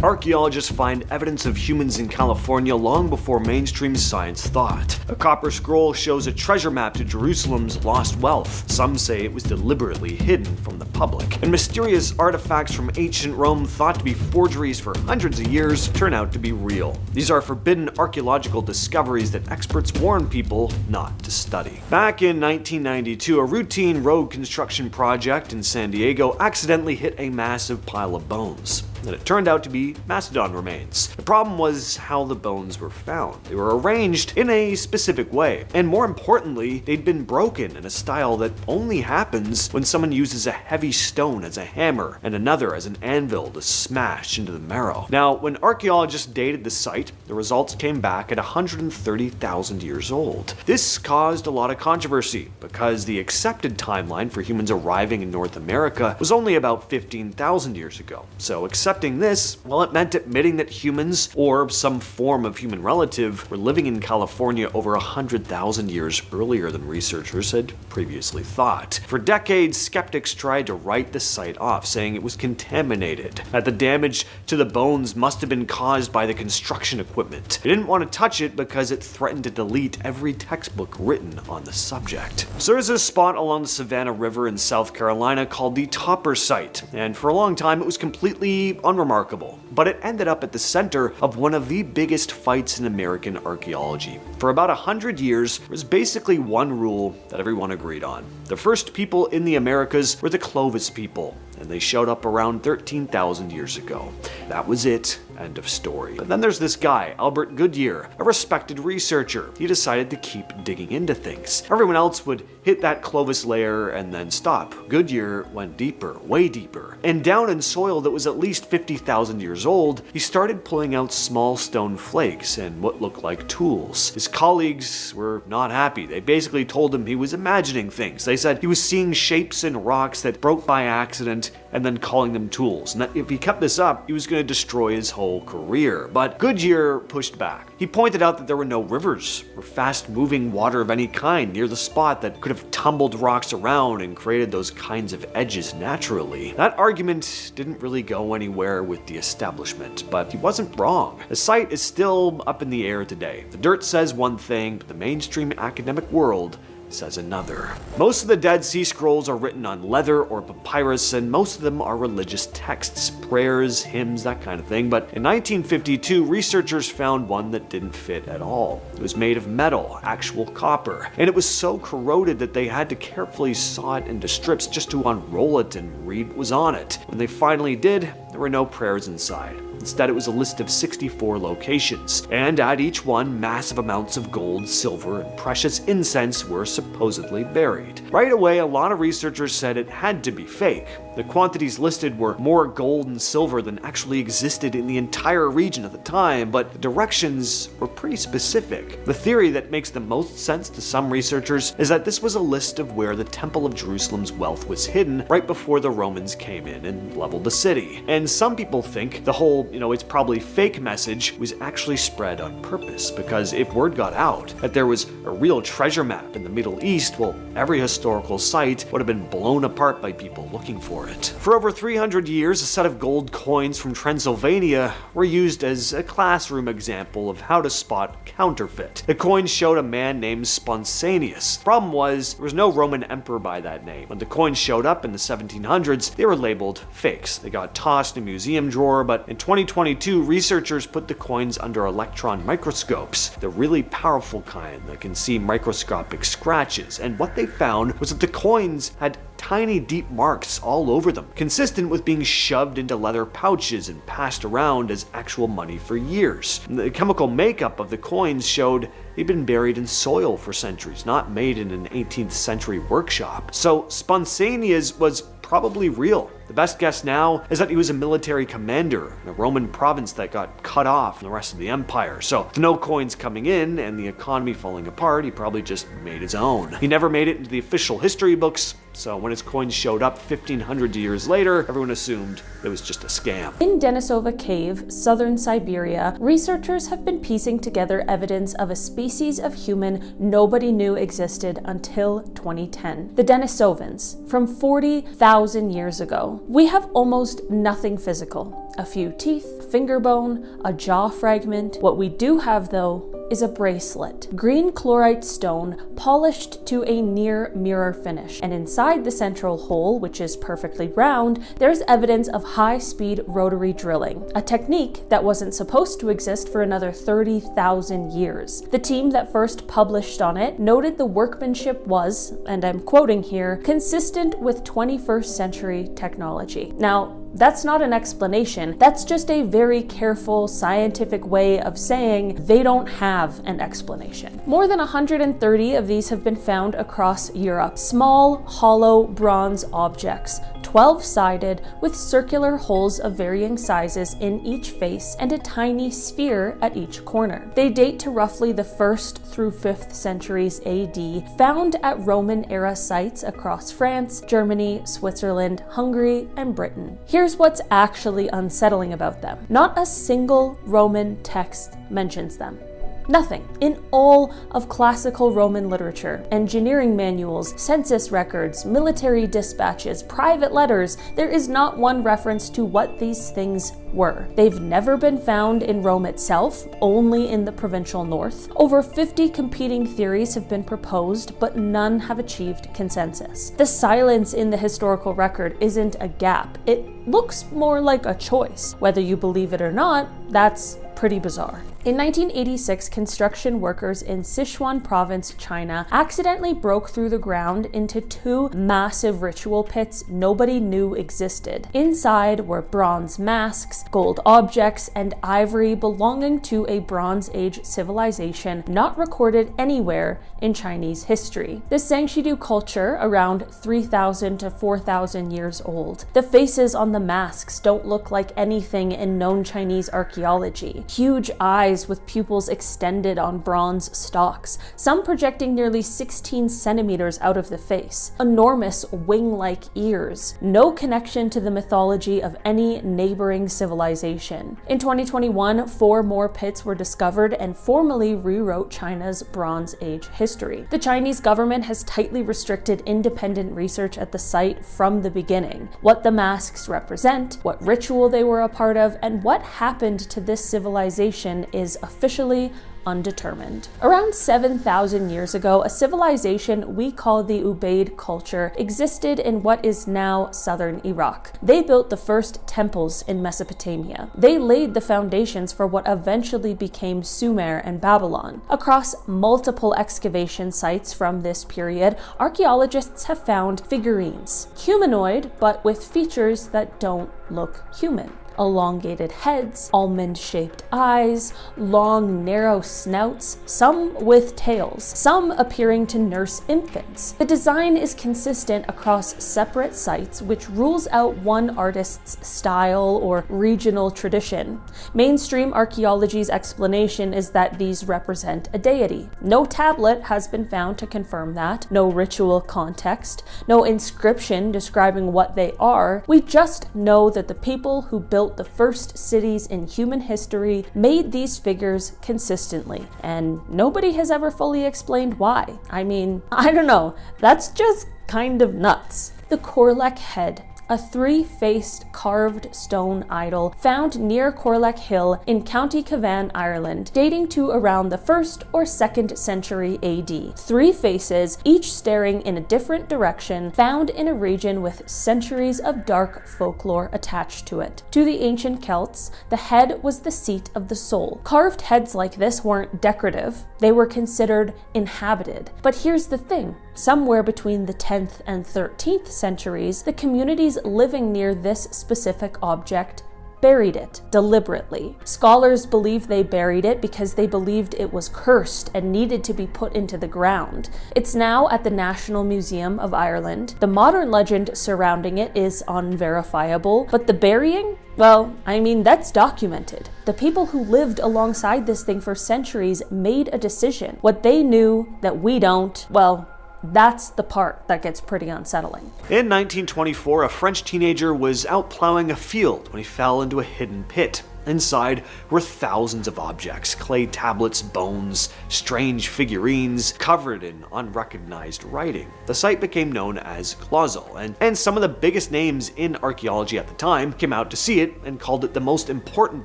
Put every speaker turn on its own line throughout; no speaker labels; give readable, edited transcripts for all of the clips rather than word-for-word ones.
Archaeologists find evidence of humans in California long before mainstream science thought. A copper scroll shows a treasure map to Jerusalem's lost wealth. Some say it was deliberately hidden from the public. And mysterious artifacts from ancient Rome thought to be forgeries for hundreds of years turn out to be real. These are forbidden archaeological discoveries that experts warn people not to study. Back in 1992, a routine road construction project in San Diego accidentally hit a massive pile of bones, and it turned out to be mastodon remains. The problem was how the bones were found. They were arranged in a specific way, and more importantly, they'd been broken in a style that only happens when someone uses a heavy stone as a hammer and another as an anvil to smash into the marrow. Now, when archaeologists dated the site, the results came back at 130,000 years old. This caused a lot of controversy because the accepted timeline for humans arriving in North America was only about 15,000 years ago. So accepting this, well, it meant admitting that humans, or some form of human relative, were living in California over 100,000 years earlier than researchers had previously thought. For decades, skeptics tried to write the site off, saying it was contaminated, that the damage to the bones must have been caused by the construction equipment. They didn't want to touch it because it threatened to delete every textbook written on the subject. So there's a spot along the Savannah River in South Carolina called the Topper Site, and for a long time it was completely unremarkable. But it ended up at the center of one of the biggest fights in American archaeology. For about 100 years, there was basically one rule that everyone agreed on. The first people in the Americas were the Clovis people, and they showed up around 13,000 years ago. That was it. End of story. But then there's this guy, Albert Goodyear, a respected researcher. He decided to keep digging into things. Everyone else would hit that Clovis layer and then stop. Goodyear went deeper, way deeper. And down in soil that was at least 50,000 years old, he started pulling out small stone flakes and what looked like tools. His colleagues were not happy. They basically told him he was imagining things. They said he was seeing shapes in rocks that broke by accident and then calling them tools, and that if he kept this up, he was going to destroy his whole career. But Goodyear pushed back. He pointed out that there were no rivers or fast-moving water of any kind near the spot that could have tumbled rocks around and created those kinds of edges naturally. That argument didn't really go anywhere with the establishment, but he wasn't wrong. The site is still up in the air today. The dirt says one thing, but the mainstream academic world says another. Most of the Dead Sea Scrolls are written on leather or papyrus, and most of them are religious texts, prayers, hymns, that kind of thing. But in 1952, researchers found one that didn't fit at all. It was made of metal, actual copper, and it was so corroded that they had to carefully saw it into strips just to unroll it and read what was on it. When they finally did, there were no prayers inside. Instead, it was a list of 64 locations, and at each one, massive amounts of gold, silver, and precious incense were supposedly buried. Right away, a lot of researchers said it had to be fake. The quantities listed were more gold and silver than actually existed in the entire region at the time, but the directions were pretty specific. The theory that makes the most sense to some researchers is that this was a list of where the Temple of Jerusalem's wealth was hidden right before the Romans came in and leveled the city. And some people think the whole, it's probably fake message was actually spread on purpose, because if word got out that there was a real treasure map in the Middle East, well, every historical site would have been blown apart by people looking for it. For over 300 years, a set of gold coins from Transylvania were used as a classroom example of how to spot counterfeit. The coins showed a man named Spontaneous. Problem was, there was no Roman emperor by that name. When the coins showed up in the 1700s, they were labeled fakes. They got tossed in a museum drawer, but in 2022, researchers put the coins under electron microscopes, the really powerful kind that can see microscopic scratches, and what they found was that the coins had tiny deep marks all over them, consistent with being shoved into leather pouches and passed around as actual money for years. The chemical makeup of the coins showed they'd been buried in soil for centuries, not made in an 18th century workshop. So Spontaneous was probably real. The best guess now is that he was a military commander in a Roman province that got cut off from the rest of the empire. So with no coins coming in and the economy falling apart, he probably just made his own. He never made it into the official history books, so when his coins showed up 1,500 years later, everyone assumed it was just a scam.
In Denisova Cave, southern Siberia, researchers have been piecing together evidence of a species of human nobody knew existed until 2010. The Denisovans, from 40,000 years ago. We have almost nothing physical. A few teeth, finger bone, a jaw fragment. What we do have, though, is a bracelet. Green chlorite stone polished to a near mirror finish. And inside the central hole, which is perfectly round, there's evidence of high-speed rotary drilling, a technique that wasn't supposed to exist for another 30,000 years. The team that first published on it noted the workmanship was, and I'm quoting here, consistent with 21st century technology. Now, that's not an explanation. That's just a very careful scientific way of saying they don't have an explanation. More than 130 of these have been found across Europe. Small, hollow bronze objects, 12-sided, with circular holes of varying sizes in each face and a tiny sphere at each corner. They date to roughly the 1st through 5th centuries AD, found at Roman-era sites across France, Germany, Switzerland, Hungary, and Britain. Here's what's actually unsettling about them. Not a single Roman text mentions them. Nothing. In all of classical Roman literature, engineering manuals, census records, military dispatches, private letters, there is not one reference to what these things were. They've never been found in Rome itself, only in the provincial north. Over 50 competing theories have been proposed, but none have achieved consensus. The silence in the historical record isn't a gap. It looks more like a choice. Whether you believe it or not, that's pretty bizarre. In 1986, construction workers in Sichuan province, China, accidentally broke through the ground into 2 massive ritual pits nobody knew existed. Inside were bronze masks, gold objects, and ivory belonging to a Bronze Age civilization not recorded anywhere in Chinese history. The Sangshidu culture, around 3,000 to 4,000 years old. The faces on the masks don't look like anything in known Chinese archaeology. Huge eyes with pupils extended on bronze stalks, some projecting nearly 16 centimeters out of the face. Enormous wing-like ears. No connection to the mythology of any neighboring civilization. In 2021, 4 more pits were discovered and formally rewrote China's Bronze Age history. The Chinese government has tightly restricted independent research at the site from the beginning. What the masks represent, what ritual they were a part of, and what happened to this civilization is officially undetermined. Around 7,000 years ago, a civilization we call the Ubaid culture existed in what is now southern Iraq. They built the first temples in Mesopotamia. They laid the foundations for what eventually became Sumer and Babylon. Across multiple excavation sites from this period, archaeologists have found figurines. Humanoid, but with features that don't look human. Elongated heads, almond-shaped eyes, long, narrow snouts, some with tails, some appearing to nurse infants. The design is consistent across separate sites, which rules out one artist's style or regional tradition. Mainstream archaeology's explanation is that these represent a deity. No tablet has been found to confirm that, no ritual context, no inscription describing what they are. We just know that the people who built the first cities in human history made these figures consistently, and nobody has ever fully explained why. I mean, I don't know, that's just kind of nuts. The Corlech head, a 3-faced carved stone idol found near Corlech Hill in County Cavan, Ireland, dating to around the 1st or 2nd century AD. 3 faces, each staring in a different direction, found in a region with centuries of dark folklore attached to it. To the ancient Celts, the head was the seat of the soul. Carved heads like this weren't decorative, they were considered inhabited. But here's the thing, somewhere between the 10th and 13th centuries, the communities living near this specific object buried it deliberately. Scholars believe they buried it because they believed it was cursed and needed to be put into the ground. It's now at the National Museum of Ireland. The modern legend surrounding it is unverifiable, but the burying? Well, I mean, that's documented. The people who lived alongside this thing for centuries made a decision. What they knew that we don't, well, that's the part that gets pretty unsettling.
In 1924, a French teenager was out plowing a field when he fell into a hidden pit. Inside were thousands of objects, clay tablets, bones, strange figurines, covered in unrecognized writing. The site became known as Glazal, and some of the biggest names in archaeology at the time came out to see it and called it the most important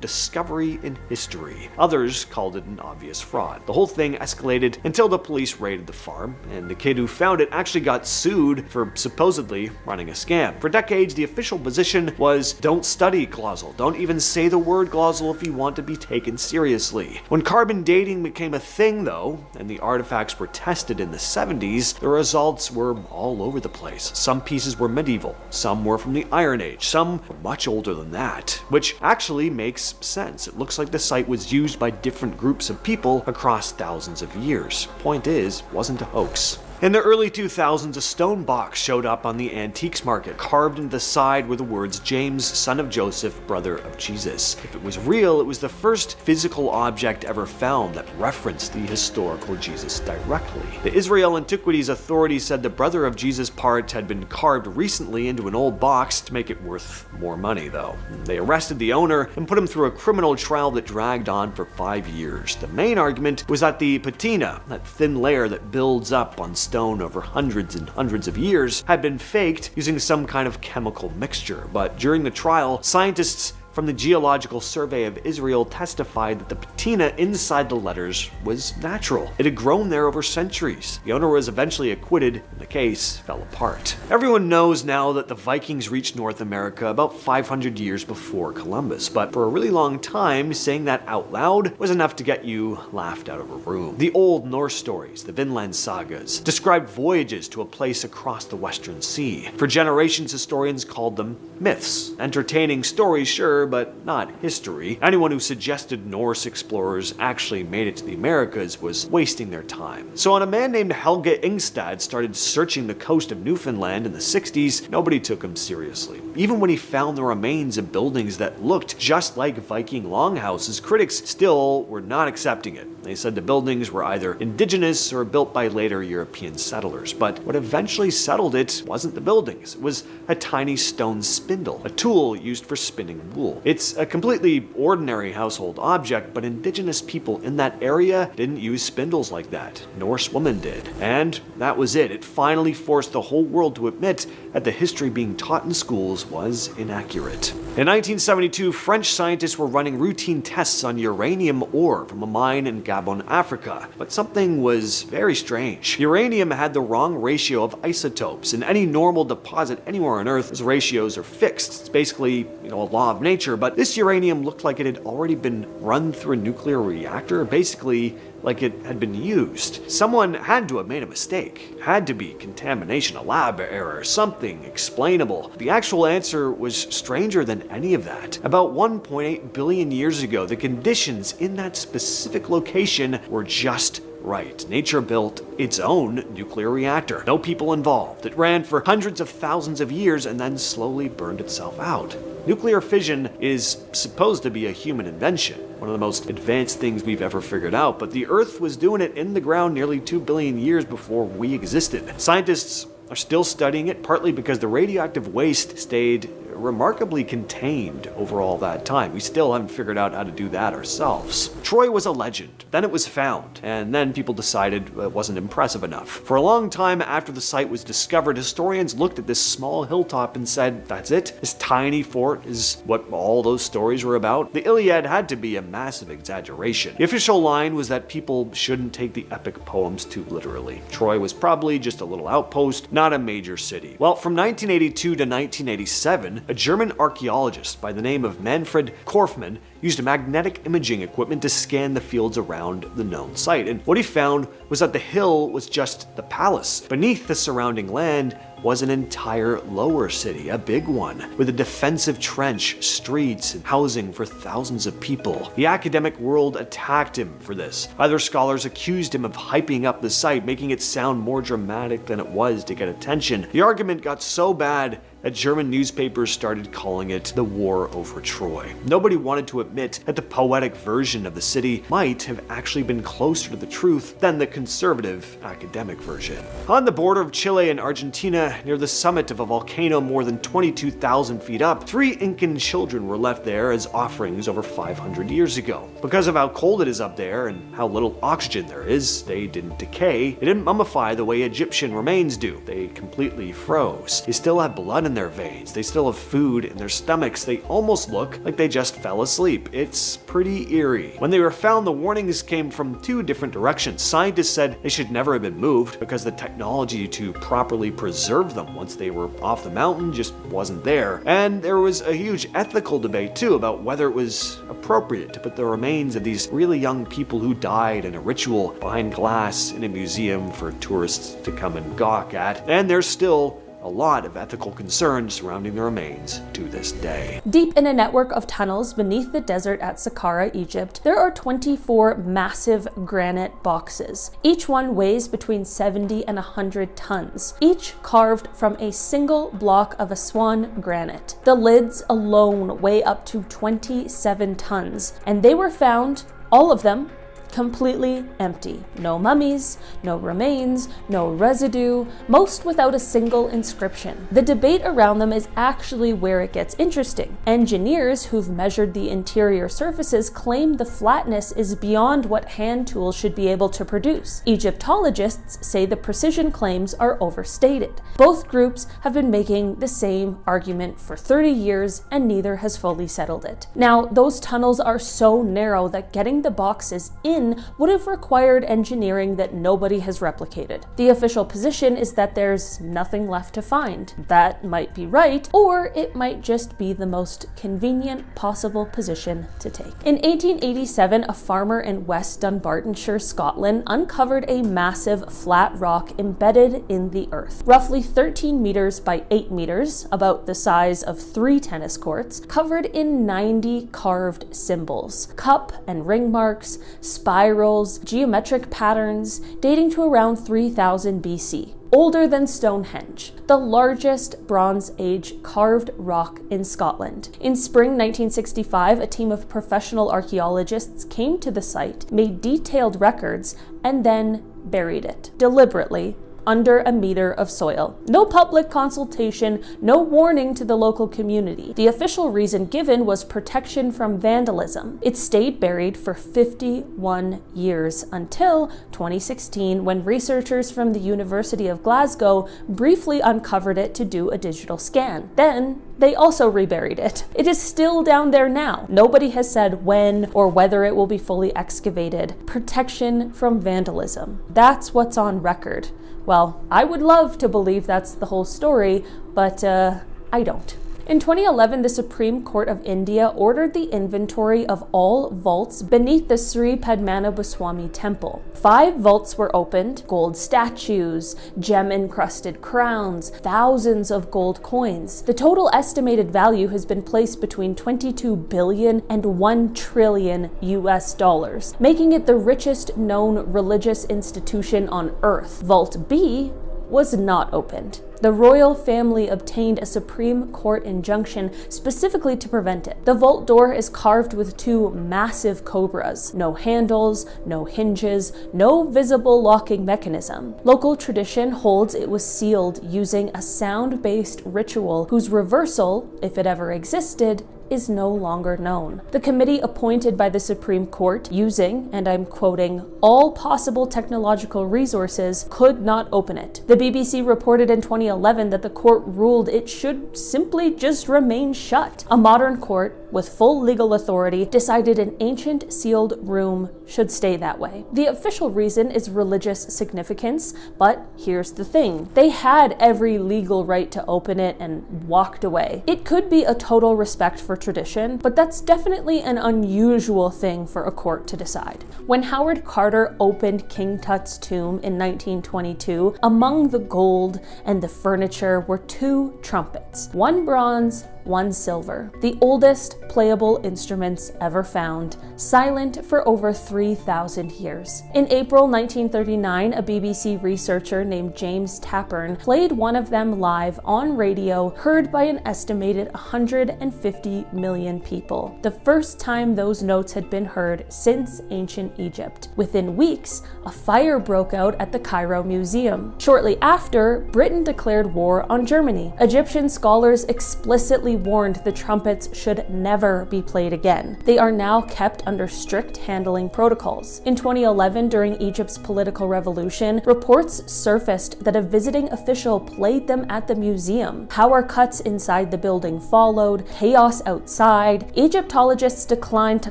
discovery in history. Others called it an obvious fraud. The whole thing escalated until the police raided the farm, and the kid who found it actually got sued for supposedly running a scam. For decades, the official position was, don't study Glazal, don't even say the word Glazal if you want to be taken seriously. When carbon dating became a thing though, and the artifacts were tested in the 70s, the results were all over the place. Some pieces were medieval, some were from the Iron Age, some were much older than that, which actually makes sense. It looks like the site was used by different groups of people across thousands of years. Point is, it wasn't a hoax. In the early 2000s, a stone box showed up on the antiques market. Carved into the side were the words, James, son of Joseph, brother of Jesus. If it was real, it was the first physical object ever found that referenced the historical Jesus directly. The Israel Antiquities Authority said the brother of Jesus part had been carved recently into an old box to make it worth more money, though. They arrested the owner and put him through a criminal trial that dragged on for 5 years. The main argument was that the patina, that thin layer that builds up on stone over hundreds and hundreds of years, had been faked using some kind of chemical mixture. But during the trial, scientists from the Geological Survey of Israel testified that the patina inside the letters was natural. It had grown there over centuries. The owner was eventually acquitted, and the case fell apart. Everyone knows now that the Vikings reached North America about 500 years before Columbus, but for a really long time, saying that out loud was enough to get you laughed out of a room. The old Norse stories, the Vinland sagas, described voyages to a place across the Western Sea. For generations, historians called them myths. Entertaining stories, sure, but not history. Anyone who suggested Norse explorers actually made it to the Americas was wasting their time. So when a man named Helge Ingstad started searching the coast of Newfoundland in the 60s, nobody took him seriously. Even when he found the remains of buildings that looked just like Viking longhouses, critics still were not accepting it. They said the buildings were either indigenous or built by later European settlers. But what eventually settled it wasn't the buildings. It was a tiny stone spindle, a tool used for spinning wool. It's a completely ordinary household object, but indigenous people in that area didn't use spindles like that. Norse women did. And that was it. It finally forced the whole world to admit that the history being taught in schools was inaccurate. In 1972, French scientists were running routine tests on uranium ore from a mine in Gabon, Africa. But something was very strange. Uranium had the wrong ratio of isotopes. In any normal deposit anywhere on Earth, those ratios are fixed. It's basically, a law of nature, but this uranium looked like it had already been run through a nuclear reactor, basically like it had been used. Someone had to have made a mistake. Had to be contamination, a lab error, something explainable. The actual answer was stranger than any of that. About 1.8 billion years ago, the conditions in that specific location were just right. Nature built its own nuclear reactor. No people involved. It ran for hundreds of thousands of years and then slowly burned itself out. Nuclear fission is supposed to be a human invention, one of the most advanced things we've ever figured out, but the Earth was doing it in the ground nearly 2 billion years before we existed. Scientists are still studying it, partly because the radioactive waste stayed remarkably contained over all that time. We still haven't figured out how to do that ourselves. Troy was a legend, then it was found, and then people decided it wasn't impressive enough. For a long time after the site was discovered, historians looked at this small hilltop and said, that's it? This tiny fort is what all those stories were about? The Iliad had to be a massive exaggeration. The official line was that people shouldn't take the epic poems too literally. Troy was probably just a little outpost, not a major city. Well, from 1982 to 1987, a German archaeologist by the name of Manfred Korfmann used magnetic imaging equipment to scan the fields around the known site. And what he found was that the hill was just the palace. Beneath the surrounding land was an entire lower city, a big one, with a defensive trench, streets, and housing for thousands of people. The academic world attacked him for this. Other scholars accused him of hyping up the site, making it sound more dramatic than it was to get attention. The argument got so bad that German newspapers started calling it the war over Troy. Nobody wanted to admit admit that the poetic version of the city might have actually been closer to the truth than the conservative academic version. On the border of Chile and Argentina, near the summit of a volcano more than 22,000 feet up, 3 Incan children were left there as offerings over 500 years ago. Because of how cold it is up there and how little oxygen there is, they didn't decay. They didn't mummify the way Egyptian remains do. They completely froze. They still have blood in their veins. They still have food in their stomachs. They almost look like they just fell asleep. It's pretty eerie. When they were found, the warnings came from 2 different directions. Scientists said they should never have been moved because the technology to properly preserve them once they were off the mountain just wasn't there. And there was a huge ethical debate too about whether it was appropriate to put the remains of these really young people who died in a ritual behind glass in a museum for tourists to come and gawk at. And there's still a lot of ethical concerns surrounding the remains to this day.
Deep in a network of tunnels beneath the desert at Saqqara, Egypt, there are 24 massive granite boxes. Each one weighs between 70 and 100 tons, each carved from a single block of Aswan granite. The lids alone weigh up to 27 tons, and they were found, all of them, completely empty. No mummies, no remains, no residue, most without a single inscription. The debate around them is actually where it gets interesting. Engineers who've measured the interior surfaces claim the flatness is beyond what hand tools should be able to produce. Egyptologists say the precision claims are overstated. Both groups have been making the same argument for 30 years and neither has fully settled it. Now, those tunnels are so narrow that getting the boxes in would have required engineering that nobody has replicated. The official position is that there's nothing left to find. That might be right, or it might just be the most convenient possible position to take. In 1887, a farmer in West Dunbartonshire, Scotland, uncovered a massive flat rock embedded in the earth. Roughly 13 meters by 8 meters, about the size of 3 tennis courts, covered in 90 carved symbols, cup and ring marks, spirals, geometric patterns dating to around 3000 BC. Older than Stonehenge, the largest Bronze Age carved rock in Scotland. In spring 1965, a team of professional archaeologists came to the site, made detailed records, and then buried it, deliberately, under a meter of soil. No public consultation, no warning to the local community. The official reason given was protection from vandalism. It stayed buried for 51 years until 2016, when researchers from the University of Glasgow briefly uncovered it to do a digital scan. Then they also reburied it. It is still down there now. Nobody has said when or whether it will be fully excavated. Protection from vandalism. That's what's on record. Well, I would love to believe that's the whole story, but I don't. In 2011, the Supreme Court of India ordered the inventory of all vaults beneath the Sri Padmanabhaswamy temple. 5 vaults were opened, gold statues, gem-encrusted crowns, thousands of gold coins. The total estimated value has been placed between 22 billion and 1 trillion US dollars, making it the richest known religious institution on Earth. Vault B was not opened. The royal family obtained a Supreme Court injunction specifically to prevent it. The vault door is carved with 2 massive cobras. No handles, no hinges, no visible locking mechanism. Local tradition holds it was sealed using a sound-based ritual whose reversal, if it ever existed, is no longer known. The committee appointed by the Supreme Court, using, and I'm quoting, all possible technological resources, could not open it. The BBC reported in 2011 that the court ruled it should simply just remain shut. A modern court, with full legal authority, decided an ancient sealed room should stay that way. The official reason is religious significance, but here's the thing. They had every legal right to open it and walked away. It could be a total respect for tradition, but that's definitely an unusual thing for a court to decide. When Howard Carter opened King Tut's tomb in 1922, among the gold and the furniture were 2 trumpets, one bronze, 1 silver. The oldest playable instruments ever found, silent for over 3,000 years. In April 1939, a BBC researcher named James Tappern played one of them live on radio, heard by an estimated 150 million people. The first time those notes had been heard since ancient Egypt. Within weeks, a fire broke out at the Cairo Museum. Shortly after, Britain declared war on Germany. Egyptian scholars explicitly warned the trumpets should never be played again. They are now kept under strict handling protocols. In 2011, during Egypt's political revolution, reports surfaced that a visiting official played them at the museum. Power cuts inside the building followed, chaos outside. Egyptologists declined to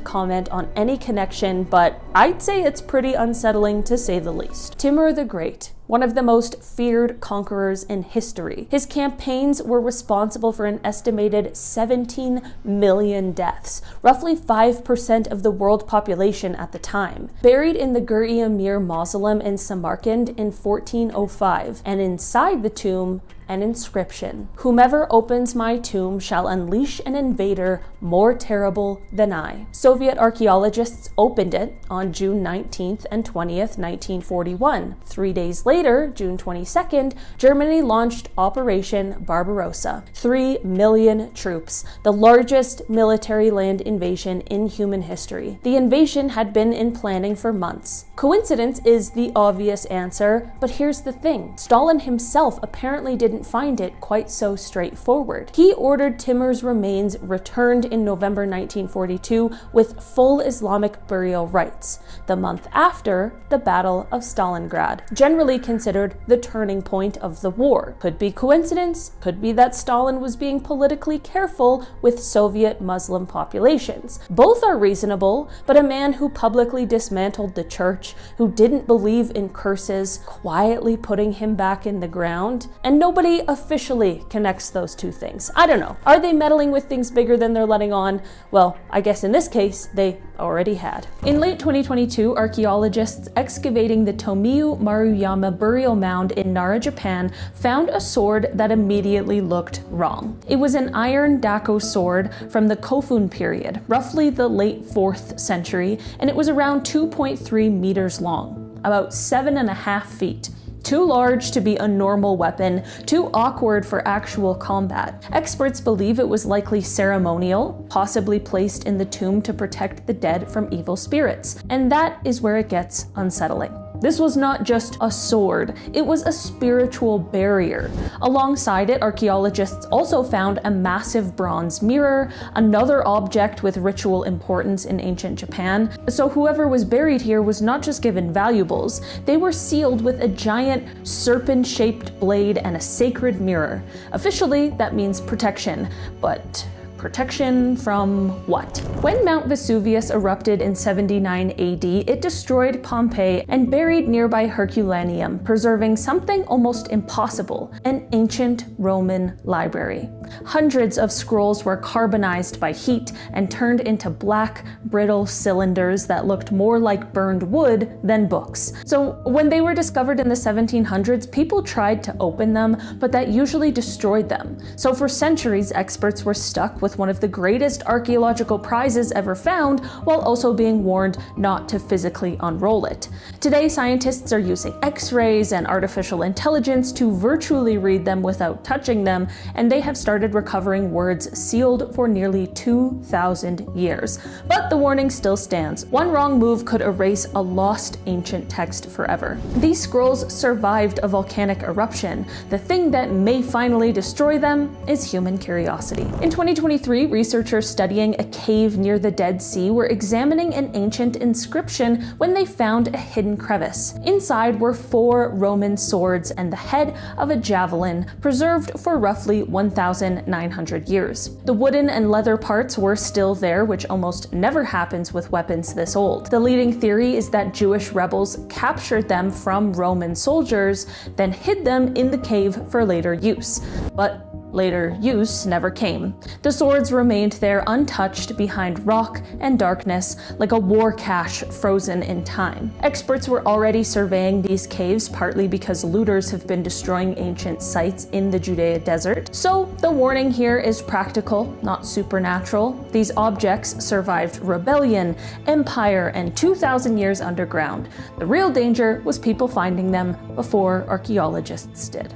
comment on any connection, but I'd say it's pretty unsettling to say the least. Timur the Great, one of the most feared conquerors in history. His campaigns were responsible for an estimated 17 million deaths, roughly 5% of the world population at the time. Buried in the Gur-i-Amir mausoleum in Samarkand in 1405, and inside the tomb, an inscription: "Whomever opens my tomb shall unleash an invader more terrible than I." Soviet archaeologists opened it on June 19th and 20th, 1941. 3 days later, June 22nd, Germany launched Operation Barbarossa. 3 million troops, the largest military land invasion in human history. The invasion had been in planning for months. Coincidence is the obvious answer, but here's the thing. Stalin himself apparently didn't find it quite so straightforward. He ordered Timur's remains returned in November 1942 with full Islamic burial rites, the month after the Battle of Stalingrad, generally considered the turning point of the war. Could be coincidence, could be that Stalin was being politically careful with Soviet Muslim populations. Both are reasonable, but a man who publicly dismantled the church, who didn't believe in curses, quietly putting him back in the ground, and nobody officially connects those two things. I don't know. Are they meddling with things bigger than they're letting on? Well, I guess in this case, they already had. In late 2022, archaeologists excavating the Tomiyu Maruyama burial mound in Nara, Japan, found a sword that immediately looked wrong. It was an iron dako sword from the Kofun period, roughly the late 4th century, and it was around 2.3 meters long, about 7.5 feet. Too large to be a normal weapon, too awkward for actual combat. Experts believe it was likely ceremonial, possibly placed in the tomb to protect the dead from evil spirits. And that is where it gets unsettling. This was not just a sword, it was a spiritual barrier. Alongside it, archaeologists also found a massive bronze mirror, another object with ritual importance in ancient Japan. So whoever was buried here was not just given valuables, they were sealed with a giant serpent-shaped blade and a sacred mirror. Officially, that means protection, but protection from what? When Mount Vesuvius erupted in 79 AD, it destroyed Pompeii and buried nearby Herculaneum, preserving something almost impossible, an ancient Roman library. Hundreds of scrolls were carbonized by heat and turned into black, brittle cylinders that looked more like burned wood than books. So when they were discovered in the 1700s, people tried to open them, but that usually destroyed them. So for centuries, experts were stuck with one of the greatest archaeological prizes ever found, while also being warned not to physically unroll it. Today, scientists are using X-rays and artificial intelligence to virtually read them without touching them, and they have started recovering words sealed for nearly 2,000 years. But the warning still stands. One wrong move could erase a lost ancient text forever. These scrolls survived a volcanic eruption. The thing that may finally destroy them is human curiosity. In 2023, researchers studying a cave near the Dead Sea were examining an ancient inscription when they found a hidden crevice. Inside were 4 Roman swords and the head of a javelin, preserved for roughly 1,900 years. The wooden and leather parts were still there, which almost never happens with weapons this old. The leading theory is that Jewish rebels captured them from Roman soldiers, then hid them in the cave for later use. But Later use never came. The swords remained there untouched behind rock and darkness, like a war cache frozen in time. Experts were already surveying these caves, partly because looters have been destroying ancient sites in the Judea desert. So the warning here is practical, not supernatural. These objects survived rebellion, empire, and 2,000 years underground. The real danger was people finding them before archaeologists did.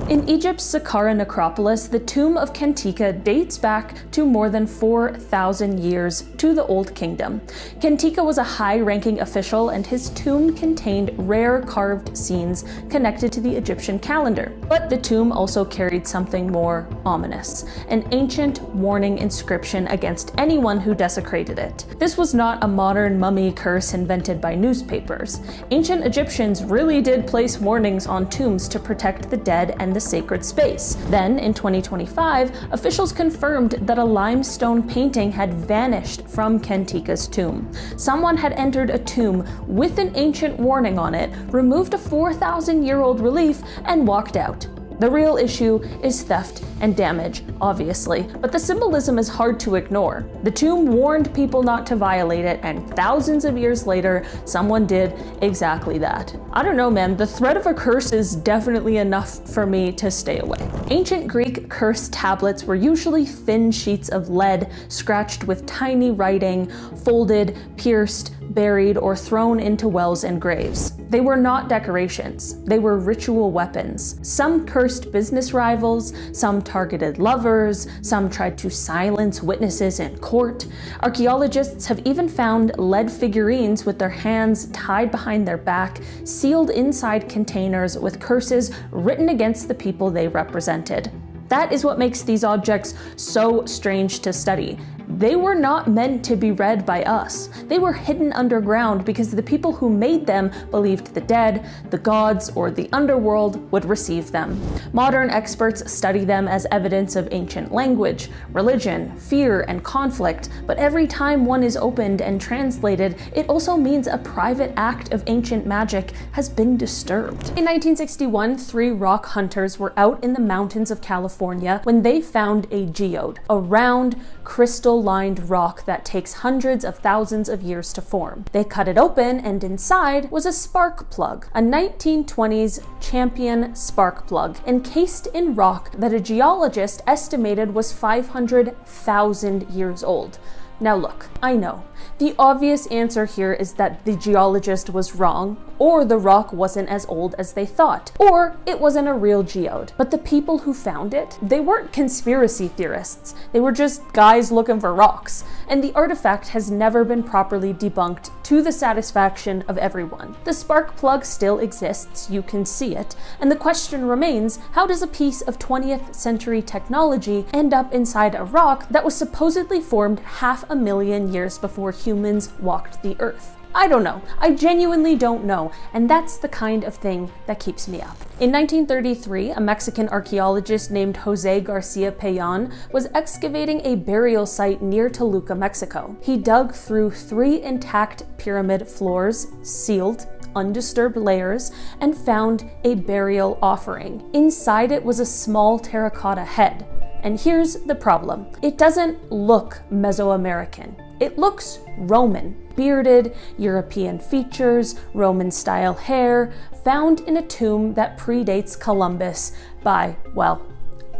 In Egypt's Saqqara necropolis, the tomb of Kentika dates back to more than 4,000 years to the Old Kingdom. Kentika was a high-ranking official, and his tomb contained rare carved scenes connected to the Egyptian calendar. But the tomb also carried something more ominous, an ancient warning inscription against anyone who desecrated it. This was not a modern mummy curse invented by newspapers. Ancient Egyptians really did place warnings on tombs to protect the dead and the sacred space. Then, in 2025, officials confirmed that a limestone painting had vanished from Kentika's tomb. Someone had entered a tomb with an ancient warning on it, removed a 4,000-year-old relief, and walked out. The real issue is theft and damage, obviously, but the symbolism is hard to ignore. The tomb warned people not to violate it, and thousands of years later, someone did exactly that. I don't know, man, the threat of a curse is definitely enough for me to stay away. Ancient Greek curse tablets were usually thin sheets of lead, scratched with tiny writing, folded, pierced, buried, or thrown into wells and graves. They were not decorations, they were ritual weapons. Some cursed business rivals, some targeted lovers, some tried to silence witnesses in court. Archaeologists have even found lead figurines with their hands tied behind their back, sealed inside containers with curses written against the people they represented. That is what makes these objects so strange to study. They were not meant to be read by us. They were hidden underground because the people who made them believed the dead, the gods, or the underworld would receive them. Modern experts study them as evidence of ancient language, religion, fear, and conflict, but every time one is opened and translated, it also means a private act of ancient magic has been disturbed. In 1961, 3 rock hunters were out in the mountains of California when they found a geode, a round, crystal-lined rock that takes hundreds of thousands of years to form. They cut it open, and inside was a spark plug, a 1920s champion spark plug, encased in rock that a geologist estimated was 500,000 years old. Now look, I know, the obvious answer here is that the geologist was wrong, or the rock wasn't as old as they thought, or it wasn't a real geode. But the people who found it, they weren't conspiracy theorists, they were just guys looking for rocks, and the artifact has never been properly debunked to the satisfaction of everyone. The spark plug still exists, you can see it, and the question remains, how does a piece of 20th century technology end up inside a rock that was supposedly formed 500,000 years before humans walked the earth? I don't know. I genuinely don't know, and that's the kind of thing that keeps me up. In 1933, a Mexican archaeologist named Jose Garcia Payan was excavating a burial site near Toluca, Mexico. He dug through 3 intact pyramid floors, sealed, undisturbed layers, and found a burial offering. Inside it was a small terracotta head. And here's the problem. It doesn't look Mesoamerican. It looks Roman. Bearded, European features, Roman-style hair, found in a tomb that predates Columbus by, well,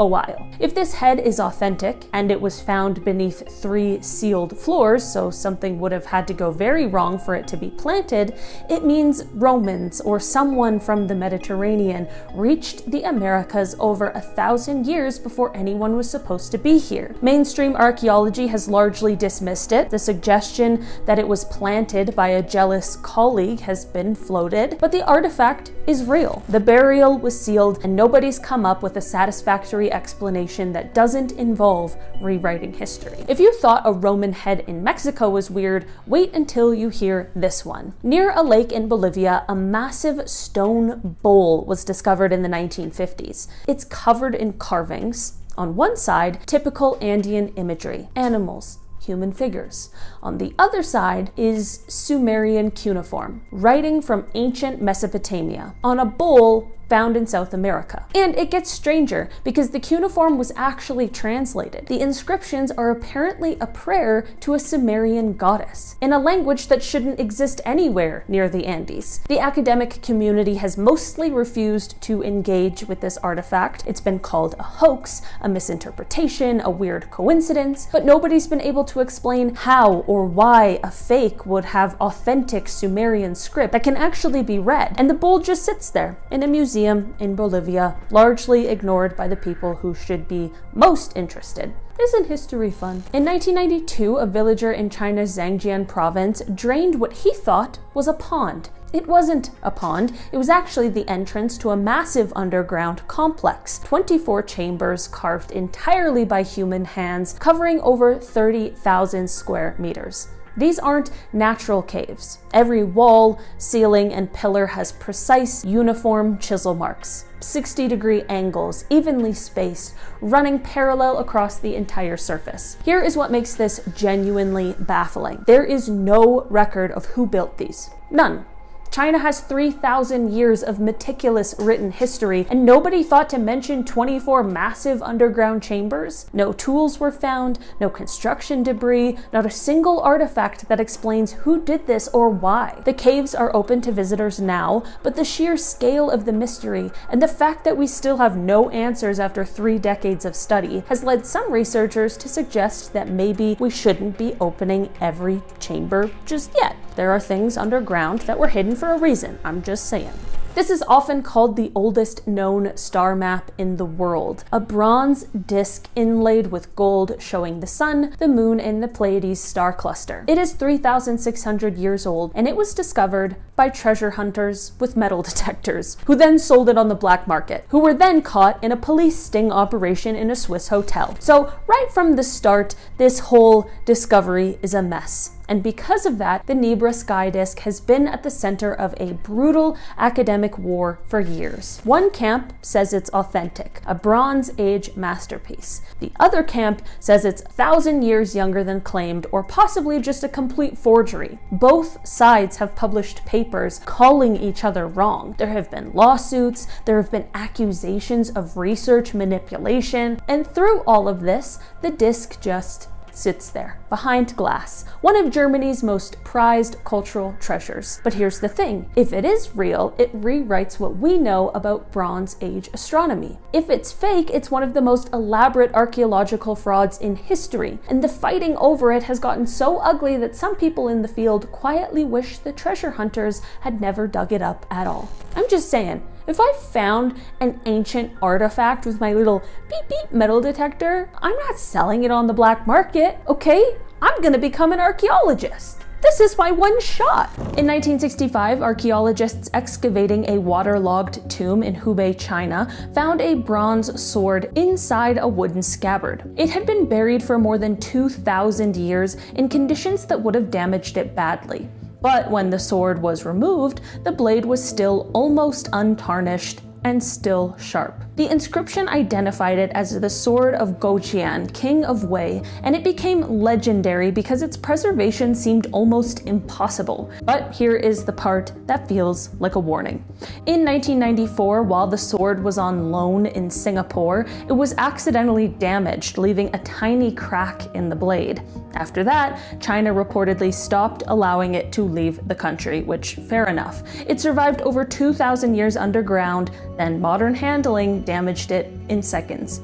a while. If this head is authentic, and it was found beneath 3 sealed floors, so something would have had to go very wrong for it to be planted, it means Romans or someone from the Mediterranean reached the Americas over 1,000 years before anyone was supposed to be here. Mainstream archaeology has largely dismissed it. The suggestion that it was planted by a jealous colleague has been floated, but the artifact is real. The burial was sealed, and nobody's come up with a satisfactory explanation that doesn't involve rewriting history. If you thought a Roman head in Mexico was weird, wait until you hear this one. Near a lake in Bolivia, a massive stone bowl was discovered in the 1950s. It's covered in carvings. On one side, typical Andean imagery, animals, human figures. On the other side is Sumerian cuneiform, writing from ancient Mesopotamia. On a bowl, found in South America. And it gets stranger because the cuneiform was actually translated. The inscriptions are apparently a prayer to a Sumerian goddess in a language that shouldn't exist anywhere near the Andes. The academic community has mostly refused to engage with this artifact. It's been called a hoax, a misinterpretation, a weird coincidence, but nobody's been able to explain how or why a fake would have authentic Sumerian script that can actually be read. And the bowl just sits there in a museum in Bolivia, largely ignored by the people who should be most interested. Isn't history fun? In 1992, a villager in China's Zhejiang province drained what he thought was a pond. It wasn't a pond, it was actually the entrance to a massive underground complex. 24 chambers carved entirely by human hands, covering over 30,000 square meters. These aren't natural caves. Every wall, ceiling, and pillar has precise, uniform chisel marks. 60-degree angles, evenly spaced, running parallel across the entire surface. Here is what makes this genuinely baffling. There is no record of who built these. None. China has 3,000 years of meticulous written history, and nobody thought to mention 24 massive underground chambers? No tools were found, no construction debris, not a single artifact that explains who did this or why. The caves are open to visitors now, but the sheer scale of the mystery and the fact that we still have no answers after 3 decades of study has led some researchers to suggest that maybe we shouldn't be opening every chamber just yet. There are things underground that were hidden for a reason, I'm just saying. This is often called the oldest known star map in the world, a bronze disc inlaid with gold showing the sun, the moon, and the Pleiades star cluster. It is 3,600 years old, and it was discovered by treasure hunters with metal detectors, who then sold it on the black market, who were then caught in a police sting operation in a Swiss hotel. So right from the start, this whole discovery is a mess. And because of that, the Nebra sky disk has been at the center of a brutal academic war for years. One camp says it's authentic, a Bronze Age masterpiece. The other camp says it's 1,000 years younger than claimed, or possibly just a complete forgery. Both sides have published papers calling each other wrong. There have been lawsuits, there have been accusations of research manipulation, and through all of this, the disk just sits there, behind glass, one of Germany's most prized cultural treasures. But here's the thing, if it is real, it rewrites what we know about Bronze Age astronomy. If it's fake, it's one of the most elaborate archaeological frauds in history, and the fighting over it has gotten so ugly that some people in the field quietly wish the treasure hunters had never dug it up at all. I'm just saying, if I found an ancient artifact with my little beep beep metal detector, I'm not selling it on the black market, okay? I'm gonna become an archaeologist. This is my one shot. In 1965, archaeologists excavating a waterlogged tomb in Hubei, China, found a bronze sword inside a wooden scabbard. It had been buried for more than 2,000 years in conditions that would have damaged it badly. But when the sword was removed, the blade was still almost untarnished and still sharp. The inscription identified it as the sword of Gojian, king of Wei, and it became legendary because its preservation seemed almost impossible. But here is the part that feels like a warning. In 1994, while the sword was on loan in Singapore, it was accidentally damaged, leaving a tiny crack in the blade. After that, China reportedly stopped allowing it to leave the country, which, fair enough. It survived over 2,000 years underground, then modern handling damaged it in seconds.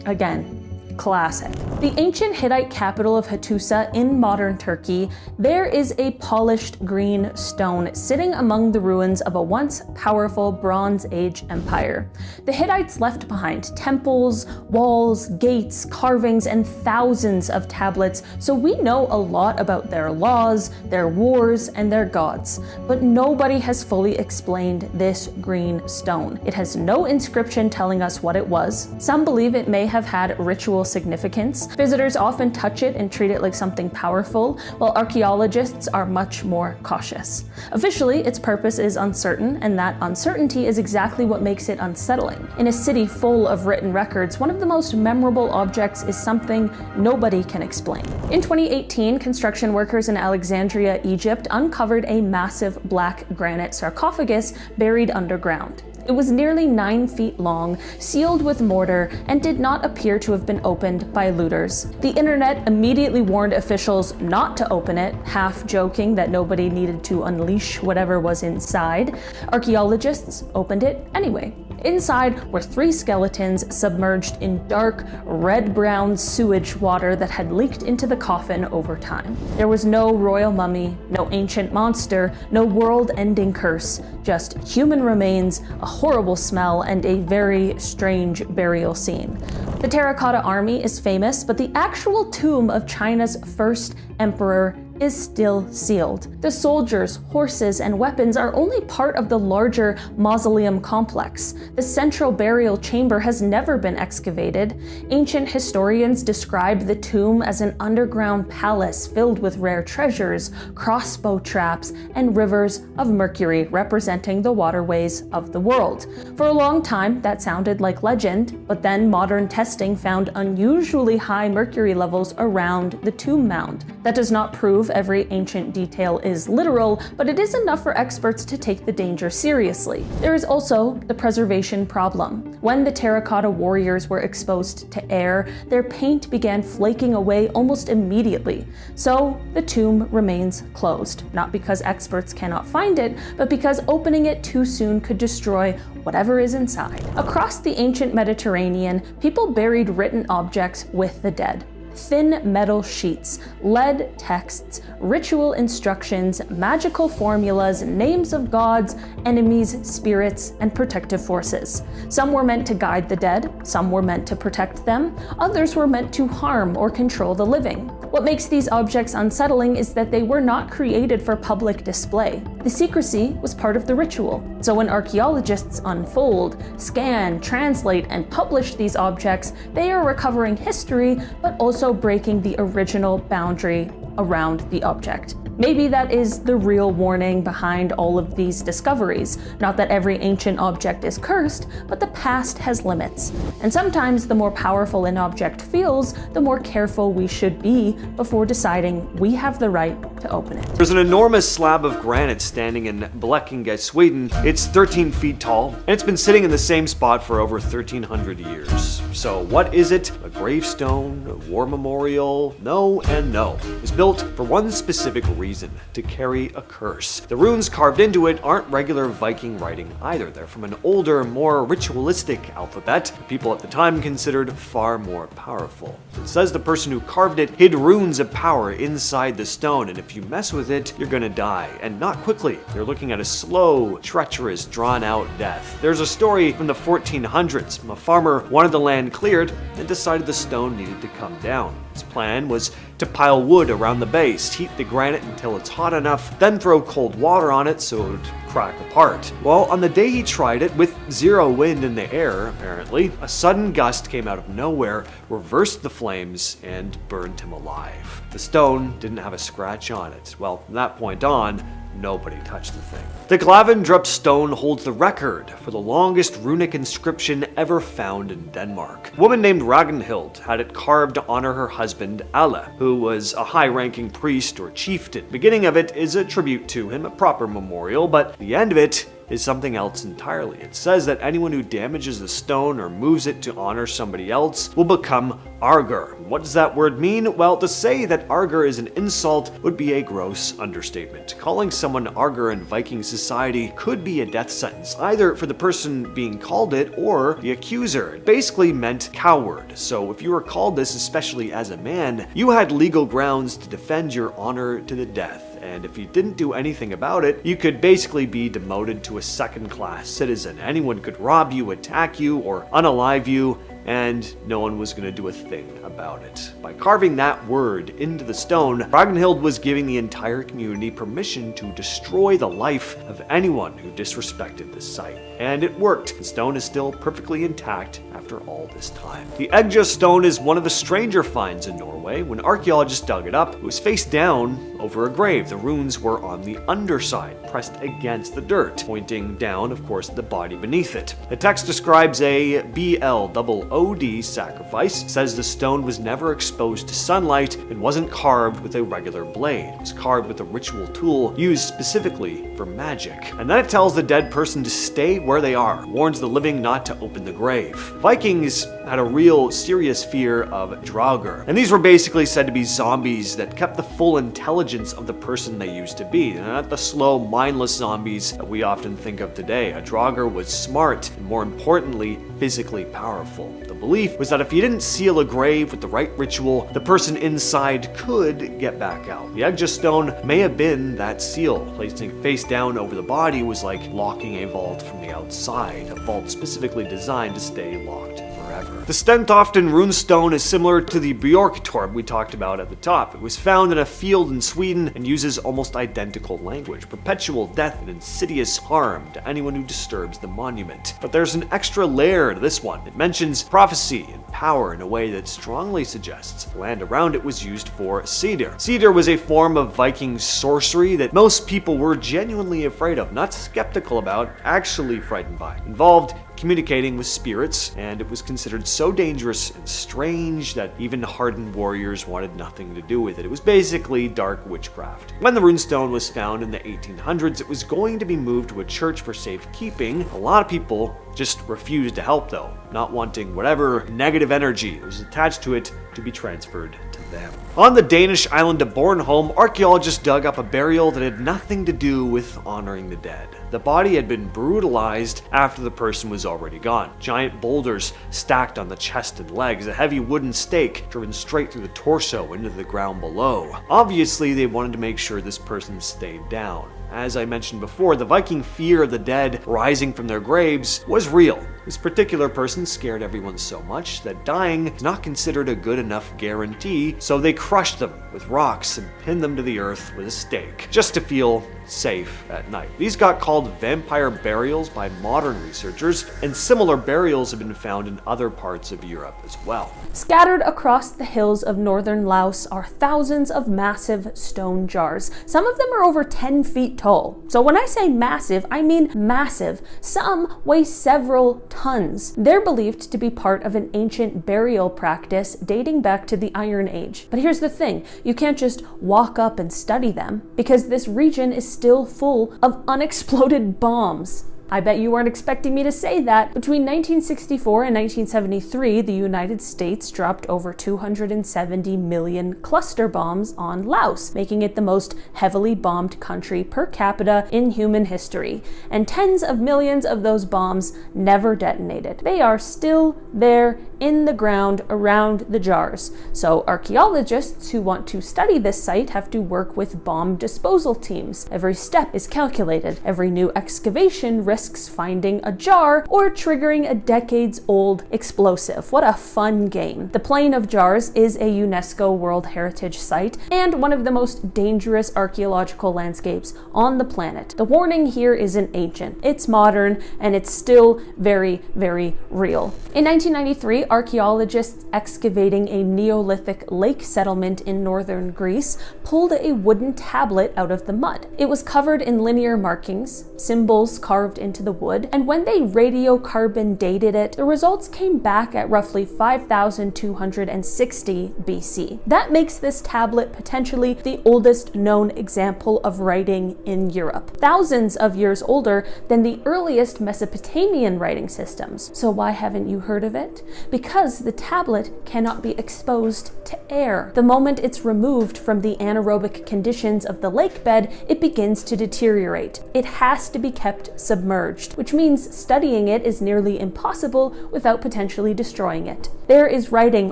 Again, classic. The ancient Hittite capital of Hattusa in modern Turkey, there is a polished green stone sitting among the ruins of a once powerful Bronze Age empire. The Hittites left behind temples, walls, gates, carvings, and thousands of tablets, so we know a lot about their laws, their wars, and their gods. But nobody has fully explained this green stone. It has no inscription telling us what it was. Some believe it may have had ritual significance. Visitors often touch it and treat it like something powerful, while archaeologists are much more cautious. Officially, its purpose is uncertain, and that uncertainty is exactly what makes it unsettling. In a city full of written records, one of the most memorable objects is something nobody can explain. In 2018, construction workers in Alexandria, Egypt, uncovered a massive black granite sarcophagus buried underground. It was nearly 9 feet long, sealed with mortar, and did not appear to have been opened by looters. The internet immediately warned officials not to open it, half joking that nobody needed to unleash whatever was inside. Archaeologists opened it anyway. Inside were 3 skeletons submerged in dark, red-brown sewage water that had leaked into the coffin over time. There was no royal mummy, no ancient monster, no world-ending curse, just human remains, a horrible smell, and a very strange burial scene. The Terracotta Army is famous, but the actual tomb of China's first emperor is still sealed. The soldiers, horses, and weapons are only part of the larger mausoleum complex. The central burial chamber has never been excavated. Ancient historians describe the tomb as an underground palace filled with rare treasures, crossbow traps, and rivers of mercury representing the waterways of the world. For a long time, that sounded like legend, but then modern testing found unusually high mercury levels around the tomb mound. That does not prove every ancient detail is literal, but it is enough for experts to take the danger seriously. There is also the preservation problem. When the terracotta warriors were exposed to air, their paint began flaking away almost immediately. So the tomb remains closed, not because experts cannot find it, but because opening it too soon could destroy whatever is inside. Across the ancient Mediterranean, people buried written objects with the dead. Thin metal sheets, lead texts, ritual instructions, magical formulas, names of gods, enemies, spirits, and protective forces. Some were meant to guide the dead, some were meant to protect them, others were meant to harm or control the living. What makes these objects unsettling is that they were not created for public display. The secrecy was part of the ritual. So when archaeologists unfold, scan, translate, and publish these objects, they are recovering history, but also breaking the original boundary around the object. Maybe that is the real warning behind all of these discoveries. Not that every ancient object is cursed, but the past has limits. And sometimes the more powerful an object feels, the more careful we should be before deciding we have the right to open it.
There's an enormous slab of granite standing in Blekinge, Sweden. It's 13 feet tall, and it's been sitting in the same spot for over 1,300 years. So what is it? A gravestone? A war memorial? No and no. It's built for one specific reason: to carry a curse. The runes carved into it aren't regular Viking writing either. They're from an older, more ritualistic alphabet people at the time considered far more powerful. It says the person who carved it hid runes of power inside the stone, and if you mess with it, you're gonna die, and not quickly. You're looking at a slow, treacherous, drawn-out death. There's a story from the 1400s. A farmer wanted the land cleared and decided the stone needed to come down. His plan was to pile wood around the base, heat the granite until it's hot enough, then throw cold water on it so it would crack apart. Well, on the day he tried it, with zero wind in the air, apparently, a sudden gust came out of nowhere, reversed the flames, and burned him alive. The stone didn't have a scratch on it. Well, from that point on, nobody touched the thing. The Glavendrup stone holds the record for the longest runic inscription ever found in Denmark. A woman named Ragnhild had it carved to honor her husband Alle, who was a high-ranking priest or chieftain. The beginning of it is a tribute to him, a proper memorial, but the end of it is something else entirely. It says that anyone who damages the stone or moves it to honor somebody else will become Arger. What does that word mean? Well, to say that Arger is an insult would be a gross understatement. Calling someone Arger in Viking society could be a death sentence, either for the person being called it or the accuser. It basically meant coward. So if you were called this, especially as a man, you had legal grounds to defend your honor to the death. And if you didn't do anything about it, you could basically be demoted to a second-class citizen. Anyone could rob you, attack you, or unalive you, and no one was going to do a thing about it. By carving that word into the stone, Ragnhild was giving the entire community permission to destroy the life of anyone who disrespected the site. And it worked. The stone is still perfectly intact after all this time. The Egja stone is one of the stranger finds in Norway. When archaeologists dug it up, it was face down over a grave. The runes were on the underside, pressed against the dirt, pointing down, of course, the body beneath it. The text describes a BLOO OD sacrifice, says the stone was never exposed to sunlight and wasn't carved with a regular blade. It was carved with a ritual tool used specifically for magic. And then it tells the dead person to stay where they are, warns the living not to open the grave. Vikings had a real serious fear of draugr, and these were basically said to be zombies that kept the full intelligence of the person they used to be, and not the slow, mindless zombies that we often think of today. A draugr was smart, and more importantly, physically powerful. The belief was that if you didn't seal a grave with the right ritual, the person inside could get back out. The Egja stone may have been that seal. Placing it face down over the body was like locking a vault from the outside, a vault specifically designed to stay locked forever. The Stentoften runestone is similar to the Bjorktorp we talked about at the top. It was found in a field in Sweden and uses almost identical language, perpetual death and insidious harm to anyone who disturbs the monument. But there's an extra layer to this one. It mentions prophecy and power in a way that strongly suggests the land around it was used for cedar. Cedar was a form of Viking sorcery that most people were genuinely afraid of, not skeptical about, actually frightened by. Involved communicating with spirits, and it was considered so dangerous and strange that even hardened warriors wanted nothing to do with it. It was basically dark witchcraft. When the runestone was found in the 1800s, it was going to be moved to a church for safekeeping. A lot of people just refused to help though, not wanting whatever negative energy that was attached to it to be transferred to them. On the Danish island of Bornholm, archaeologists dug up a burial that had nothing to do with honoring the dead. The body had been brutalized after the person was already gone. Giant boulders stacked on the chest and legs, a heavy wooden stake driven straight through the torso into the ground below. Obviously, they wanted to make sure this person stayed down. As I mentioned before, the Viking fear of the dead rising from their graves was real. This particular person scared everyone so much that dying is not considered a good enough guarantee, so they crushed them with rocks and pinned them to the earth with a stake, just to feel safe at night. These got called vampire burials by modern researchers, and similar burials have been found in other parts of Europe as well.
Scattered across the hills of northern Laos are thousands of massive stone jars. Some of them are over 10 feet tall. So when I say massive, I mean massive. Some weigh several tons. They're believed to be part of an ancient burial practice dating back to the Iron Age. But here's the thing, you can't just walk up and study them, because this region is still full of unexploded bombs. I bet you weren't expecting me to say that. Between 1964 and 1973, the United States dropped over 270 million cluster bombs on Laos, making it the most heavily bombed country per capita in human history. And tens of millions of those bombs never detonated. They are still there in the ground around the jars. So archaeologists who want to study this site have to work with bomb disposal teams. Every step is calculated. Every new excavation risks finding a jar or triggering a decades-old explosive. What a fun game. The Plain of Jars is a UNESCO World Heritage Site and one of the most dangerous archaeological landscapes on the planet. The warning here isn't ancient, it's modern, and it's still very, very real. In 1993, archaeologists excavating a Neolithic lake settlement in northern Greece pulled a wooden tablet out of the mud. It was covered in linear markings, symbols carved into the wood, and when they radiocarbon dated it, the results came back at roughly 5,260 BC. That makes this tablet potentially the oldest known example of writing in Europe, thousands of years older than the earliest Mesopotamian writing systems. So why haven't you heard of it? Because the tablet cannot be exposed to air. The moment it's removed from the anaerobic conditions of the lake bed, it begins to deteriorate. It has to be kept submerged, which means studying it is nearly impossible without potentially destroying it. There is writing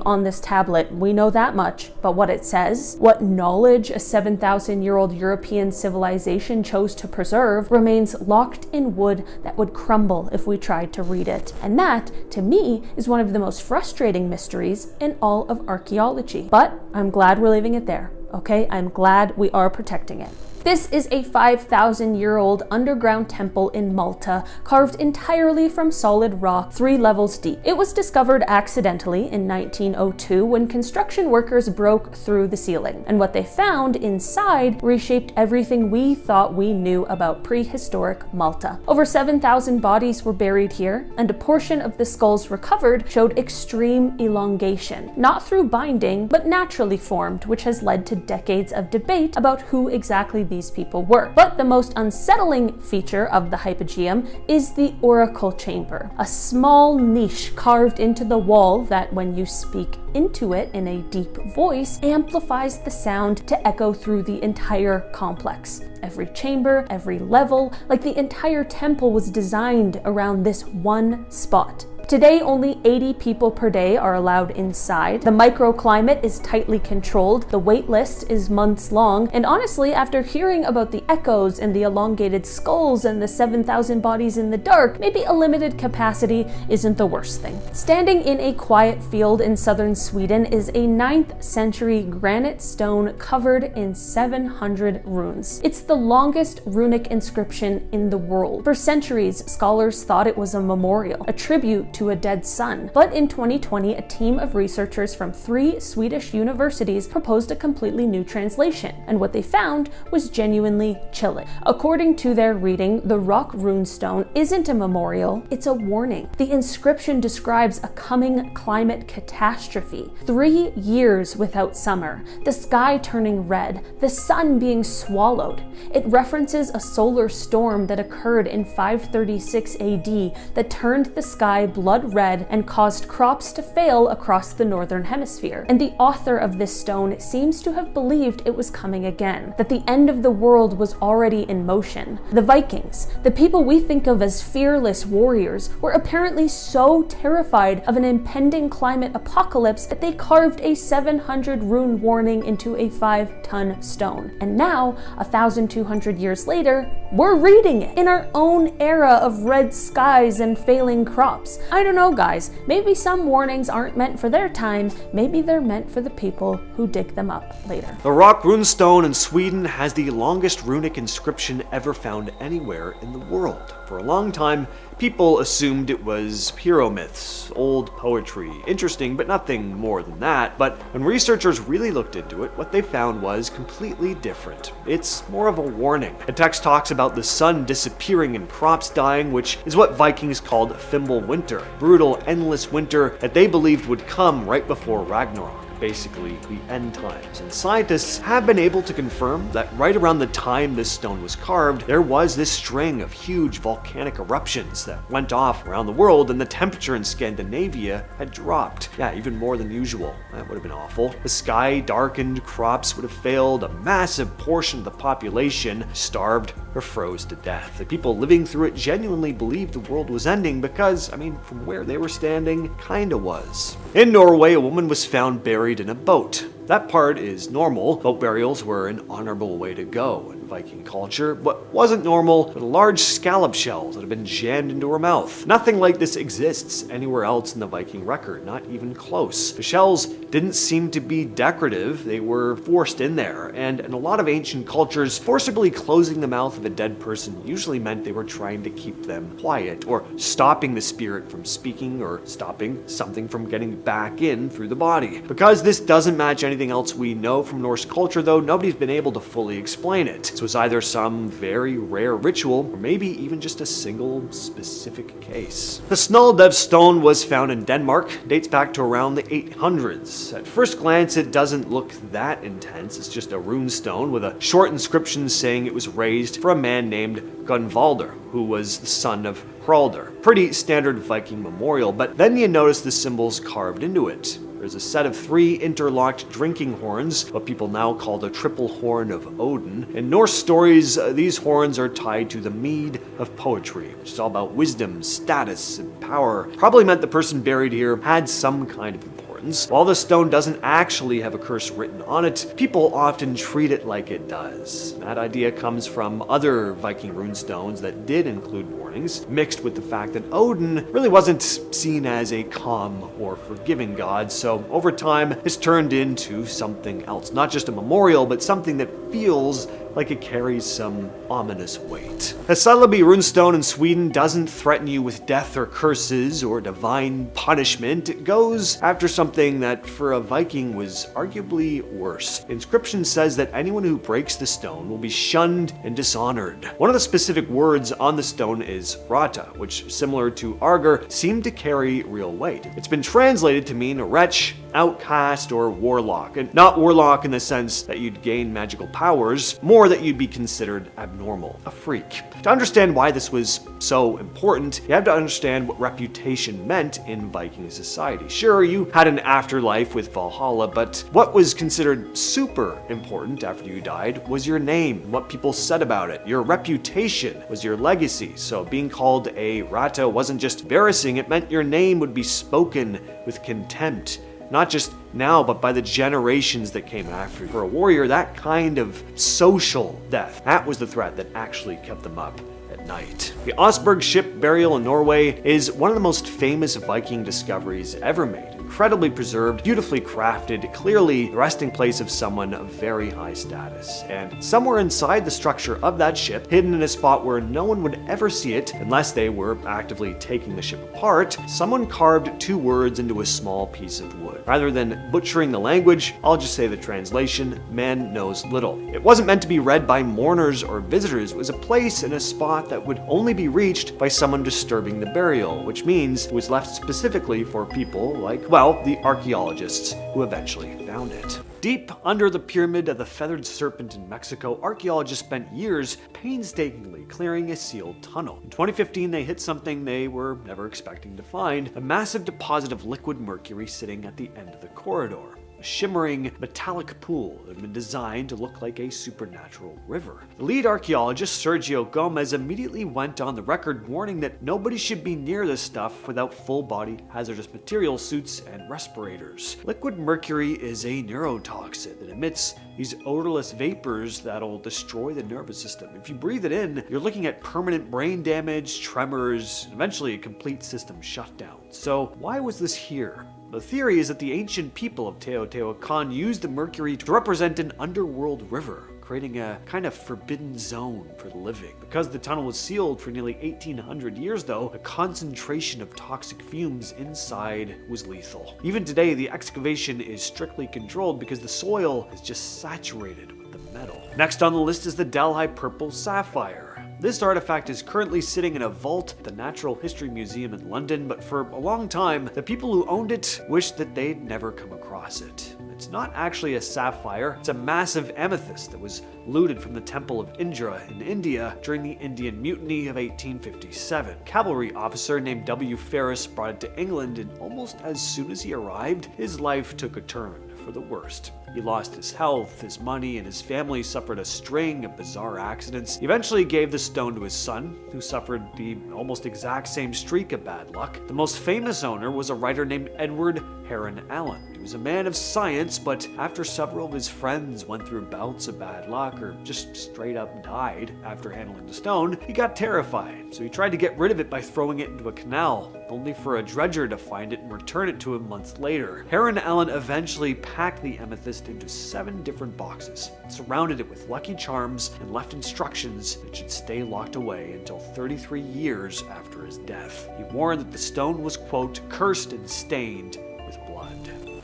on this tablet, we know that much, but what it says, what knowledge a 7,000-year-old European civilization chose to preserve, remains locked in wood that would crumble if we tried to read it. And that, to me, is one of the most frustrating mysteries in all of archaeology. But I'm glad we're leaving it there, okay? I'm glad we are protecting it. This is a 5,000-year-old underground temple in Malta, carved entirely from solid rock 3 levels deep. It was discovered accidentally in 1902 when construction workers broke through the ceiling, and what they found inside reshaped everything we thought we knew about prehistoric Malta. Over 7,000 bodies were buried here, and a portion of the skulls recovered showed extreme elongation, not through binding, but naturally formed, which has led to decades of debate about who exactly these people were. But the most unsettling feature of the hypogeum is the oracle chamber, a small niche carved into the wall that, when you speak into it in a deep voice, amplifies the sound to echo through the entire complex. Every chamber, every level, like the entire temple was designed around this one spot. Today, only 80 people per day are allowed inside. The microclimate is tightly controlled, the wait list is months long, and honestly, after hearing about the echoes and the elongated skulls and the 7,000 bodies in the dark, maybe a limited capacity isn't the worst thing. Standing in a quiet field in southern Sweden is a 9th century granite stone covered in 700 runes. It's the longest runic inscription in the world. For centuries, scholars thought it was a memorial, a tribute to a dead son. But in 2020, a team of researchers from 3 Swedish universities proposed a completely new translation, and what they found was genuinely chilling. According to their reading, the rock runestone isn't a memorial, it's a warning. The inscription describes a coming climate catastrophe. 3 years without summer, the sky turning red, the sun being swallowed. It references a solar storm that occurred in 536 AD that turned the sky blood red and caused crops to fail across the northern hemisphere. And the author of this stone seems to have believed it was coming again, that the end of the world was already in motion. The Vikings, the people we think of as fearless warriors, were apparently so terrified of an impending climate apocalypse that they carved a 700 rune warning into a 5-ton stone. And now, 1,200 years later, we're reading it in our own era of red skies and failing crops. I don't know, guys. Maybe some warnings aren't meant for their time. Maybe they're meant for the people who dig them up later.
The rock runestone in Sweden has the longest runic inscription ever found anywhere in the world. For a long time, people assumed it was hero myths, old poetry. Interesting, but nothing more than that. But when researchers really looked into it, what they found was completely different. It's more of a warning. The text talks about the sun disappearing and crops dying, which is what Vikings called Fimbulwinter, brutal, endless winter that they believed would come right before Ragnarok. Basically the end times. And scientists have been able to confirm that right around the time this stone was carved, there was this string of huge volcanic eruptions that went off around the world, and the temperature in Scandinavia had dropped. Yeah, even more than usual. That would have been awful. The sky darkened, crops would have failed, a massive portion of the population starved or froze to death. The people living through it genuinely believed the world was ending because, from where they were standing, kinda was. In Norway, a woman was found buried in a boat. That part is normal. Boat burials were an honorable way to go in Viking culture. What wasn't normal were the large scallop shells that had been jammed into her mouth. Nothing like this exists anywhere else in the Viking record, not even close. The shells didn't seem to be decorative, they were forced in there, and in a lot of ancient cultures, forcibly closing the mouth of a dead person usually meant they were trying to keep them quiet, or stopping the spirit from speaking, or stopping something from getting back in through the body. Because this doesn't match anything else we know from Norse culture, though, nobody's been able to fully explain it. This was either some very rare ritual, or maybe even just a single specific case. The Snølledev stone was found in Denmark, dates back to around the 800s. At first glance, it doesn't look that intense. It's just a rune stone with a short inscription saying it was raised for a man named Gunvalder, who was the son of Hraldr. Pretty standard Viking memorial, but then you notice the symbols carved into it. There's a set of 3 interlocked drinking horns, what people now call the triple horn of Odin. In Norse stories, these horns are tied to the mead of poetry, which is all about wisdom, status, and power. Probably meant the person buried here had some kind of importance. While the stone doesn't actually have a curse written on it, people often treat it like it does. That idea comes from other Viking runestones that did include warnings, mixed with the fact that Odin really wasn't seen as a calm or forgiving god, so over time it's turned into something else. Not just a memorial, but something that feels like it carries some ominous weight. A Sälleby runestone in Sweden doesn't threaten you with death or curses or divine punishment. It goes after something that for a Viking was arguably worse. The inscription says that anyone who breaks the stone will be shunned and dishonored. One of the specific words on the stone is rata, which, similar to arger, seemed to carry real weight. It's been translated to mean wretch, outcast, or warlock, and not warlock in the sense that you'd gain magical powers, more that you'd be considered abnormal, a freak. To understand why this was so important, you have to understand what reputation meant in Viking society. Sure, you had an afterlife with Valhalla, but what was considered super important after you died was your name, what people said about it. Your reputation was your legacy, so being called a rata wasn't just embarrassing, it meant your name would be spoken with contempt. Not just now, but by the generations that came after you. For a warrior, that kind of social death, that was the threat that actually kept them up at night. The Osberg ship burial in Norway is one of the most famous Viking discoveries ever made. Incredibly preserved, beautifully crafted, clearly the resting place of someone of very high status. And somewhere inside the structure of that ship, hidden in a spot where no one would ever see it unless they were actively taking the ship apart, someone carved 2 words into a small piece of wood. Rather than butchering the language, I'll just say the translation, man knows little. It wasn't meant to be read by mourners or visitors. It was a place in a spot that would only be reached by someone disturbing the burial, which means it was left specifically for people like, well, the archaeologists who eventually found it. Deep under the pyramid of the Feathered Serpent in Mexico, archaeologists spent years painstakingly clearing a sealed tunnel. In 2015, they hit something they were never expecting to find, a massive deposit of liquid mercury sitting at the end of the corridor. A shimmering metallic pool that had been designed to look like a supernatural river. The lead archaeologist, Sergio Gomez, immediately went on the record warning that nobody should be near this stuff without full-body hazardous material suits and respirators. Liquid mercury is a neurotoxin that emits these odorless vapors that'll destroy the nervous system. If you breathe it in, you're looking at permanent brain damage, tremors, and eventually a complete system shutdown. So why was this here? The theory is that the ancient people of Teotihuacan used the mercury to represent an underworld river, creating a kind of forbidden zone for the living. Because the tunnel was sealed for nearly 1800 years though, the concentration of toxic fumes inside was lethal. Even today, the excavation is strictly controlled because the soil is just saturated with the metal. Next on the list is the Delhi Purple Sapphire. This artifact is currently sitting in a vault at the Natural History Museum in London, but for a long time, the people who owned it wished that they'd never come across it. It's not actually a sapphire, it's a massive amethyst that was looted from the Temple of Indra in India during the Indian Mutiny of 1857. A cavalry officer named W. Ferris brought it to England, and almost as soon as he arrived, his life took a turn for the worst. He lost his health, his money, and his family suffered a string of bizarre accidents. He eventually gave the stone to his son, who suffered the almost exact same streak of bad luck. The most famous owner was a writer named Edward Heron Allen. He was a man of science, but after several of his friends went through bouts of bad luck or just straight up died after handling the stone, he got terrified. So he tried to get rid of it by throwing it into a canal, only for a dredger to find it and return it to him months later. Heron Allen eventually packed the amethyst into 7 different boxes, surrounded it with lucky charms, and left instructions that it should stay locked away until 33 years after his death. He warned that the stone was, quote, cursed and stained with blood.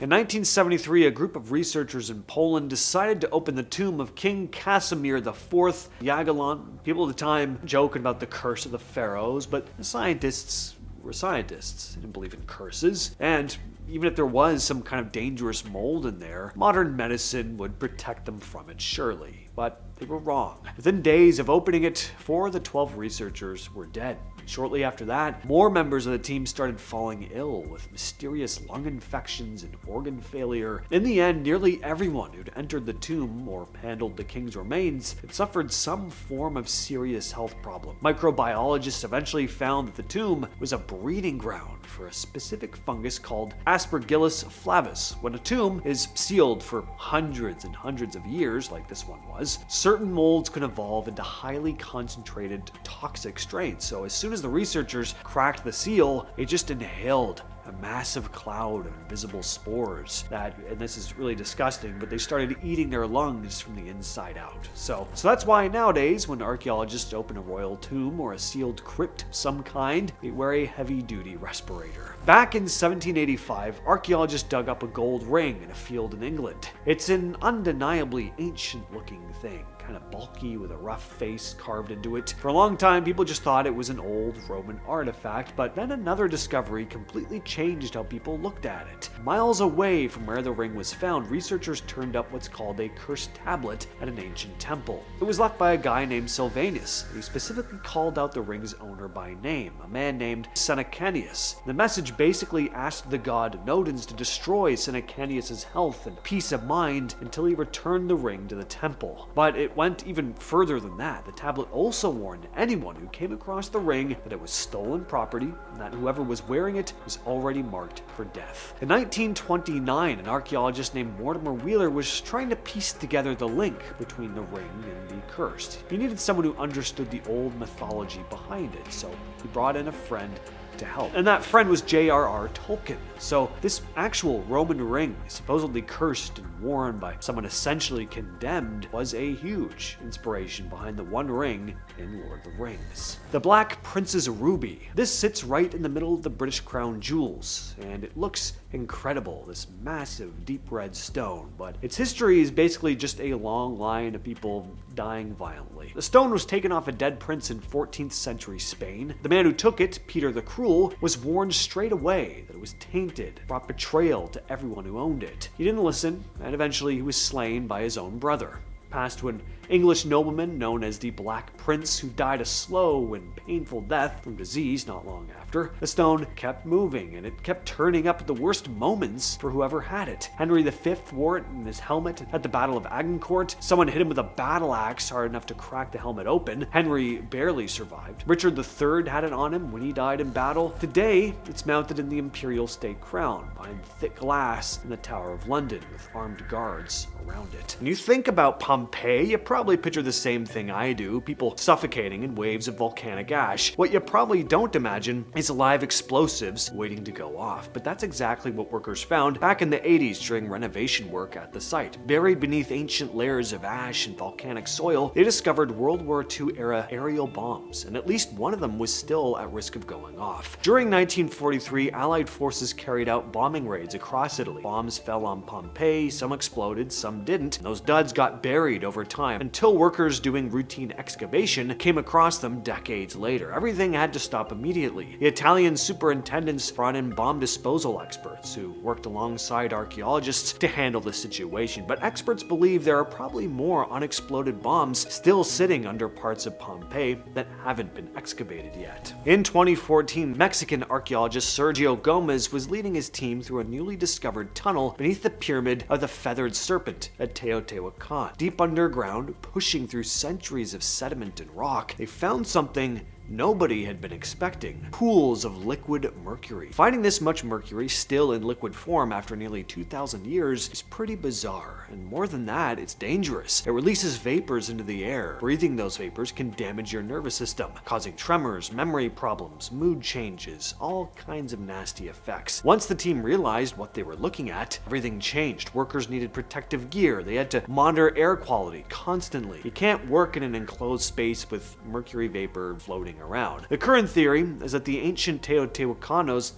In 1973, a group of researchers in Poland decided to open the tomb of King Casimir IV Jagiellon. People at the time joking about the curse of the pharaohs, but the scientists were scientists. They didn't believe in curses, and even if there was some kind of dangerous mold in there, modern medicine would protect them from it, surely. But they were wrong. Within days of opening it, 4 of the 12 researchers were dead. Shortly after that, more members of the team started falling ill with mysterious lung infections and organ failure. In the end, nearly everyone who'd entered the tomb or handled the king's remains had suffered some form of serious health problem. Microbiologists eventually found that the tomb was a breeding ground for a specific fungus called Aspergillus flavus. When a tomb is sealed for hundreds and hundreds of years, like this one was, certain molds can evolve into highly concentrated toxic strains. So as soon as the researchers cracked the seal, they just inhaled a massive cloud of invisible spores that, and this is really disgusting, but they started eating their lungs from the inside out. So that's why nowadays, when archaeologists open a royal tomb or a sealed crypt of some kind, they wear a heavy-duty respirator. Back in 1785, archaeologists dug up a gold ring in a field in England. It's an undeniably ancient-looking thing, kind of bulky with a rough face carved into it. For a long time, people just thought it was an old Roman artifact, but then another discovery completely changed how people looked at it. Miles away from where the ring was found, researchers turned up what's called a cursed tablet at an ancient temple. It was left by a guy named Sylvanus, and he specifically called out the ring's owner by name, a man named Senecanius. The message basically asked the god Nodens to destroy Senecanius' health and peace of mind until he returned the ring to the temple. But it went even further than that. The tablet also warned anyone who came across the ring that it was stolen property and that whoever was wearing it was already marked for death. In 1929, an archaeologist named Mortimer Wheeler was trying to piece together the link between the ring and the cursed. He needed someone who understood the old mythology behind it, so he brought in a friend to help. And that friend was J.R.R. Tolkien. So this actual Roman ring, supposedly cursed and worn by someone essentially condemned, was a huge inspiration behind the One Ring in Lord of the Rings. The Black Prince's Ruby. This sits right in the middle of the British Crown Jewels, and it looks incredible, this massive deep red stone, but its history is basically just a long line of people dying violently. The stone was taken off a dead prince in 14th century Spain. The man who took it, Peter the Cruel, was warned straight away that it was tainted, brought betrayal to everyone who owned it. He didn't listen, and eventually he was slain by his own brother. Passed to an English nobleman known as the Black Prince, who died a slow and painful death from disease not long after. The stone kept moving, and it kept turning up at the worst moments for whoever had it. Henry V wore it in his helmet at the Battle of Agincourt. Someone hit him with a battle axe hard enough to crack the helmet open. Henry barely survived. Richard III had it on him when he died in battle. Today, it's mounted in the Imperial State Crown, behind thick glass in the Tower of London, with armed guards around it. When you think about Pompeii, you probably picture the same thing I do, people suffocating in waves of volcanic ash. What you probably don't imagine is live explosives waiting to go off, but that's exactly what workers found back in the 80s during renovation work at the site. Buried beneath ancient layers of ash and volcanic soil, they discovered World War II era aerial bombs, and at least one of them was still at risk of going off. During 1943, Allied forces carried out bombing raids across Italy. Bombs fell on Pompeii, some exploded, some didn't, and those duds got buried over time until workers doing routine excavation came across them decades later. Everything had to stop immediately. The Italian superintendents brought in bomb disposal experts who worked alongside archaeologists to handle the situation, but experts believe there are probably more unexploded bombs still sitting under parts of Pompeii that haven't been excavated yet. In 2014, Mexican archaeologist Sergio Gomez was leading his team through a newly discovered tunnel beneath the Pyramid of the Feathered Serpent at Teotihuacan. Deep underground, pushing through centuries of sediment and rock, they found something nobody had been expecting: pools of liquid mercury. Finding this much mercury still in liquid form after nearly 2,000 years is pretty bizarre, and more than that, it's dangerous. It releases vapors into the air. Breathing those vapors can damage your nervous system, causing tremors, memory problems, mood changes, all kinds of nasty effects. Once the team realized what they were looking at, everything changed. Workers needed protective gear. They had to monitor air quality constantly. You can't work in an enclosed space with mercury vapor floating around. The current theory is that the ancient Teotihuacanos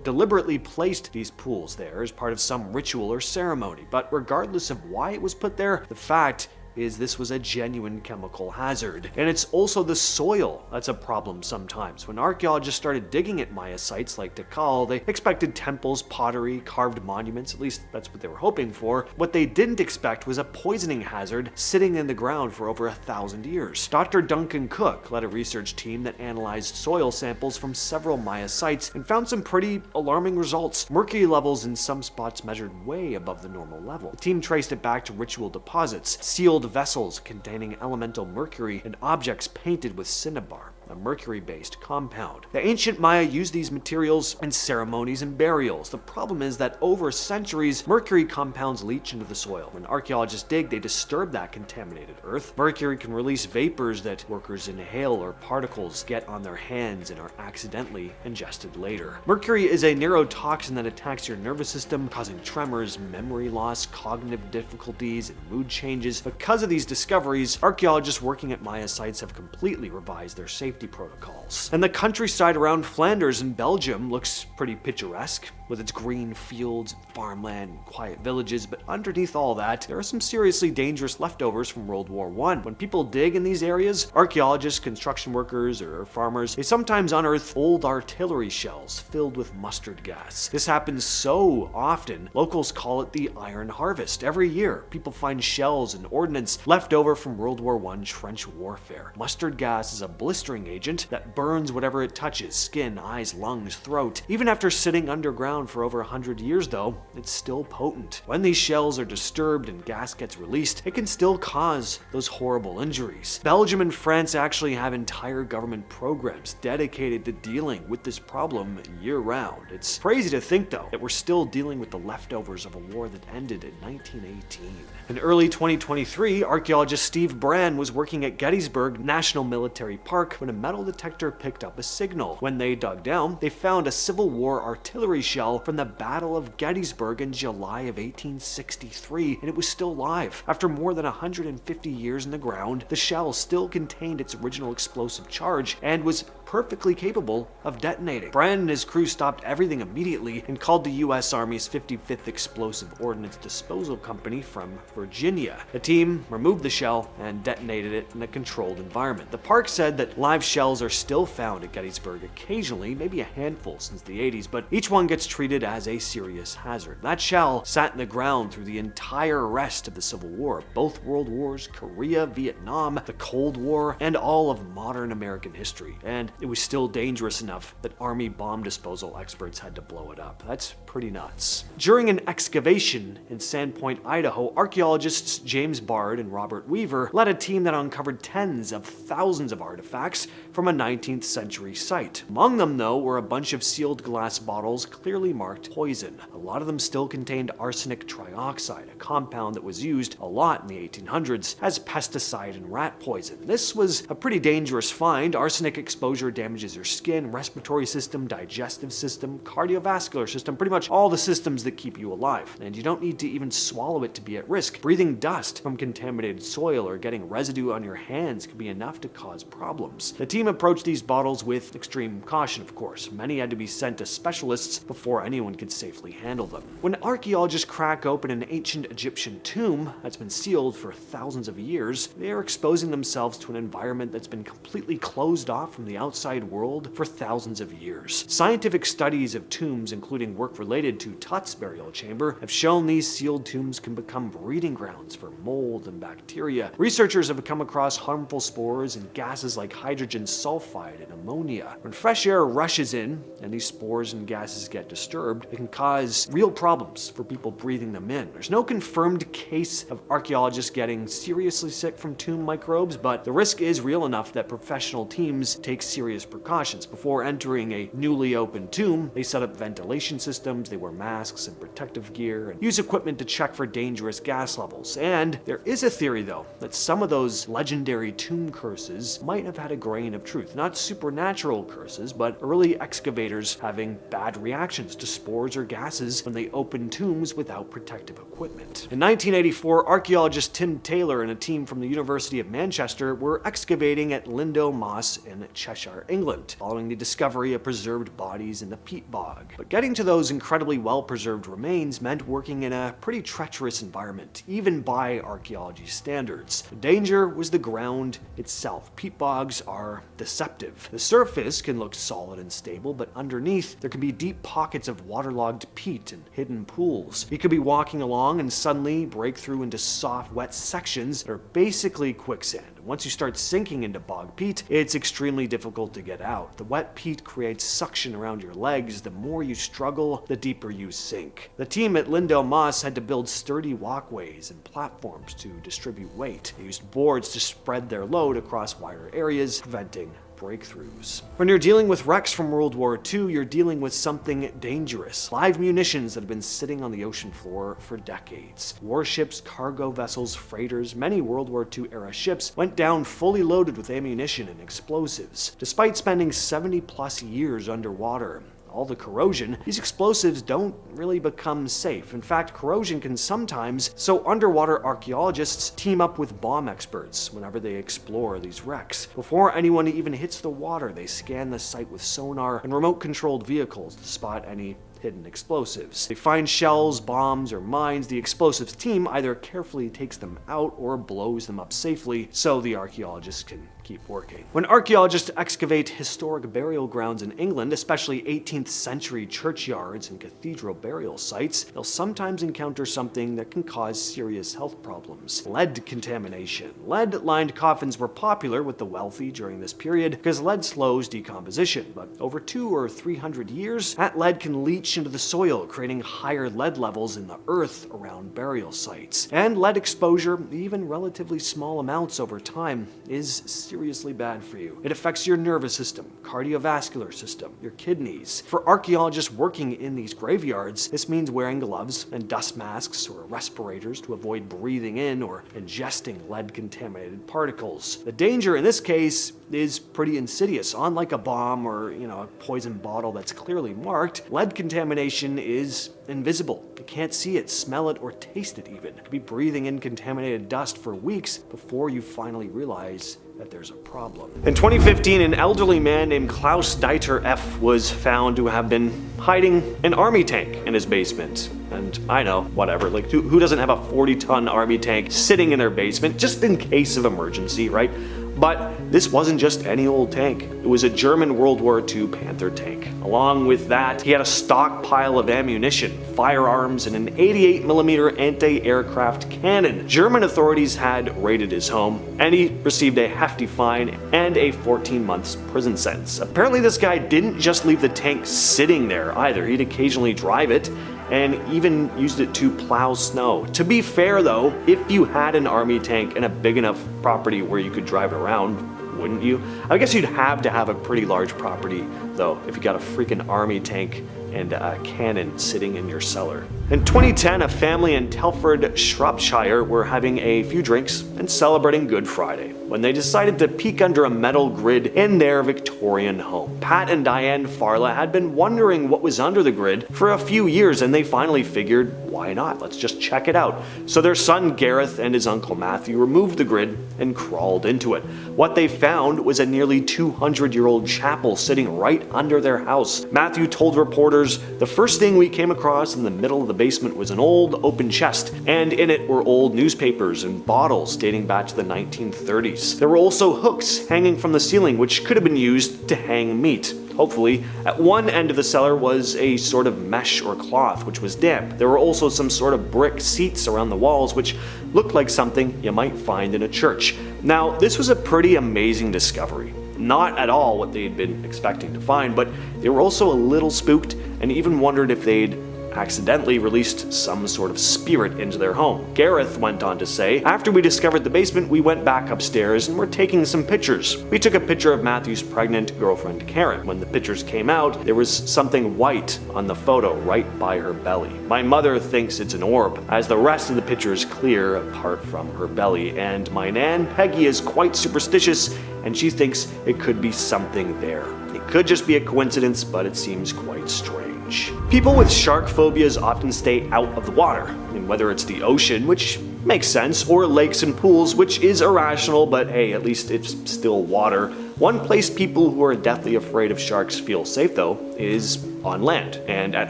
deliberately placed these pools there as part of some ritual or ceremony, but regardless of why it was put there, the fact is this was a genuine chemical hazard. And it's also the soil that's a problem sometimes. When archaeologists started digging at Maya sites like Tikal, they expected temples, pottery, carved monuments, at least that's what they were hoping for. What they didn't expect was a poisoning hazard sitting in the ground for over 1,000 years. Dr. Duncan Cook led a research team that analyzed soil samples from several Maya sites and found some pretty alarming results. Mercury levels in some spots measured way above the normal level. The team traced it back to ritual deposits, sealed vessels containing elemental mercury, and objects painted with cinnabar. a mercury-based compound. The ancient Maya used these materials in ceremonies and burials. The problem is that over centuries, mercury compounds leach into the soil. When archaeologists dig, they disturb that contaminated earth. Mercury can release vapors that workers inhale, or particles get on their hands and are accidentally ingested later. Mercury is a neurotoxin that attacks your nervous system, causing tremors, memory loss, cognitive difficulties, and mood changes. Because of these discoveries, archaeologists working at Maya sites have completely revised their safety protocols. And the countryside around Flanders in Belgium looks pretty picturesque, with its green fields, farmland, and quiet villages, but underneath all that, there are some seriously dangerous leftovers from World War I. When people dig in these areas, archaeologists, construction workers, or farmers, they sometimes unearth old artillery shells filled with mustard gas. This happens so often, locals call it the Iron Harvest. Every year, people find shells and ordnance left over from World War I trench warfare. Mustard gas is a blistering agent that burns whatever it touches: skin, eyes, lungs, throat. Even after sitting underground for over 100 years though, it's still potent. When these shells are disturbed and gas gets released, it can still cause those horrible injuries. Belgium and France actually have entire government programs dedicated to dealing with this problem year-round. It's crazy to think though that we're still dealing with the leftovers of a war that ended in 1918. In early 2023, archaeologist Steve Brand was working at Gettysburg National Military Park when a metal detector picked up a signal. When they dug down, they found a Civil War artillery shell from the Battle of Gettysburg in July of 1863, and it was still live. After more than 150 years in the ground, the shell still contained its original explosive charge and was perfectly capable of detonating. Brand and his crew stopped everything immediately and called the U.S. Army's 55th Explosive Ordnance Disposal Company from Virginia. The team removed the shell and detonated it in a controlled environment. The park said that live shells are still found at Gettysburg occasionally, maybe a handful since the 80s, but each one gets treated as a serious hazard. That shell sat in the ground through the entire rest of the Civil War, both World Wars, Korea, Vietnam, the Cold War, and all of modern American history. And it was still dangerous enough that Army bomb disposal experts had to blow it up. That's pretty nuts. During an excavation in Sandpoint, Idaho, archaeologists James Bard and Robert Weaver led a team that uncovered tens of thousands of artifacts from a 19th century site. Among them, though, were a bunch of sealed glass bottles clearly marked poison. A lot of them still contained arsenic trioxide, a compound that was used a lot in the 1800s as pesticide and rat poison. This was a pretty dangerous find. Arsenic exposure damages your skin, respiratory system, digestive system, cardiovascular system, pretty much all the systems that keep you alive. And you don't need to even swallow it to be at risk. Breathing dust from contaminated soil or getting residue on your hands could be enough to cause problems. The team approached these bottles with extreme caution, of course. Many had to be sent to specialists before anyone could safely handle them. When archaeologists crack open an ancient Egyptian tomb that's been sealed for thousands of years, they are exposing themselves to an environment that's been completely closed off from the outside world for thousands of years. Scientific studies of tombs, including work related to Tut's burial chamber, have shown these sealed tombs can become breeding grounds for mold and bacteria. Researchers have come across harmful spores and gases like hydrogen sulfide and ammonia. When fresh air rushes in and these spores and gases get disturbed, it can cause real problems for people breathing them in. There's no confirmed case of archaeologists getting seriously sick from tomb microbes, but the risk is real enough that professional teams take serious precautions. Before entering a newly opened tomb, they set up ventilation systems, they wear masks and protective gear, and use equipment to check for dangerous gas levels. And there is a theory, though, that some of those legendary tomb curses might have had a grain of truth. Not supernatural curses, but early excavators having bad reactions to spores or gases when they opened tombs without protective equipment. In 1984, archaeologist Tim Taylor and a team from the University of Manchester were excavating at Lindo Moss in Cheshire, England, following the discovery of preserved bodies in the peat bog. But getting to those incredibly well-preserved remains meant working in a pretty treacherous environment, even by archaeology standards. The danger was the ground itself. Peat bogs are deceptive. The surface can look solid and stable, but underneath there can be deep pockets of waterlogged peat and hidden pools. You could be walking along and suddenly break through into soft, wet sections that are basically quicksand. Once you start sinking into bog peat, it's extremely difficult to get out. The wet peat creates suction around your legs. The more you struggle, the deeper you sink. The team at Lindo Moss had to build sturdy walkways and platforms to distribute weight. They used boards to spread their load across wider areas, preventing breakthroughs. When you're dealing with wrecks from World War II, you're dealing with something dangerous. Live munitions that have been sitting on the ocean floor for decades. Warships, cargo vessels, freighters, many World War II era ships went down fully loaded with ammunition and explosives. Despite spending 70 plus years underwater, all the corrosion, these explosives don't really become safe. In fact, corrosion can sometimes, so underwater archaeologists team up with bomb experts whenever they explore these wrecks. Before anyone even hits the water, they scan the site with sonar and remote-controlled vehicles to spot any hidden explosives. They find shells, bombs, or mines. The explosives team either carefully takes them out or blows them up safely so the archaeologists can keep working. When archaeologists excavate historic burial grounds in England, especially 18th century churchyards and cathedral burial sites, they'll sometimes encounter something that can cause serious health problems: lead contamination. Lead-lined coffins were popular with the wealthy during this period because lead slows decomposition, but over 200 or 300 years, that lead can leach into the soil, creating higher lead levels in the earth around burial sites. And lead exposure, even relatively small amounts over time, is seriously bad for you. It affects your nervous system, cardiovascular system, your kidneys. For archaeologists working in these graveyards, this means wearing gloves and dust masks or respirators to avoid breathing in or ingesting lead-contaminated particles. The danger in this case is pretty insidious. Unlike a bomb or, a poison bottle that's clearly marked, lead contamination is invisible. You can't see it, smell it, or taste it even. You could be breathing in contaminated dust for weeks before you finally realize that there's a problem. In 2015, an elderly man named Klaus Dieter F. was found to have been hiding an army tank in his basement. And I know, whatever, who doesn't have a 40-ton army tank sitting in their basement just in case of emergency, right? But this wasn't just any old tank. It was a German World War II Panther tank. Along with that, he had a stockpile of ammunition, firearms, and an 88mm anti-aircraft cannon. German authorities had raided his home, and he received a hefty fine and a 14-month prison sentence. Apparently this guy didn't just leave the tank sitting there either. He'd occasionally drive it, and even used it to plow snow. To be fair though, if you had an army tank and a big enough property where you could drive it around, wouldn't you? I guess you'd have to have a pretty large property though, if you got a freaking army tank and a cannon sitting in your cellar. In 2010, a family in Telford, Shropshire were having a few drinks and celebrating Good Friday when they decided to peek under a metal grid in their Victorian home. Pat and Diane Farla had been wondering what was under the grid for a few years, and they finally figured, why not? Let's just check it out. So their son Gareth and his uncle Matthew removed the grid and crawled into it. What they found was a nearly 200-year-old chapel sitting right under their house. Matthew told reporters, "The first thing we came across in the middle of the basement was an old open chest, and in it were old newspapers and bottles dating back to the 1930s. There were also hooks hanging from the ceiling which could have been used to hang meat. Hopefully, at one end of the cellar was a sort of mesh or cloth which was damp. There were also some sort of brick seats around the walls which looked like something you might find in a church." Now, this was a pretty amazing discovery. Not at all what they'd been expecting to find, but they were also a little spooked and even wondered if they'd accidentally released some sort of spirit into their home. Gareth went on to say, "After we discovered the basement, we went back upstairs and were taking some pictures. We took a picture of Matthew's pregnant girlfriend Karen. When the pictures came out, there was something white on the photo right by her belly. My mother thinks it's an orb, as the rest of the picture is clear apart from her belly, and my nan, Peggy, is quite superstitious and she thinks it could be something there. It could just be a coincidence, but it seems quite strange." People with shark phobias often stay out of the water, and whether it's the ocean, which makes sense, or lakes and pools, which is irrational, but hey, at least it's still water. One place people who are deathly afraid of sharks feel safe though is on land. And at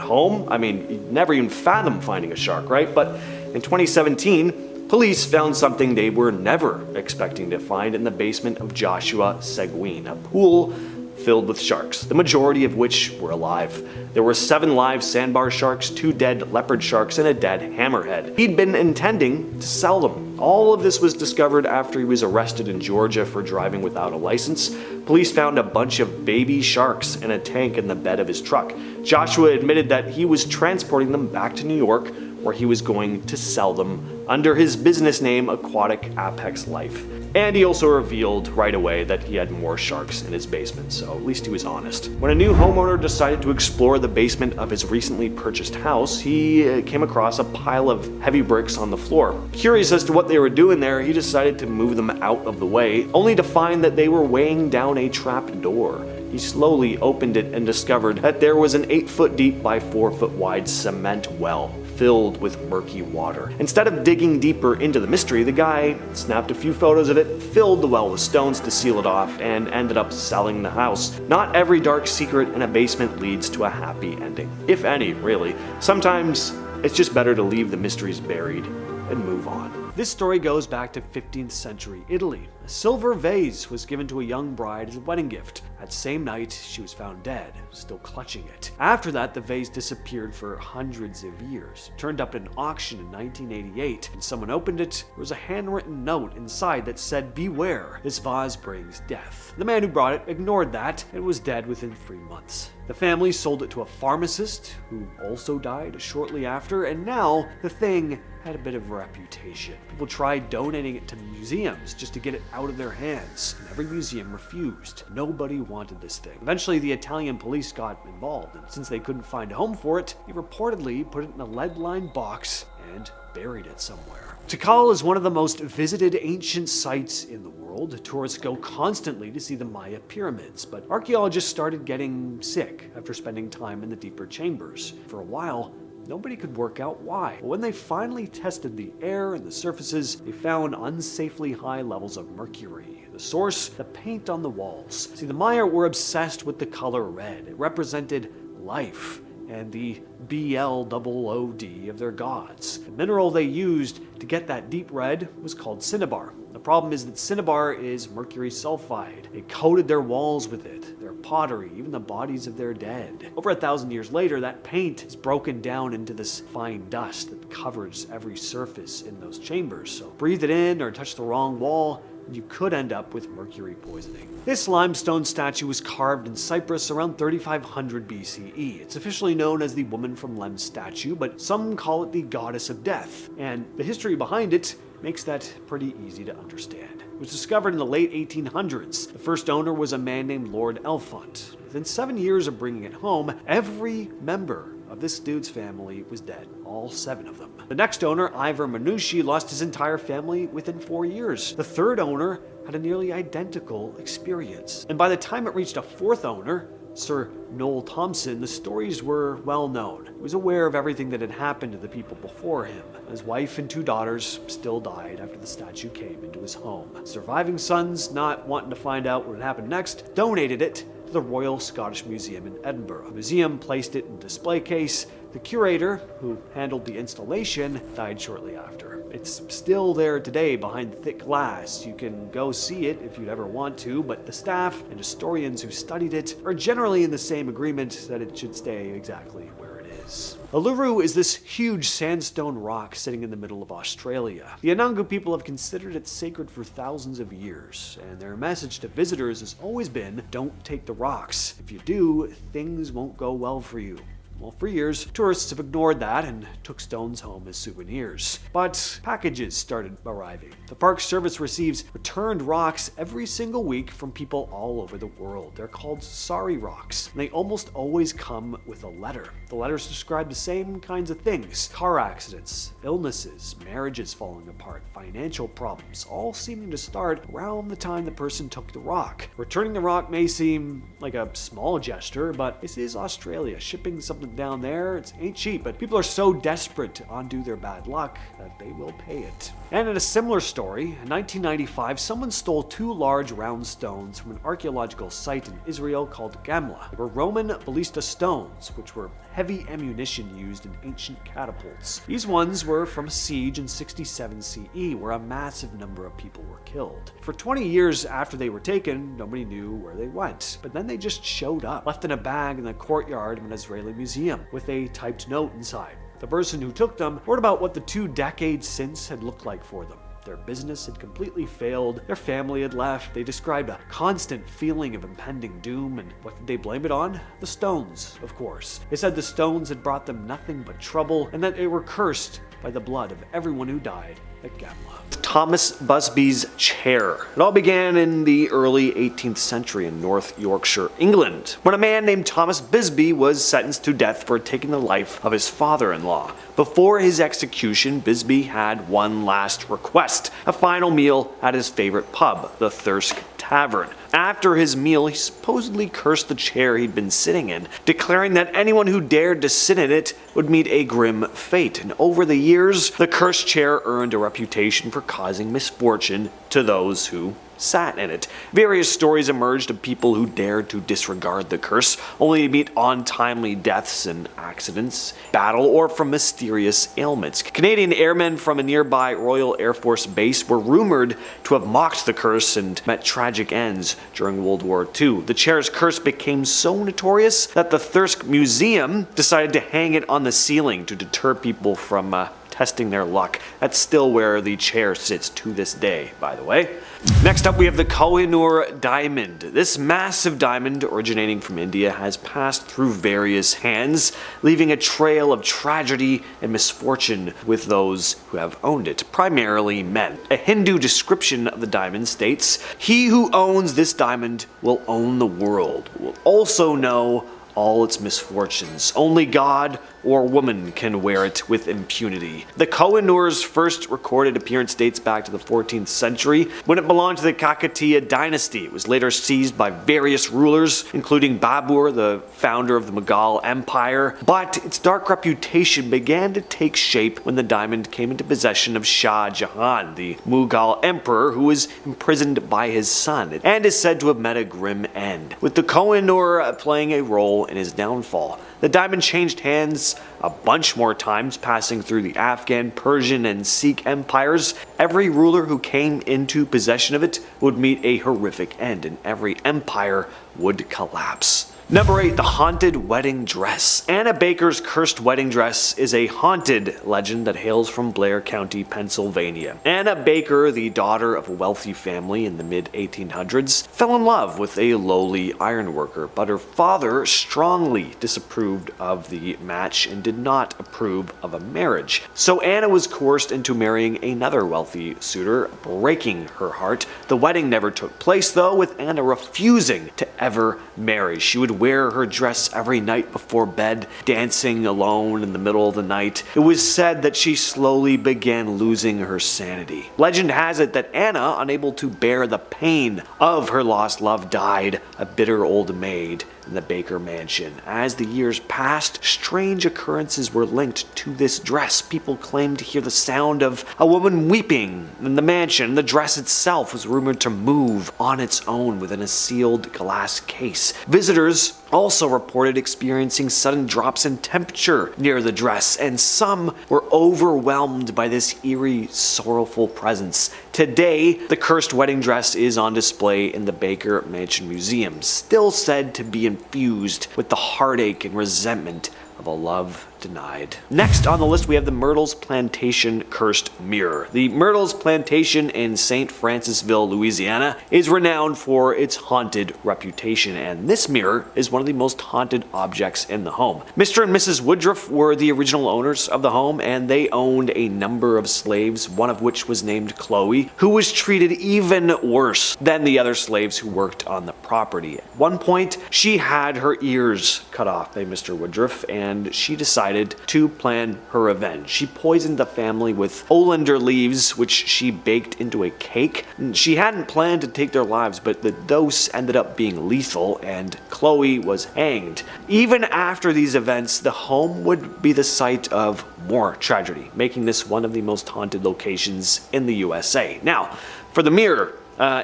home, you'd never even fathom finding a shark, right? But in 2017, police found something they were never expecting to find in the basement of Joshua Seguin, a pool filled with sharks, the majority of which were alive. There were 7 live sandbar sharks, 2 dead leopard sharks, and a dead hammerhead. He'd been intending to sell them. All of this was discovered after he was arrested in Georgia for driving without a license. Police found a bunch of baby sharks in a tank in the bed of his truck. Joshua admitted that he was transporting them back to New York where he was going to sell them under his business name Aquatic Apex Life. And he also revealed right away that he had more sharks in his basement, so at least he was honest. When a new homeowner decided to explore the basement of his recently purchased house, he came across a pile of heavy bricks on the floor. Curious as to what they were doing there, he decided to move them out of the way, only to find that they were weighing down a trap door. He slowly opened it and discovered that there was an 8-foot deep by 4-foot wide cement well filled with murky water. Instead of digging deeper into the mystery, the guy snapped a few photos of it, filled the well with stones to seal it off, and ended up selling the house. Not every dark secret in a basement leads to a happy ending, if any, really. Sometimes it's just better to leave the mysteries buried and move on. This story goes back to 15th century Italy. A silver vase was given to a young bride as a wedding gift. That same night, she was found dead, still clutching it. After that, the vase disappeared for hundreds of years. It turned up at an auction in 1988. When someone opened it, there was a handwritten note inside that said, "Beware, this vase brings death." The man who brought it ignored that and was dead within 3 months. The family sold it to a pharmacist who also died shortly after, and now the thing had a bit of a reputation. People tried donating it to museums just to get it out of their hands, and every museum refused. Nobody wanted this thing. Eventually, the Italian police got involved, and since they couldn't find a home for it, they reportedly put it in a lead-lined box and buried it somewhere. Tikal is one of the most visited ancient sites in the world. Tourists go constantly to see the Maya pyramids, but archaeologists started getting sick after spending time in the deeper chambers. For a while, nobody could work out why. But when they finally tested the air and the surfaces, they found unsafely high levels of mercury. The source, the paint on the walls. See, the Maya were obsessed with the color red. It represented life and the BLOOD of their gods. The mineral they used to get that deep red was called cinnabar. The problem is that cinnabar is mercury sulfide. They coated their walls with it, their pottery, even the bodies of their dead. Over 1,000 years later, that paint is broken down into this fine dust that covers every surface in those chambers. So breathe it in or touch the wrong wall, you could end up with mercury poisoning. This limestone statue was carved in Cyprus around 3500 BCE. It's officially known as the Woman from Lem's statue, but some call it the Goddess of Death, and the history behind it makes that pretty easy to understand. It was discovered in the late 1800s. The first owner was a man named Lord Elfont. Within 7 years of bringing it home, every member of this dude's family was dead, all 7 of them. The next owner, Ivor Manouchi, lost his entire family within 4 years. The third owner had a nearly identical experience. And by the time it reached a 4th owner, Sir Noel Thompson, the stories were well known. He was aware of everything that had happened to the people before him. His wife and 2 daughters still died after the statue came into his home. Surviving sons, not wanting to find out what had happened next, donated it to the Royal Scottish Museum in Edinburgh. The museum placed it in a display case. The curator, who handled the installation, died shortly after. It's still there today behind thick glass. You can go see it if you'd ever want to, but the staff and historians who studied it are generally in the same agreement that it should stay exactly where it is. Uluru is this huge sandstone rock sitting in the middle of Australia. The Anangu people have considered it sacred for thousands of years, and their message to visitors has always been, don't take the rocks. If you do, things won't go well for you. Well, for years, tourists have ignored that and took stones home as souvenirs. But packages started arriving. The Park Service receives returned rocks every single week from people all over the world. They're called sari rocks, and they almost always come with a letter. The letters describe the same kinds of things: car accidents, illnesses, marriages falling apart, financial problems, all seeming to start around the time the person took the rock. Returning the rock may seem like a small gesture, but this is Australia. Shipping something down there, it ain't cheap, but people are so desperate to undo their bad luck that they will pay it. And in a similar story, in 1995, someone stole 2 large round stones from an archaeological site in Israel called Gamla. They were Roman ballista stones, which were heavy ammunition used in ancient catapults. These ones were from a siege in 67 CE, where a massive number of people were killed. For 20 years after they were taken, nobody knew where they went. But then they just showed up, left in a bag in the courtyard of an Israeli museum, with a typed note inside. The person who took them wrote about what the 2 decades since had looked like for them. Their business had completely failed, their family had left. They described a constant feeling of impending doom, and what did they blame it on? The stones, of course. They said the stones had brought them nothing but trouble, and that they were cursed by the blood of everyone who died at Gamla. Thomas Busby's chair. It all began in the early 18th century in North Yorkshire, England, when a man named Thomas Busby was sentenced to death for taking the life of his father-in-law. Before his execution, Busby had one last request: a final meal at his favorite pub, the Thirsk Tavern. After his meal, he supposedly cursed the chair he'd been sitting in, declaring that anyone who dared to sit in it would meet a grim fate. And over the years, the cursed chair earned a reputation for causing misfortune to those who sat in it. Various stories emerged of people who dared to disregard the curse, only to meet untimely deaths in accidents, battle, or from mysterious ailments. Canadian airmen from a nearby Royal Air Force base were rumored to have mocked the curse and met tragic ends during World War II. The chair's curse became so notorious that the Thirsk Museum decided to hang it on the ceiling to deter people from testing their luck. That's still where the chair sits to this day, by the way. Next up, we have the Kohinoor diamond. This massive diamond, originating from India, has passed through various hands, leaving a trail of tragedy and misfortune with those who have owned it, primarily men. A Hindu description of the diamond states, "He who owns this diamond will own the world, will also know all its misfortunes. Only God or woman can wear it with impunity." The Kohinoor's first recorded appearance dates back to the 14th century, when it belonged to the Kakatiya dynasty. It was later seized by various rulers, including Babur, the founder of the Mughal Empire, but its dark reputation began to take shape when the diamond came into possession of Shah Jahan, the Mughal emperor, who was imprisoned by his son, and is said to have met a grim end, with the Kohinoor playing a role in his downfall. The diamond changed hands a bunch more times, passing through the Afghan, Persian, and Sikh empires. Every ruler who came into possession of it would meet a horrific end, and every empire would collapse. Number 8, the haunted wedding dress. Anna Baker's cursed wedding dress is a haunted legend that hails from Blair County, Pennsylvania. Anna Baker, the daughter of a wealthy family in the mid-1800s, fell in love with a lowly ironworker, but her father strongly disapproved of the match and did not approve of a marriage. So Anna was coerced into marrying another wealthy suitor, breaking her heart. The wedding never took place, though, with Anna refusing to ever marry. She would wear her dress every night before bed, dancing alone in the middle of the night. It was said that she slowly began losing her sanity. Legend has it that Anna, unable to bear the pain of her lost love, died a bitter old maid in the Baker mansion. As the years passed, strange occurrences were linked to this dress. People claimed to hear the sound of a woman weeping in the mansion. The dress itself was rumored to move on its own within a sealed glass case. Visitors also reported experiencing sudden drops in temperature near the dress, and some were overwhelmed by this eerie, sorrowful presence. Today, the cursed wedding dress is on display in the Baker Mansion Museum, still said to be infused with the heartache and resentment of a love denied. Next on the list, we have the Myrtles Plantation Cursed Mirror. The Myrtles Plantation in St. Francisville, Louisiana is renowned for its haunted reputation, and this mirror is one of the most haunted objects in the home. Mr. and Mrs. Woodruff were the original owners of the home, and they owned a number of slaves, one of which was named Chloe, who was treated even worse than the other slaves who worked on the property. At one point, she had her ears cut off by Mr. Woodruff, and she decided to plan her revenge. She poisoned the family with oleander leaves, which she baked into a cake. She hadn't planned to take their lives, but the dose ended up being lethal, and Chloe was hanged. Even after these events, the home would be the site of more tragedy, making this one of the most haunted locations in the USA. Now, for the mirror,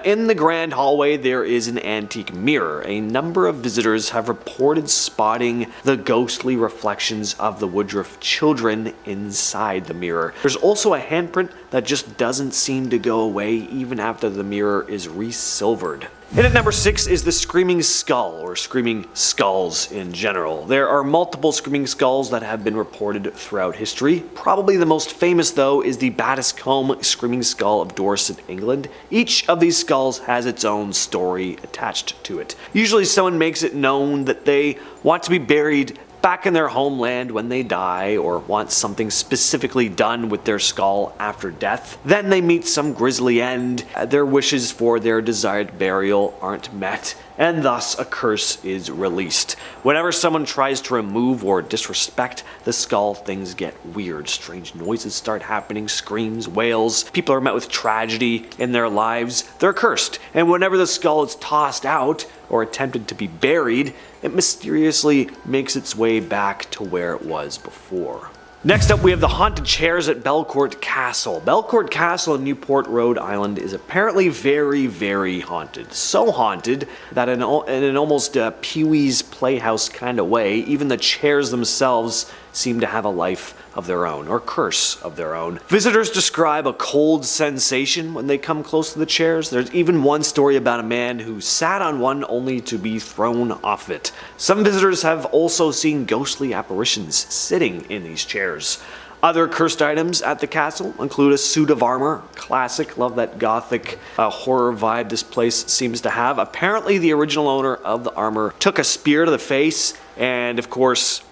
in the grand hallway, there is an antique mirror. A number of visitors have reported spotting the ghostly reflections of the Woodruff children inside the mirror. There's also a handprint that just doesn't seem to go away even after the mirror is re-silvered. And at number 6 is the Screaming Skull, or Screaming Skulls in general. There are multiple Screaming Skulls that have been reported throughout history. Probably the most famous, though, is the Battiscombe Screaming Skull of Dorset, England. Each of these skulls has its own story attached to it. Usually someone makes it known that they want to be buried back in their homeland when they die, or want something specifically done with their skull after death. Then they meet some grisly end, their wishes for their desired burial aren't met, and thus a curse is released. Whenever someone tries to remove or disrespect the skull, things get weird. Strange noises start happening, screams, wails. People are met with tragedy in their lives. They're cursed, and whenever the skull is tossed out or attempted to be buried, it mysteriously makes its way back to where it was before. Next up, we have the haunted chairs at Belcourt Castle. Belcourt Castle in Newport, Rhode Island is apparently very, very haunted. So haunted that in an almost Pee-wee's Playhouse kind of way, even the chairs themselves seem to have a life of their own, or curse of their own. Visitors describe a cold sensation when they come close to the chairs. There's even one story about a man who sat on one only to be thrown off it. Some visitors have also seen ghostly apparitions sitting in these chairs. Other cursed items at the castle include a suit of armor. Classic, love that gothic horror vibe this place seems to have. Apparently the original owner of the armor took a spear to the face and, of course,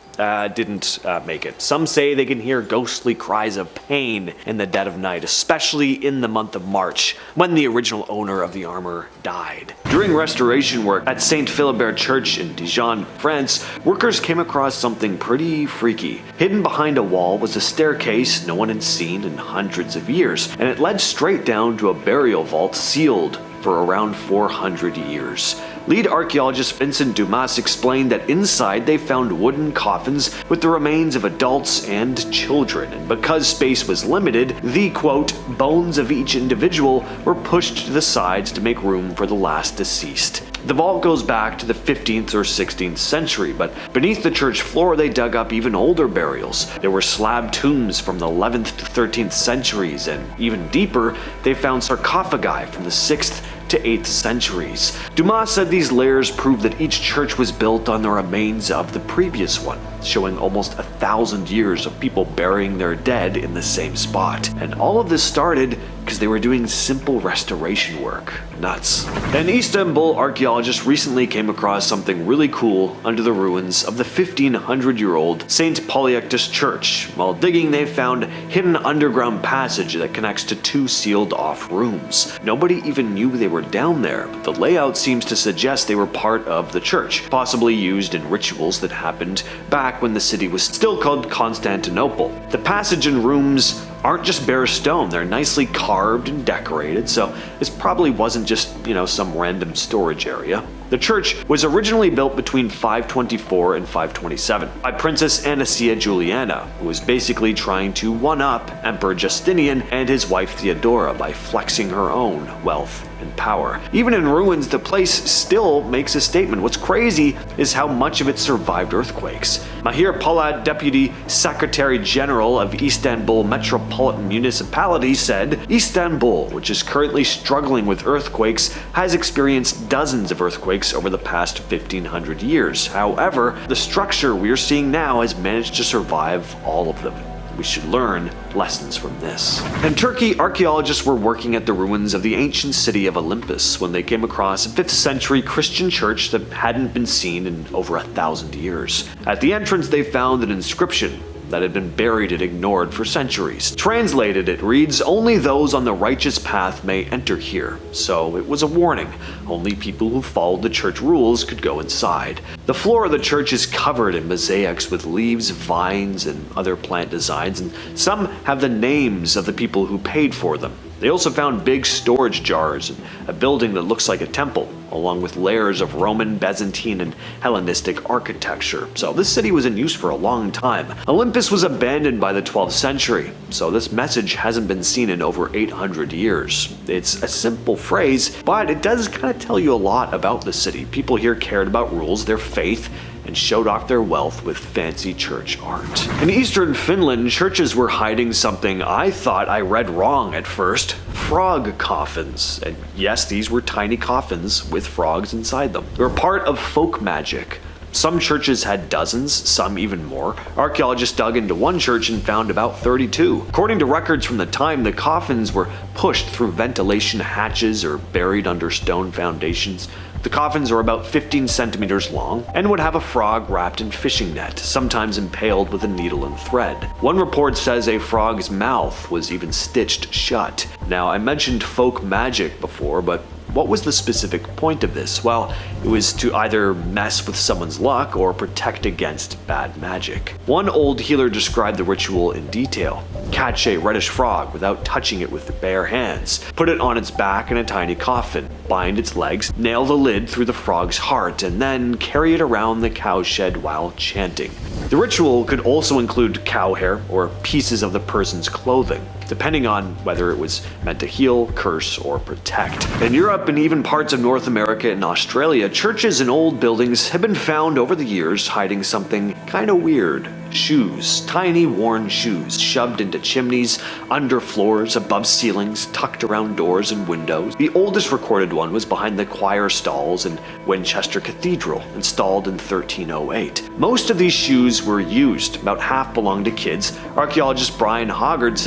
didn't make it. Some say they can hear ghostly cries of pain in the dead of night, especially in the month of March, when the original owner of the armor died. During restoration work at St. Philibert Church in Dijon, France, workers came across something pretty freaky. Hidden behind a wall was a staircase no one had seen in hundreds of years, and it led straight down to a burial vault sealed for around 400 years. Lead archaeologist Vincent Dumas explained that inside they found wooden coffins with the remains of adults and children, and because space was limited, the quote, bones of each individual were pushed to the sides to make room for the last deceased. The vault goes back to the 15th or 16th century, but beneath the church floor they dug up even older burials. There were slab tombs from the 11th to 13th centuries, and even deeper, they found sarcophagi from the 6th to 8th centuries. Dumas said these layers proved that each church was built on the remains of the previous one, showing almost 1,000 years of people burying their dead in the same spot. And all of this started because they were doing simple restoration work. Nuts. An Istanbul archaeologist recently came across something really cool under the ruins of the 1500-year-old St. Polyectus Church. While digging, they found a hidden underground passage that connects to 2 sealed-off rooms. Nobody even knew they were down there, but the layout seems to suggest they were part of the church, possibly used in rituals that happened back when the city was still called Constantinople. The passage and rooms aren't just bare stone, they're nicely carved and decorated, so this probably wasn't just, some random storage area. The church was originally built between 524 and 527 by Princess Anicia Juliana, who was basically trying to one-up Emperor Justinian and his wife Theodora by flexing her own wealth and power. Even in ruins, the place still makes a statement. What's crazy is how much of it survived earthquakes. Mahir Polat, Deputy Secretary General of Istanbul Metropolitan Municipality, said, Istanbul, which is currently struggling with earthquakes, has experienced dozens of earthquakes over the past 1,500 years. However, the structure we're seeing now has managed to survive all of them. We should learn lessons from this. In Turkey, archaeologists were working at the ruins of the ancient city of Olympus when they came across a 5th century Christian church that hadn't been seen in over 1,000 years. At the entrance, they found an inscription that had been buried and ignored for centuries. Translated, it reads, "Only those on the righteous path may enter here." So it was a warning. Only people who followed the church rules could go inside. The floor of the church is covered in mosaics with leaves, vines, and other plant designs, and some have the names of the people who paid for them. They also found big storage jars and a building that looks like a temple, along with layers of Roman, Byzantine, and Hellenistic architecture. So this city was in use for a long time. Olympus was abandoned by the 12th century, so this message hasn't been seen in over 800 years. It's a simple phrase, but it does kind of tell you a lot about the city. People here cared about rules, their faith, and showed off their wealth with fancy church art. In eastern Finland, churches were hiding something I thought I read wrong at first: frog coffins. And yes, these were tiny coffins with frogs inside them. They were part of folk magic. Some churches had dozens, some even more. Archaeologists dug into one church and found about 32. According to records from the time, the coffins were pushed through ventilation hatches or buried under stone foundations. The coffins are about 15 centimeters long and would have a frog wrapped in fishing net, sometimes impaled with a needle and thread. One report says a frog's mouth was even stitched shut. Now, I mentioned folk magic before, but what was the specific point of this? Well, it was to either mess with someone's luck or protect against bad magic. One old healer described the ritual in detail. Catch a reddish frog without touching it with bare hands. Put it on its back in a tiny coffin. Bind its legs, nail the lid through the frog's heart, and then carry it around the cowshed while chanting. The ritual could also include cow hair or pieces of the person's clothing, depending on whether it was meant to heal, curse, or protect. In Europe and even parts of North America and Australia, churches and old buildings have been found over the years hiding something kinda weird. Shoes, tiny worn shoes, shoved into chimneys, under floors, above ceilings, tucked around doors and windows. The oldest recorded one was behind the choir stalls in Winchester Cathedral, installed in 1308. Most of these shoes were used, about half belonged to kids. Archaeologist Brian Hoggard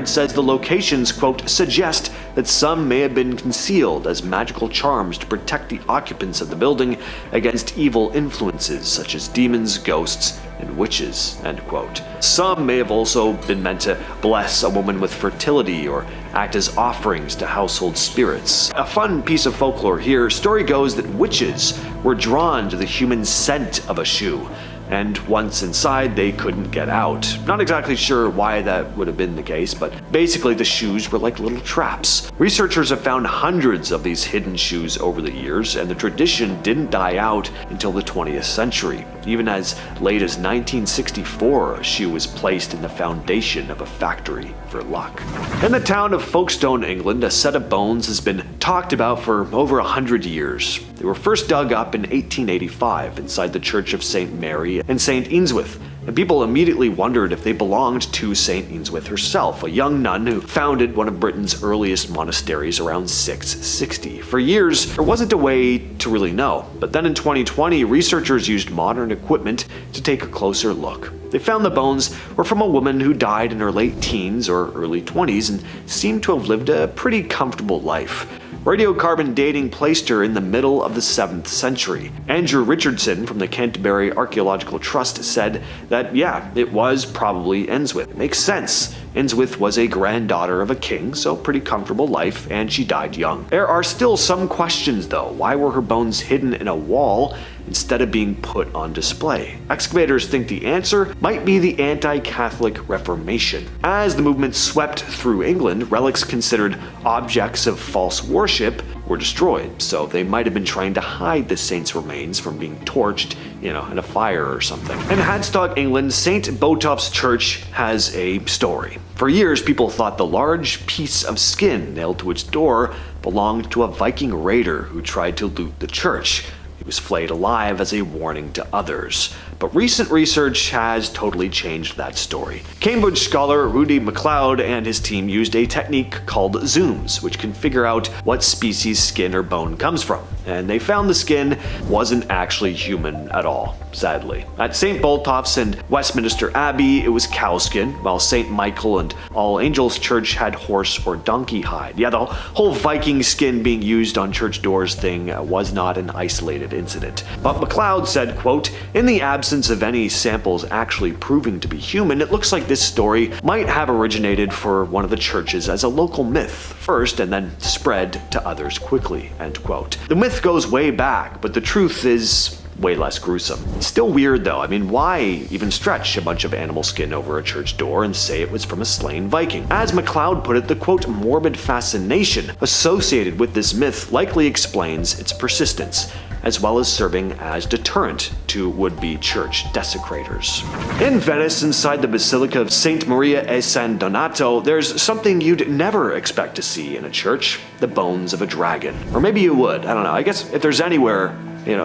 says the locations, quote, suggest that some may have been concealed as magical charms to protect the occupants of the building against evil influences such as demons, ghosts, and witches, end quote. Some may have also been meant to bless a woman with fertility or act as offerings to household spirits. A fun piece of folklore here: story goes that witches were drawn to the human scent of a shoe, and once inside they couldn't get out. Not exactly sure why that would have been the case, but basically the shoes were like little traps. Researchers have found hundreds of these hidden shoes over the years, and the tradition didn't die out until the 20th century. Even as late as 1964, a shoe was placed in the foundation of a factory for luck. In the town of Folkestone, England, a set of bones has been talked about for over 100 years. They were first dug up in 1885 inside the Church of St. Mary and St. Eanswythe, and people immediately wondered if they belonged to St. Eanswythe herself, a young nun who founded one of Britain's earliest monasteries around 660. For years, there wasn't a way to really know, but then in 2020, researchers used modern equipment to take a closer look. They found the bones were from a woman who died in her late teens or early 20s and seemed to have lived a pretty comfortable life. Radiocarbon dating placed her in the middle of the 7th century. Andrew Richardson from the Canterbury Archaeological Trust said that, yeah, it was probably Eanswythe. It makes sense. Eanswythe was a granddaughter of a king, so pretty comfortable life, and she died young. There are still some questions though. Why were her bones hidden in a wall instead of being put on display? Excavators think the answer might be the anti-Catholic Reformation. As the movement swept through England, relics considered objects of false worship were destroyed, so they might have been trying to hide the saint's remains from being torched, in a fire or something. In Hadstock, England, St. Botolph's Church has a story. For years, people thought the large piece of skin nailed to its door belonged to a Viking raider who tried to loot the church. He was flayed alive as a warning to others. But recent research has totally changed that story. Cambridge scholar Rudy MacLeod and his team used a technique called zooms, which can figure out what species skin or bone comes from. And they found the skin wasn't actually human at all, sadly. At St. Botolph's and Westminster Abbey, it was cow skin, while St. Michael and All Angels Church had horse or donkey hide. Yeah, the whole Viking skin being used on church doors thing was not an isolated incident. But MacLeod said, quote, "In the absence of any samples actually proving to be human, it looks like this story might have originated for one of the churches as a local myth first and then spread to others quickly," end quote. The myth goes way back, but the truth is way less gruesome. It's still weird though. I mean, why even stretch a bunch of animal skin over a church door and say it was from a slain Viking? As MacLeod put it, the quote, morbid fascination associated with this myth likely explains its persistence, as well as serving as deterrent to would-be church desecrators. In Venice, inside the Basilica of Saint Maria e San Donato, there's something you'd never expect to see in a church: the bones of a dragon. Or maybe you would, I don't know. I guess if there's anywhere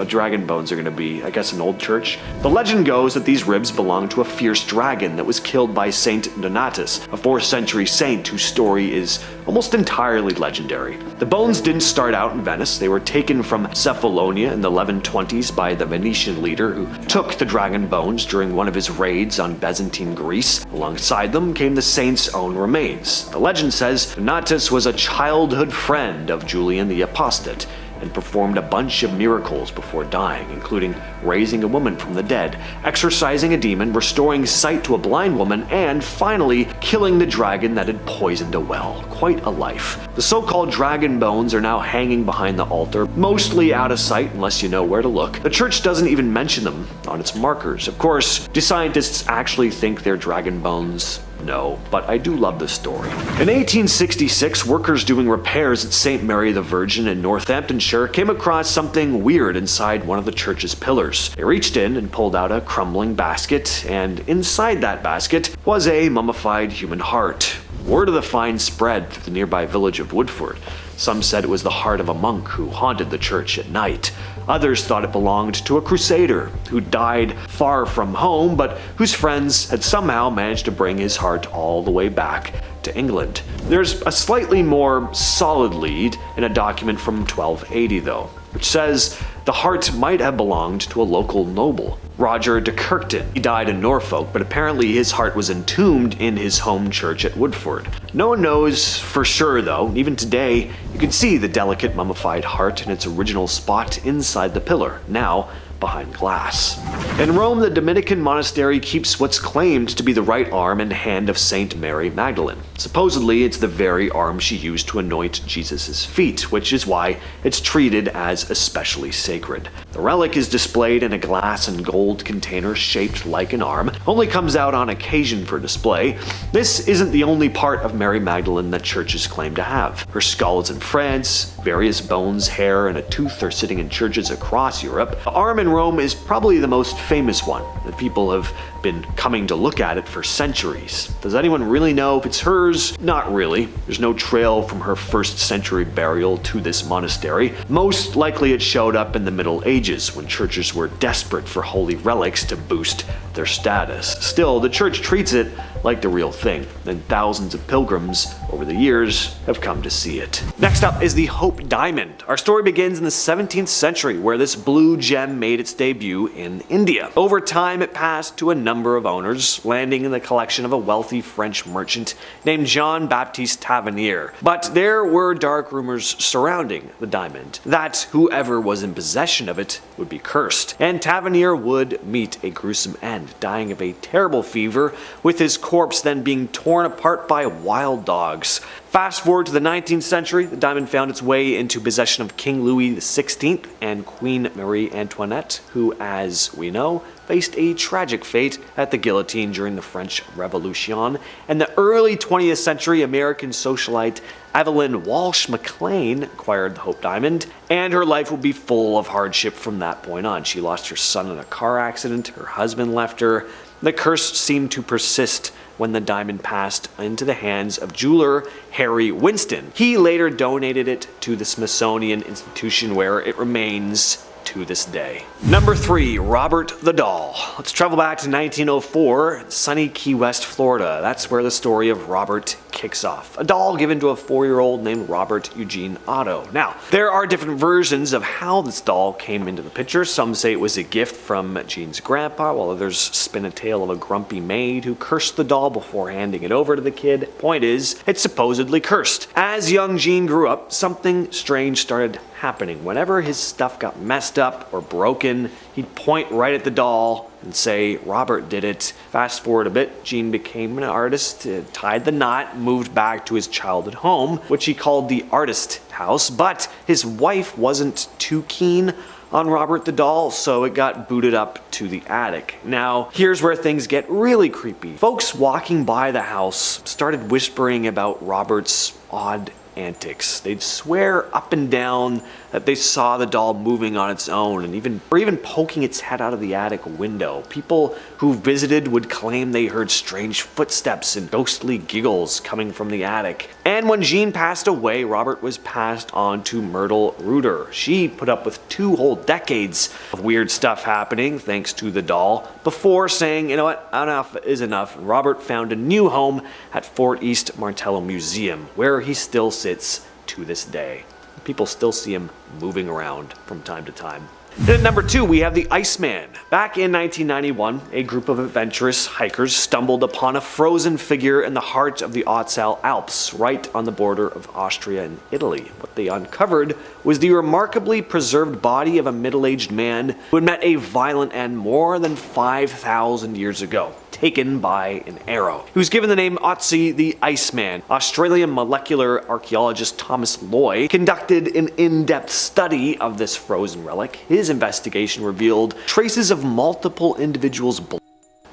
dragon bones are going to be, I guess, an old church. The legend goes that these ribs belong to a fierce dragon that was killed by Saint Donatus, a 4th century saint whose story is almost entirely legendary. The bones didn't start out in Venice. They were taken from Cephalonia in the 1120s by the Venetian leader who took the dragon bones during one of his raids on Byzantine Greece. Alongside them came the saint's own remains. The legend says Donatus was a childhood friend of Julian the Apostate and performed a bunch of miracles before dying, including raising a woman from the dead, exorcising a demon, restoring sight to a blind woman, and finally killing the dragon that had poisoned a well. Quite a life. The so-called dragon bones are now hanging behind the altar, mostly out of sight unless you know where to look. The church doesn't even mention them on its markers. Of course, do scientists actually think they're dragon bones? No, but I do love this story. In 1866, workers doing repairs at St. Mary the Virgin in Northamptonshire came across something weird inside one of the church's pillars. They reached in and pulled out a crumbling basket, and inside that basket was a mummified human heart. Word of the find spread through the nearby village of Woodford. Some said it was the heart of a monk who haunted the church at night. Others thought it belonged to a crusader who died far from home, but whose friends had somehow managed to bring his heart all the way back to England. There's a slightly more solid lead in a document from 1280 though, which says the heart might have belonged to a local noble, Roger de Kirkton. He died in Norfolk, but apparently his heart was entombed in his home church at Woodford. No one knows for sure though. Even today, you can see the delicate mummified heart in its original spot inside the pillar, now behind glass. In Rome, the Dominican monastery keeps what's claimed to be the right arm and hand of Saint Mary Magdalene. Supposedly, it's the very arm she used to anoint Jesus' feet, which is why it's treated as especially sacred. The relic is displayed in a glass and gold container shaped like an arm, only comes out on occasion for display. This isn't the only part of Mary Magdalene that churches claim to have. Her skull is in France, various bones, hair, and a tooth are sitting in churches across Europe. The arm in Rome is probably the most famous one, and people have been coming to look at it for centuries. Does anyone really know if it's hers? Not really. There's no trail from her 1st century burial to this monastery. Most likely it showed up in the Middle Ages when churches were desperate for holy relics to boost their status. Still, the church treats it like the real thing, and thousands of pilgrims over the years have come to see it. Next up is the Hope Diamond. Our story begins in the 17th century, where this blue gem made its debut in India. Over time, it passed to a number of owners, landing in the collection of a wealthy French merchant named Jean-Baptiste Tavernier. But there were dark rumors surrounding the diamond, that whoever was in possession of it would be cursed, and Tavernier would meet a gruesome end, dying of a terrible fever, with his corpse then being torn apart by wild dogs. Fast forward to the 19th century, the diamond found its way into possession of King Louis XVI and Queen Marie Antoinette, who, as we know, faced a tragic fate at the guillotine during the French Revolution. And the early 20th century American socialite Evelyn Walsh McLean acquired the Hope Diamond, and her life would be full of hardship from that point on. She lost her son in a car accident, her husband left her. The curse seemed to persist when the diamond passed into the hands of jeweler Harry Winston. He later donated it to the Smithsonian Institution, where it remains to this day. Number 3, Robert the Doll. Let's travel back to 1904, sunny Key West, Florida. That's where the story of Robert kicks off. A doll given to a 4-year-old named Robert Eugene Otto. Now, there are different versions of how this doll came into the picture. Some say it was a gift from Gene's grandpa, while others spin a tale of a grumpy maid who cursed the doll before handing it over to the kid. Point is, it's supposedly cursed. As young Gene grew up, something strange started happening. Whenever his stuff got messed up or broken, he'd point right at the doll and say, Robert did it. Fast forward a bit, Gene became an artist, tied the knot, moved back to his childhood home, which he called the artist house, but his wife wasn't too keen on Robert the Doll, so it got booted up to the attic. Now, here's where things get really creepy. Folks walking by the house started whispering about Robert's odd antics. They'd swear up and down that they saw the doll moving on its own and even poking its head out of the attic window. People who visited would claim they heard strange footsteps and ghostly giggles coming from the attic. And when Jean passed away, Robert was passed on to Myrtle Reuter. She put up with 2 whole decades of weird stuff happening thanks to the doll before saying, you know what, enough is enough. And Robert found a new home at Fort East Martello Museum, where he still sits to this day. People still see him moving around from time to time. Then at number 2, we have the Iceman. Back in 1991, a group of adventurous hikers stumbled upon a frozen figure in the heart of the Ötztal Alps, right on the border of Austria and Italy. What they uncovered was the remarkably preserved body of a middle-aged man who had met a violent end more than 5,000 years ago, taken by an arrow. He was given the name Ötzi the Iceman. Australian molecular archaeologist Thomas Loy conducted an in-depth study of this frozen relic. His investigation revealed traces of multiple individuals' blood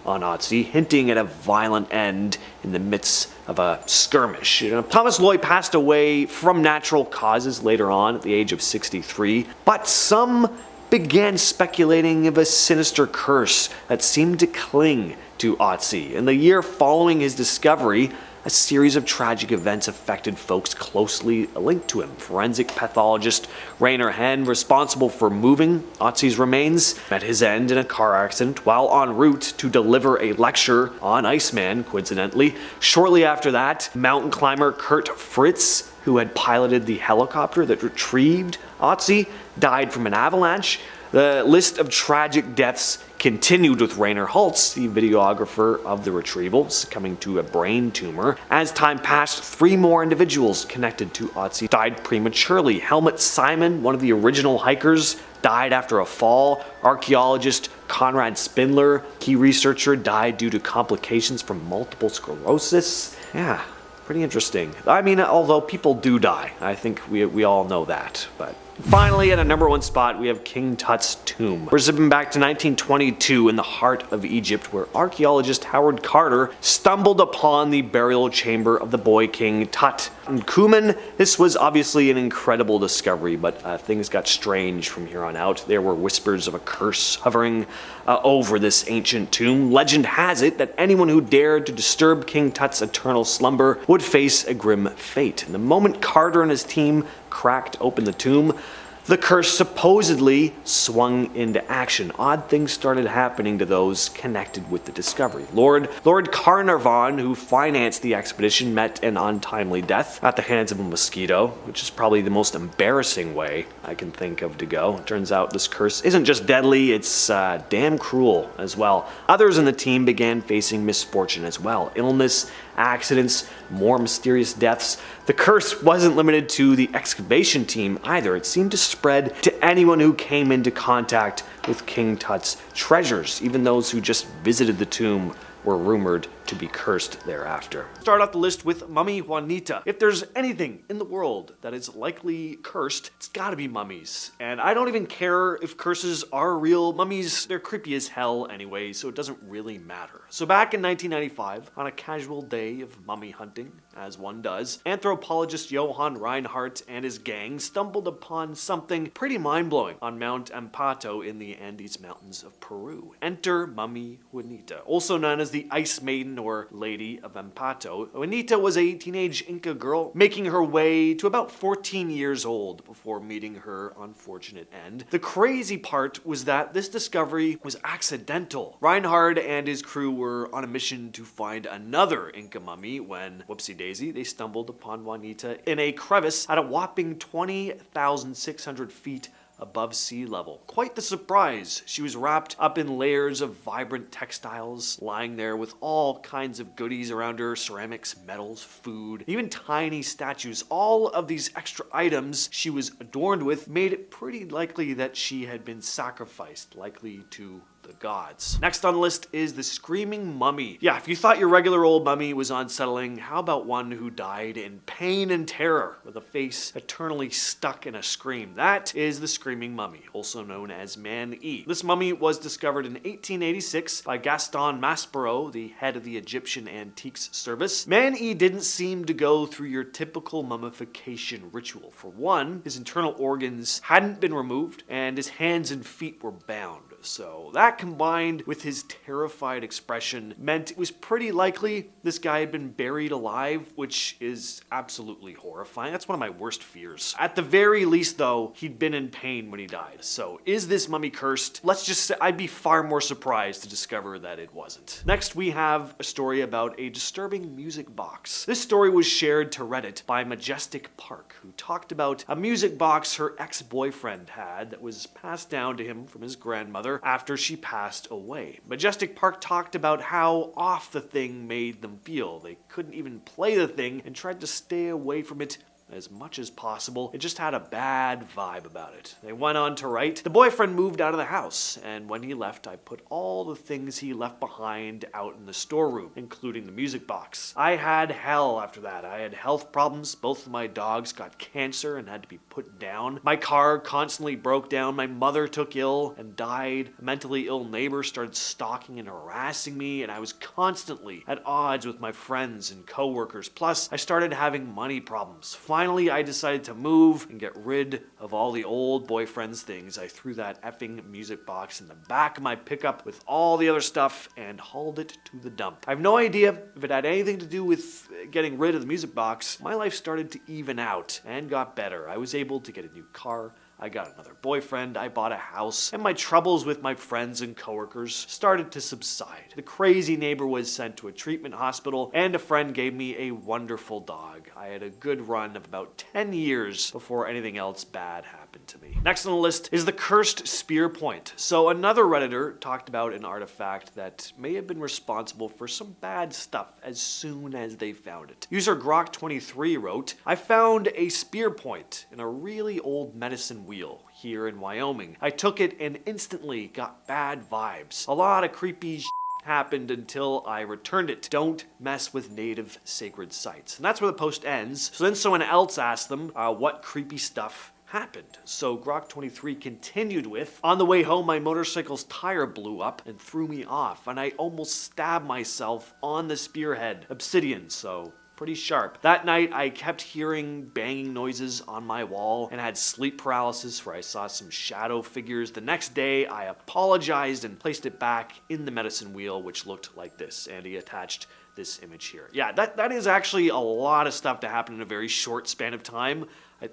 on Ötzi, hinting at a violent end in the midst of a skirmish. Thomas Loy passed away from natural causes later on at the age of 63, but some began speculating of a sinister curse that seemed to cling to Ötzi. In the year following his discovery, a series of tragic events affected folks closely linked to him. Forensic pathologist Rainer Henn, responsible for moving Ötzi's remains, met his end in a car accident while en route to deliver a lecture on Iceman, coincidentally. Shortly after that, mountain climber Kurt Fritz, who had piloted the helicopter that retrieved Ötzi, died from an avalanche. The list of tragic deaths continued with Rainer Holtz, the videographer of the retrieval, succumbing to a brain tumor. As time passed, 3 more individuals connected to Ötzi died prematurely. Helmut Simon, one of the original hikers, died after a fall. Archaeologist Konrad Spindler, key researcher, died due to complications from multiple sclerosis. Yeah, pretty interesting. I mean, although people do die. I think we all know that, but... Finally, at a number 1 spot, we have King Tut's tomb. We're zipping back to 1922 in the heart of Egypt, where archaeologist Howard Carter stumbled upon the burial chamber of the boy king Tut. In Kumen, this was obviously an incredible discovery, but things got strange from here on out. There were whispers of a curse hovering over this ancient tomb. Legend has it that anyone who dared to disturb King Tut's eternal slumber would face a grim fate. And the moment Carter and his team cracked open the tomb, the curse supposedly swung into action. Odd things started happening to those connected with the discovery. Lord Carnarvon, who financed the expedition, met an untimely death at the hands of a mosquito, which is probably the most embarrassing way I can think of to go. It turns out this curse isn't just deadly, it's damn cruel as well. Others in the team began facing misfortune as well. Illness, accidents, more mysterious deaths. The curse wasn't limited to the excavation team either. It seemed to spread to anyone who came into contact with King Tut's treasures. Even those who just visited the tomb were rumored to be cursed thereafter. Start off the list with Mummy Juanita. If there's anything in the world that is likely cursed, it's gotta be mummies. And I don't even care if curses are real. Mummies, they're creepy as hell anyway, so it doesn't really matter. So back in 1995, on a casual day of mummy hunting, as one does, anthropologist Johann Reinhardt and his gang stumbled upon something pretty mind-blowing on Mount Ampato in the Andes Mountains of Peru. Enter Mummy Juanita, also known as the Ice Maiden or Lady of Ampato. Juanita was a teenage Inca girl making her way to about 14 years old before meeting her unfortunate end. The crazy part was that this discovery was accidental. Reinhard and his crew were on a mission to find another Inca mummy when, whoopsie daisy, they stumbled upon Juanita in a crevice at a whopping 20,600 feet above sea level. Quite the surprise. She was wrapped up in layers of vibrant textiles, lying there with all kinds of goodies around her, ceramics, metals, food, even tiny statues. All of these extra items she was adorned with made it pretty likely that she had been sacrificed, likely to the the gods. Next on the list is the Screaming Mummy. Yeah, if you thought your regular old mummy was unsettling, how about one who died in pain and terror with a face eternally stuck in a scream? That is the Screaming Mummy, also known as Man-E. This mummy was discovered in 1886 by Gaston Maspero, the head of the Egyptian Antiques Service. Man-E didn't seem to go through your typical mummification ritual. For one, his internal organs hadn't been removed, and his hands and feet were bound. So that, combined with his terrified expression, meant it was pretty likely this guy had been buried alive, which is absolutely horrifying. That's one of my worst fears. At the very least, though, he'd been in pain when he died. So is this mummy cursed? Let's just say I'd be far more surprised to discover that it wasn't. Next, we have a story about a disturbing music box. This story was shared to Reddit by Majestic Park, who talked about a music box her ex-boyfriend had that was passed down to him from his grandmother after she passed away. Majestic Park talked about how off the thing made them feel. They couldn't even play the thing and tried to stay away from it as much as possible. It just had a bad vibe about it. They went on to write, "The boyfriend moved out of the house, and when he left, I put all the things he left behind out in the storeroom, including the music box. I had hell after that. I had health problems. Both of my dogs got cancer and had to be put down. My car constantly broke down. My mother took ill and died. A mentally ill neighbor started stalking and harassing me, and I was constantly at odds with my friends and coworkers. Plus, I started having money problems. Finally, I decided to move and get rid of all the old boyfriend's things. I threw that effing music box in the back of my pickup with all the other stuff and hauled it to the dump. I have no idea if it had anything to do with getting rid of the music box. My life started to even out and got better. I was able to get a new car. I got another boyfriend, I bought a house, and my troubles with my friends and coworkers started to subside. The crazy neighbor was sent to a treatment hospital, and a friend gave me a wonderful dog. I had a good run of about 10 years before anything else bad happened to me." Next on the list is the cursed spear point. So another Redditor talked about an artifact that may have been responsible for some bad stuff as soon as they found it. User Grok23 wrote, "I found a spear point in a really old medicine wheel here in Wyoming. I took it and instantly got bad vibes. A lot of creepy happened until I returned it. Don't mess with native sacred sites." And that's where the post ends. So then someone else asked them what creepy stuff happened. So Grok23 continued with, "On the way home, my motorcycle's tire blew up and threw me off, and I almost stabbed myself on the spearhead. Obsidian, so pretty sharp. That night, I kept hearing banging noises on my wall and had sleep paralysis where I saw some shadow figures. The next day, I apologized and placed it back in the medicine wheel, which looked like this." And he attached this image here. Yeah, that is actually a lot of stuff to happen in a very short span of time.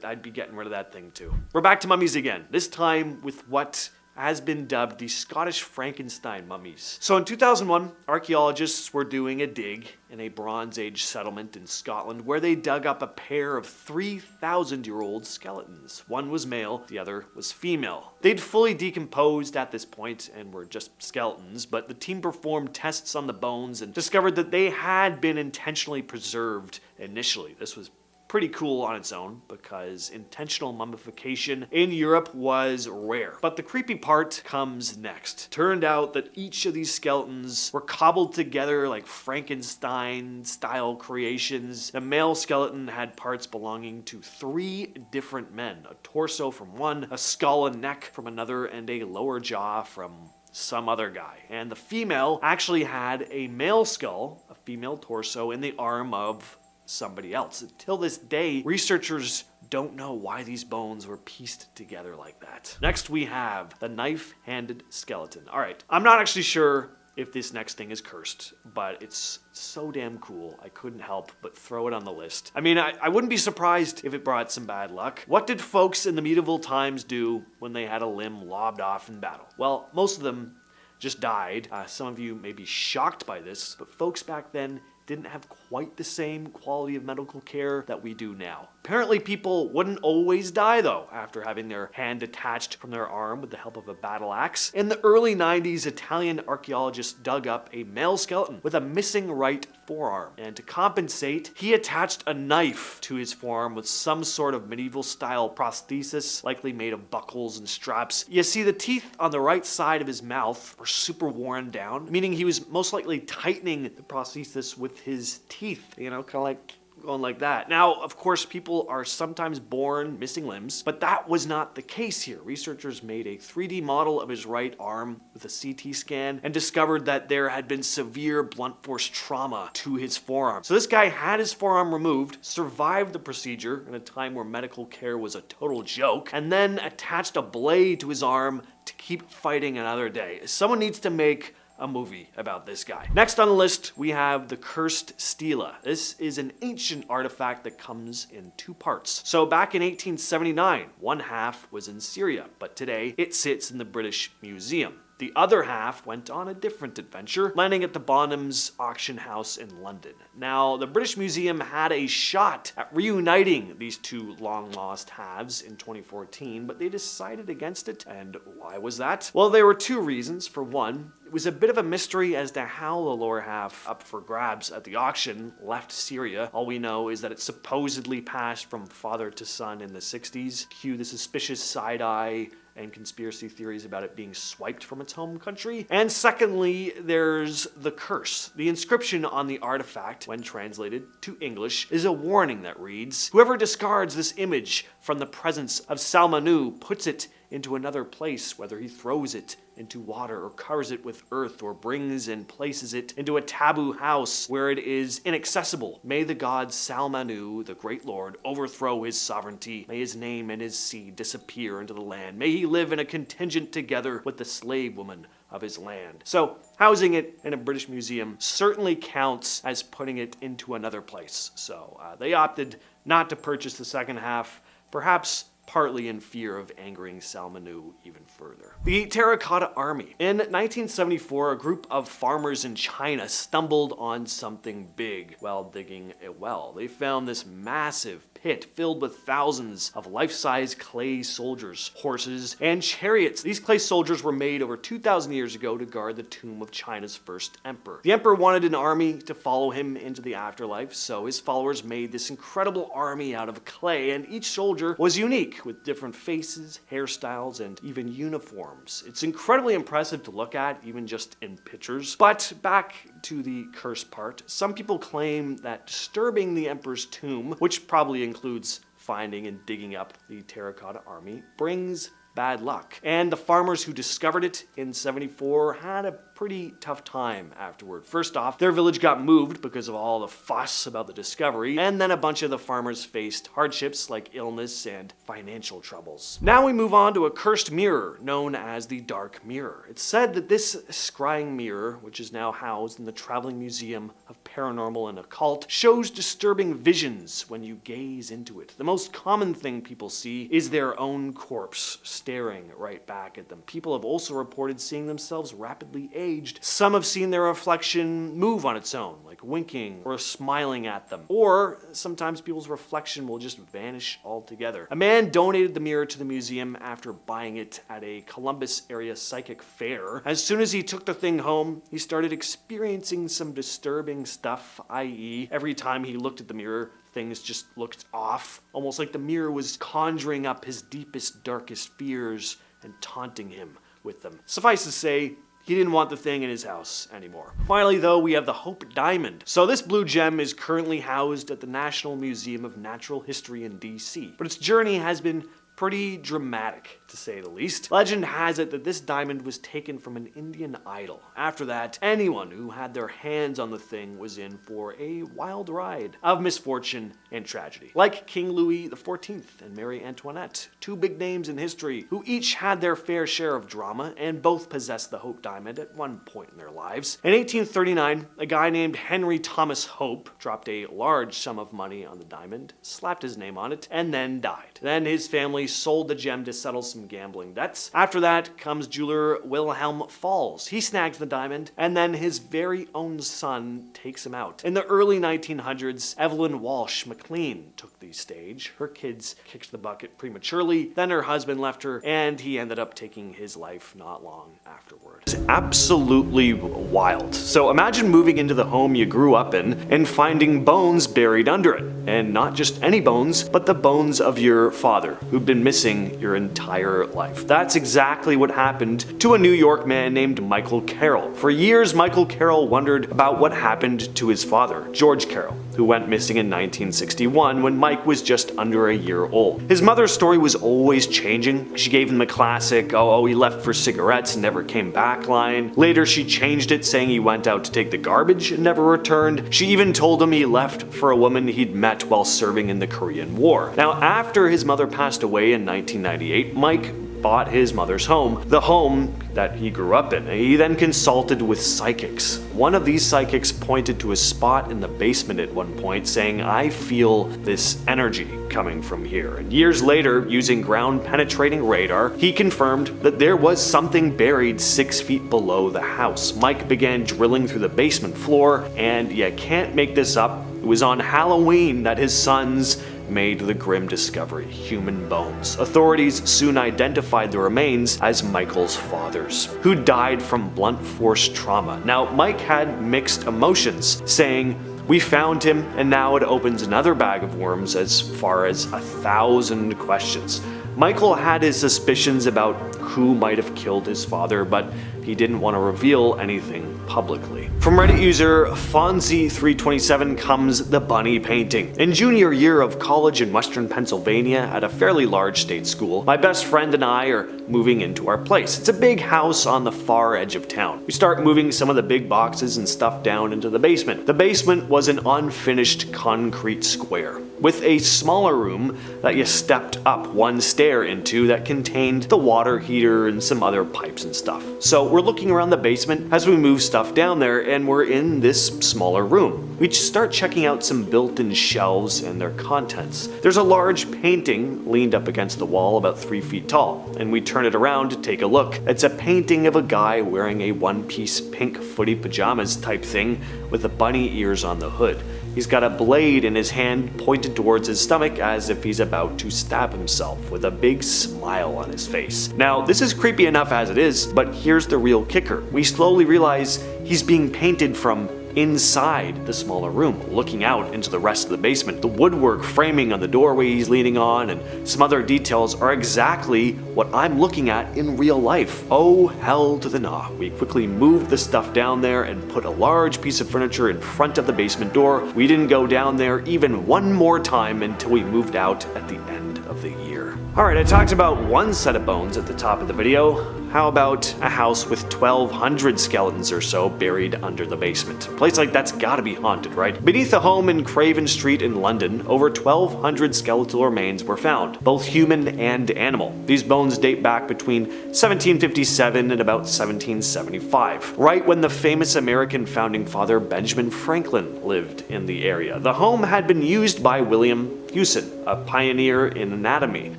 I'd be getting rid of that thing too. We're back to mummies again, this time with what has been dubbed the Scottish Frankenstein mummies. So in 2001, archaeologists were doing a dig in a Bronze Age settlement in Scotland where they dug up a pair of 3,000-year-old skeletons. One was male, the other was female. They'd fully decomposed at this point and were just skeletons, but the team performed tests on the bones and discovered that they had been intentionally preserved initially. This was pretty cool on its own because intentional mummification in Europe was rare. But the creepy part comes next. Turned out that each of these skeletons were cobbled together like Frankenstein-style creations. The male skeleton had parts belonging to 3 different men. A torso from one, a skull and neck from another, and a lower jaw from some other guy. And the female actually had a male skull, a female torso, and the arm of somebody else. Until this day, researchers don't know why these bones were pieced together like that. Next, we have the knife-handed skeleton. All right, I'm not actually sure if this next thing is cursed, but it's so damn cool, I couldn't help but throw it on the list. I mean, I wouldn't be surprised if it brought some bad luck. What did folks in the medieval times do when they had a limb lobbed off in battle? Well, most of them just died. Some of you may be shocked by this, but folks back then didn't have quite the same quality of medical care that we do now. Apparently people wouldn't always die though after having their hand detached from their arm with the help of a battle axe. In the early 90s, Italian archaeologists dug up a male skeleton with a missing right forearm. And to compensate, he attached a knife to his forearm with some sort of medieval-style prosthesis, likely made of buckles and straps. You see, the teeth on the right side of his mouth were super worn down, meaning he was most likely tightening the prosthesis with his teeth, kind of like going like that. Now, of course, people are sometimes born missing limbs, but that was not the case here. Researchers made a 3D model of his right arm with a CT scan and discovered that there had been severe blunt force trauma to his forearm. So this guy had his forearm removed, survived the procedure in a time where medical care was a total joke, and then attached a blade to his arm to keep fighting another day. Someone needs to make a movie about this guy. Next on the list, we have the cursed stela. This is an ancient artifact that comes in two parts. So back in 1879, one half was in Syria, but today it sits in the British Museum. The other half went on a different adventure, landing at the Bonhams auction house in London. Now, the British Museum had a shot at reuniting these two long-lost halves in 2014, but they decided against it. And why was that? Well, there were two reasons. For one, it was a bit of a mystery as to how the lower half, up for grabs at the auction, left Syria. All we know is that it supposedly passed from father to son in the 60s. Cue the suspicious side-eye and conspiracy theories about it being swiped from its home country. And secondly, there's the curse. The inscription on the artifact, when translated to English, is a warning that reads, "Whoever discards this image from the presence of Salmanu puts it into another place, whether he throws it into water or covers it with earth or brings and places it into a taboo house where it is inaccessible. May the god Salmanu, the great lord, overthrow his sovereignty. May his name and his seed disappear into the land. May he live in a contingent together with the slave woman of his land." So housing it in a British museum certainly counts as putting it into another place. So they opted not to purchase the second half, perhaps partly in fear of angering Salmanu even further. The Terracotta Army. In 1974, a group of farmers in China stumbled on something big while digging a well. They found this massive pit filled with thousands of life-size clay soldiers, horses, and chariots. These clay soldiers were made over 2,000 years ago to guard the tomb of China's first emperor. The emperor wanted an army to follow him into the afterlife, so his followers made this incredible army out of clay, and each soldier was unique, with different faces, hairstyles, and even uniforms. It's incredibly impressive to look at, even just in pictures. But back to the curse part, some people claim that disturbing the emperor's tomb, which probably includes finding and digging up the Terracotta Army, brings bad luck. And the farmers who discovered it in 74 had a pretty tough time afterward. First off, their village got moved because of all the fuss about the discovery, and then a bunch of the farmers faced hardships like illness and financial troubles. Now we move on to a cursed mirror known as the Dark Mirror. It's said that this scrying mirror, which is now housed in the Traveling Museum of Paranormal and Occult, shows disturbing visions when you gaze into it. The most common thing people see is their own corpse staring right back at them. People have also reported seeing themselves rapidly aged. Some have seen their reflection move on its own, like winking or smiling at them. Or sometimes people's reflection will just vanish altogether. A man donated the mirror to the museum after buying it at a Columbus area psychic fair. As soon as he took the thing home, he started experiencing some disturbing stuff, i.e., every time he looked at the mirror, things just looked off, almost like the mirror was conjuring up his deepest, darkest fears and taunting him with them. Suffice to say, he didn't want the thing in his house anymore. Finally, though, we have the Hope Diamond. So this blue gem is currently housed at the National Museum of Natural History in DC, but its journey has been pretty dramatic, to say the least. Legend has it that this diamond was taken from an Indian idol. After that, anyone who had their hands on the thing was in for a wild ride of misfortune and tragedy. Like King Louis XIV and Marie Antoinette, two big names in history who each had their fair share of drama and both possessed the Hope Diamond at one point in their lives. In 1839, a guy named Henry Thomas Hope dropped a large sum of money on the diamond, slapped his name on it, and then died. Then his family family sold the gem to settle some gambling debts. After that comes jeweler Wilhelm Falls. He snags the diamond, and then his very own son takes him out. In the early 1900s, Evelyn Walsh McLean took the stage. Her kids kicked the bucket prematurely, then her husband left her, and he ended up taking his life not long afterward. It's absolutely wild. So imagine moving into the home you grew up in and finding bones buried under it. And not just any bones, but the bones of your father, who'd been missing your entire life. That's exactly what happened to a New York man named Michael Carroll. For years, Michael Carroll wondered about what happened to his father, George Carroll, who went missing in 1961 when Mike was just under a year old. His mother's story was always changing. She gave him the classic, oh, he left for cigarettes and never came back line. Later, she changed it, saying he went out to take the garbage and never returned. She even told him he left for a woman he'd met while serving in the Korean War. Now, after his mother passed away in 1998, Mike bought his mother's home, the home that he grew up in. He then consulted with psychics. One of these psychics pointed to a spot in the basement at one point, saying, I feel this energy coming from here. And years later, using ground-penetrating radar, he confirmed that there was something buried 6 feet below the house. Mike began drilling through the basement floor, and you can't make this up, it was on Halloween that his sons made the grim discovery: human bones. Authorities soon identified the remains as Michael's father's, who died from blunt force trauma. Now, Mike had mixed emotions, saying, we found him, and now it opens another bag of worms as far as 1,000 questions. Michael had his suspicions about who might have killed his father, but he didn't want to reveal anything publicly. From Reddit user Fonzie327 comes the bunny painting. In junior year of college in western Pennsylvania at a fairly large state school, my best friend and I are moving into our place. It's a big house on the far edge of town. We start moving some of the big boxes and stuff down into the basement. The basement was an unfinished concrete square with a smaller room that you stepped up one stair into that contained the water heater and some other pipes and stuff. So we're looking around the basement as we move stuff down there, and we're in this smaller room. We start checking out some built-in shelves and their contents. There's a large painting leaned up against the wall about 3 feet tall, and we turn it around to take a look. It's a painting of a guy wearing a one-piece pink footy pajamas type thing with the bunny ears on the hood. He's got a blade in his hand pointed towards his stomach as if he's about to stab himself, with a big smile on his face. Now, this is creepy enough as it is, but here's the real kicker. We slowly realize he's being painted from inside the smaller room, looking out into the rest of the basement. The woodwork framing on the doorway he's leaning on and some other details are exactly what I'm looking at in real life. Oh, hell to the nah. We quickly moved the stuff down there and put a large piece of furniture in front of the basement door. We didn't go down there even one more time until we moved out at the end of the year. Alright, I talked about one set of bones at the top of the video. How about a house with 1,200 skeletons or so buried under the basement? A place like that's gotta be haunted, right? Beneath a home in Craven Street in London, over 1,200 skeletal remains were found, both human and animal. These bones date back between 1757 and about 1775, right when the famous American founding father Benjamin Franklin lived in the area. The home had been used by William Hewson, a pioneer in anatomy.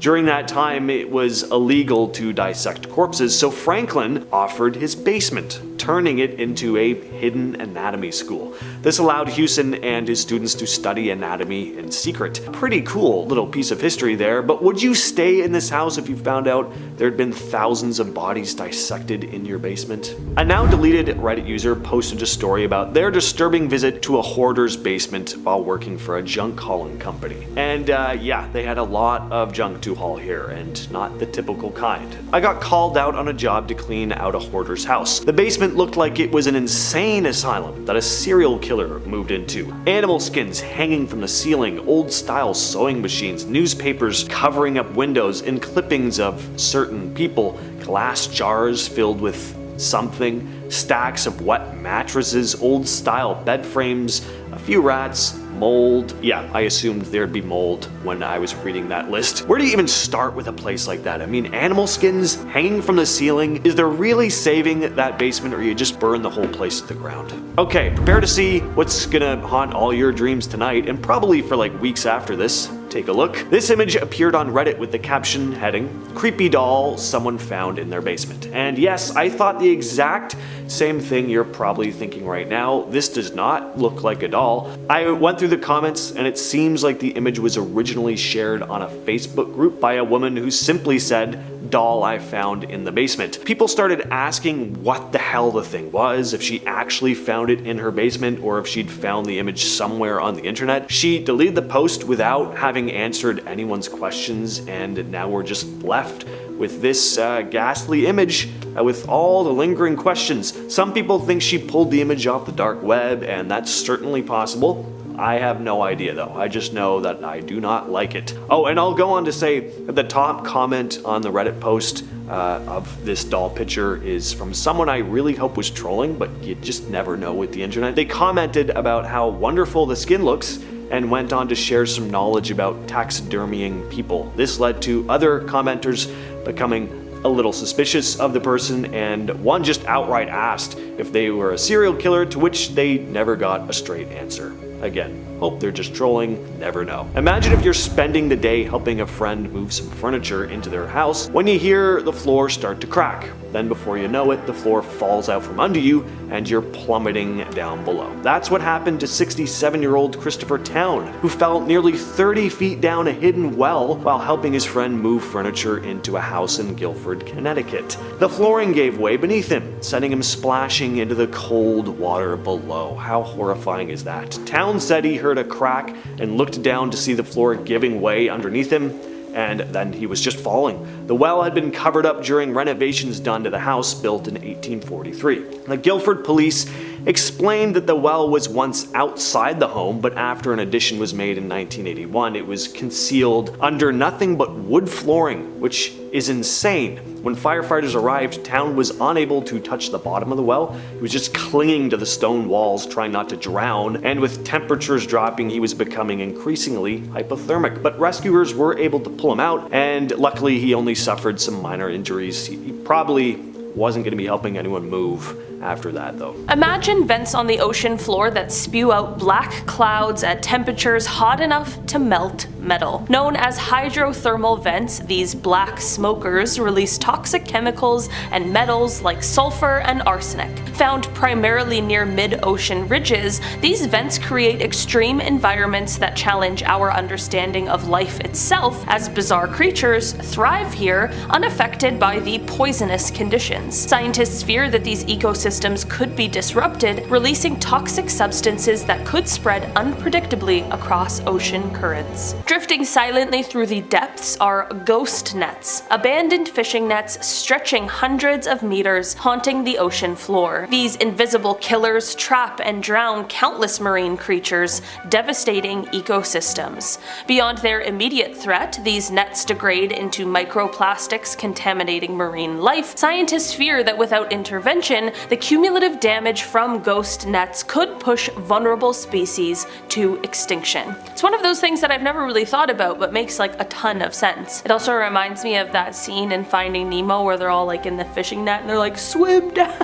During that time, it was illegal to dissect corpses, so Franklin offered his basement, turning it into a hidden anatomy school. This allowed Hewson and his students to study anatomy in secret. Pretty cool little piece of history there, but would you stay in this house if you found out there'd been thousands of bodies dissected in your basement? A now deleted Reddit user posted a story about their disturbing visit to a hoarder's basement while working for a junk hauling company. And yeah, they had a lot of junk to haul here, and not the typical kind. I got called out on a job to clean out a hoarder's house. The basement looked like it was an insane asylum that a serial killer moved into. Animal skins hanging from the ceiling, old-style sewing machines, newspapers covering up windows, and clippings of certain people, glass jars filled with something, stacks of wet mattresses, old-style bed frames, a few rats, mold. Yeah, I assumed there'd be mold when I was reading that list. Where do you even start with a place like that? I mean, animal skins hanging from the ceiling. Is there really saving that basement, or you just burn the whole place to the ground? Okay, prepare to see what's gonna haunt all your dreams tonight, and probably for like weeks after this. Take a look. This image appeared on Reddit with the caption heading, "Creepy doll someone found in their basement." And yes, I thought the exact same thing you're probably thinking right now. This does not look like a doll. I went through the comments and it seems like the image was originally shared on a Facebook group by a woman who simply said, "Doll I found in the basement." People started asking what the hell the thing was, if she actually found it in her basement or if she'd found the image somewhere on the internet. She deleted the post without having answered anyone's questions, and now we're just left with this ghastly image with all the lingering questions. Some people think she pulled the image off the dark web, and that's certainly possible. I have no idea though. I just know that I do not like it. Oh, and I'll go on to say that the top comment on the Reddit post of this doll picture is from someone I really hope was trolling, but you just never know with the internet. They commented about how wonderful the skin looks and went on to share some knowledge about taxidermying people. This led to other commenters becoming a little suspicious of the person, and one just outright asked if they were a serial killer, to which they never got a straight answer. Again, hope they're just trolling, never know. Imagine if you're spending the day helping a friend move some furniture into their house when you hear the floor start to crack. Then before you know it, the floor falls out from under you and you're plummeting down below. That's what happened to 67-year-old Christopher Town, who fell nearly 30 feet down a hidden well while helping his friend move furniture into a house in Guilford, Connecticut. The flooring gave way beneath him, sending him splashing into the cold water below. How horrifying is that? Town said he heard a crack and looked down to see the floor giving way underneath him, and then he was just falling. The well had been covered up during renovations done to the house built in 1843. The Guilford police explained that the well was once outside the home, but after an addition was made in 1981, it was concealed under nothing but wood flooring, which is insane. When firefighters arrived, Town was unable to touch the bottom of the well. He was just clinging to the stone walls, trying not to drown, and with temperatures dropping, he was becoming increasingly hypothermic. But rescuers were able to pull him out, and luckily he only suffered some minor injuries. He probably wasn't going to be helping anyone move after that though.
Imagine vents on the ocean floor that spew out black clouds at temperatures hot enough to melt metal. Known as hydrothermal vents, these black smokers release toxic chemicals and metals like sulfur and arsenic. Found primarily near mid-ocean ridges, these vents create extreme environments that challenge our understanding of life itself, as bizarre creatures thrive here unaffected by the poisonous conditions. Scientists fear that these ecosystems could be disrupted, releasing toxic substances that could spread unpredictably across ocean currents. Drifting silently through the depths are ghost nets, abandoned fishing nets stretching hundreds of meters, haunting the ocean floor. These invisible killers trap and drown countless marine creatures, devastating ecosystems. Beyond their immediate threat, these nets degrade into microplastics contaminating marine life. Scientists fear that without intervention, the cumulative damage from ghost nets could push vulnerable species to extinction. It's one of those things that I've never really thought about, but makes like a ton of sense. It also reminds me of that scene in Finding Nemo where they're all like in the fishing net and they're like, swim down.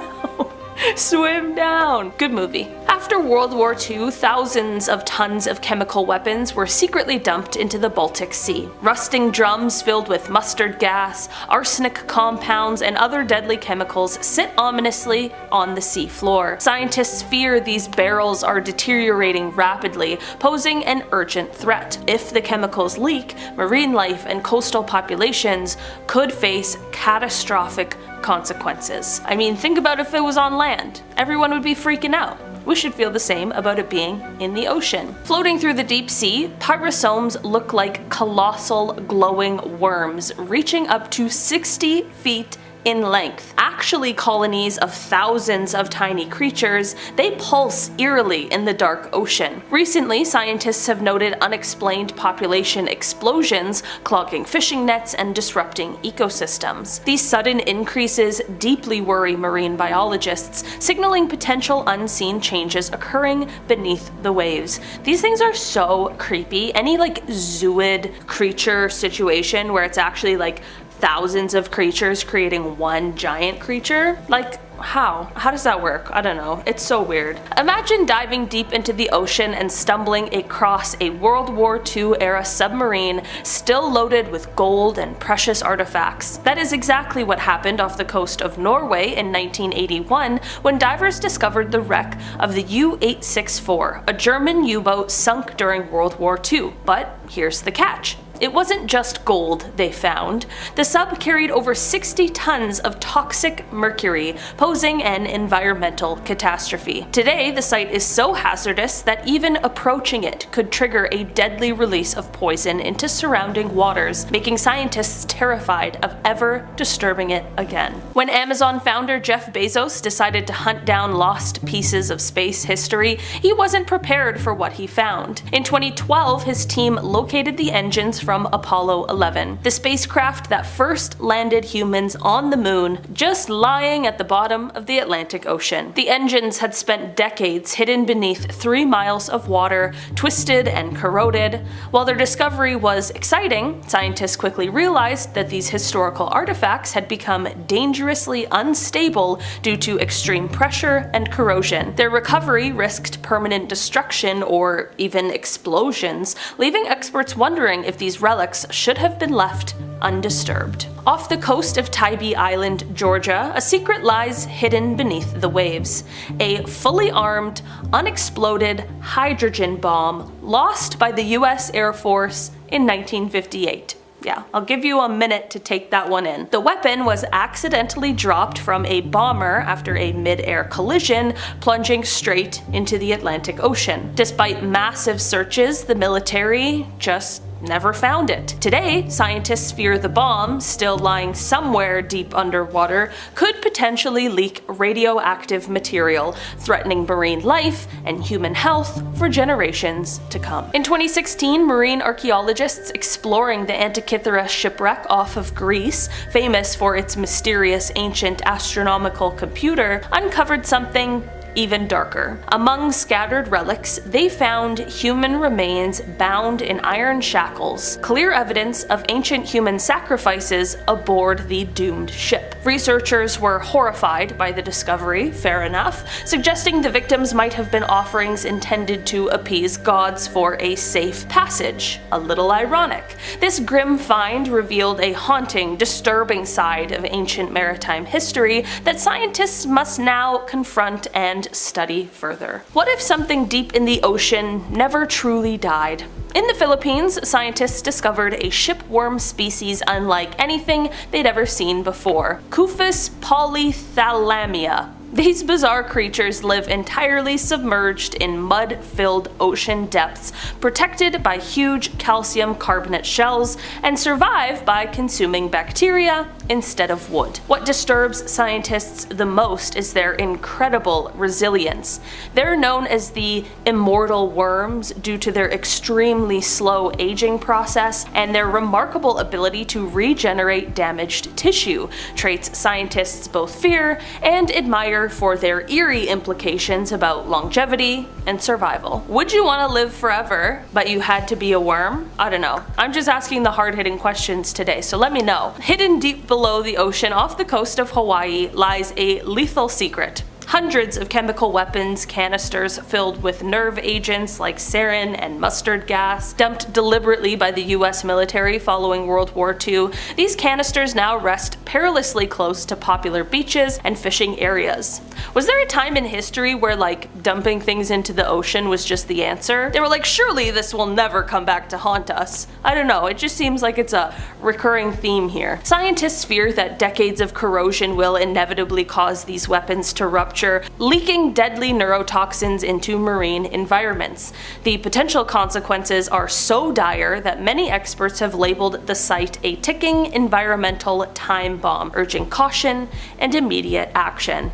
Swim down! Good movie. After World War II, thousands of tons of chemical weapons were secretly dumped into the Baltic Sea. Rusting drums filled with mustard gas, arsenic compounds, and other deadly chemicals sit ominously on the sea floor. Scientists fear these barrels are deteriorating rapidly, posing an urgent threat. If the chemicals leak, marine life and coastal populations could face catastrophic consequences. I mean, think about if it was on land. Everyone would be freaking out. We should feel the same about it being in the ocean. Floating through the deep sea, pyrosomes look like colossal glowing worms reaching up to 60 feet in length. Actually colonies of thousands of tiny creatures, they pulse eerily in the dark ocean. Recently, scientists have noted unexplained population explosions, clogging fishing nets and disrupting ecosystems. These sudden increases deeply worry marine biologists, signaling potential unseen changes occurring beneath the waves. These things are so creepy. Any like zooid creature situation where it's actually like thousands of creatures creating one giant creature? Like, how? How does that work? I don't know. It's so weird. Imagine diving deep into the ocean and stumbling across a World War II era submarine still loaded with gold and precious artifacts. That is exactly what happened off the coast of Norway in 1981 when divers discovered the wreck of the U-864, a German U-boat sunk during World War II. But here's the catch. It wasn't just gold they found. The sub carried over 60 tons of toxic mercury, posing an environmental catastrophe. Today, the site is so hazardous that even approaching it could trigger a deadly release of poison into surrounding waters, making scientists terrified of ever disturbing it again. When Amazon founder Jeff Bezos decided to hunt down lost pieces of space history, he wasn't prepared for what he found. In 2012, his team located the engines from Apollo 11, the spacecraft that first landed humans on the moon, just lying at the bottom of the Atlantic Ocean. The engines had spent decades hidden beneath 3 miles of water, twisted and corroded. While their discovery was exciting, scientists quickly realized that these historical artifacts had become dangerously unstable due to extreme pressure and corrosion. Their recovery risked permanent destruction or even explosions, leaving experts wondering if these relics should have been left undisturbed. Off the coast of Tybee Island, Georgia, a secret lies hidden beneath the waves. A fully armed, unexploded hydrogen bomb lost by the US Air Force in 1958. Yeah, I'll give you a minute to take that one in. The weapon was accidentally dropped from a bomber after a mid-air collision, plunging straight into the Atlantic Ocean. Despite massive searches, the military just never found it. Today, scientists fear the bomb, still lying somewhere deep underwater, could potentially leak radioactive material, threatening marine life and human health for generations to come. In 2016, marine archaeologists exploring the Antikythera shipwreck off of Greece, famous for its mysterious ancient astronomical computer, uncovered something even darker. Among scattered relics, they found human remains bound in iron shackles, clear evidence of ancient human sacrifices aboard the doomed ship. Researchers were horrified by the discovery, fair enough, suggesting the victims might have been offerings intended to appease gods for a safe passage. A little ironic. This grim find revealed a haunting, disturbing side of ancient maritime history that scientists must now confront and study further. What if something deep in the ocean never truly died? In the Philippines, scientists discovered a shipworm species unlike anything they'd ever seen before, Cuphis polythalamia. These bizarre creatures live entirely submerged in mud-filled ocean depths, protected by huge calcium carbonate shells, and survive by consuming bacteria instead of wood. What disturbs scientists the most is their incredible resilience. They're known as the immortal worms due to their extremely slow aging process and their remarkable ability to regenerate damaged tissue, traits scientists both fear and admire for their eerie implications about longevity and survival. Would you want to live forever, but you had to be a worm? I don't know. I'm just asking the hard-hitting questions today, so let me know. Hidden deep below the ocean off the coast of Hawaii lies a lethal secret. Hundreds of chemical weapons canisters filled with nerve agents like sarin and mustard gas, dumped deliberately by the US military following World War II. These canisters now rest perilously close to popular beaches and fishing areas. Was there a time in history where dumping things into the ocean was just the answer? They were like, surely this will never come back to haunt us. I don't know, it just seems like it's a recurring theme here. Scientists fear that decades of corrosion will inevitably cause these weapons to rupture, leaking deadly neurotoxins into marine environments. The potential consequences are so dire that many experts have labeled the site a ticking environmental time bomb, urging caution and immediate action.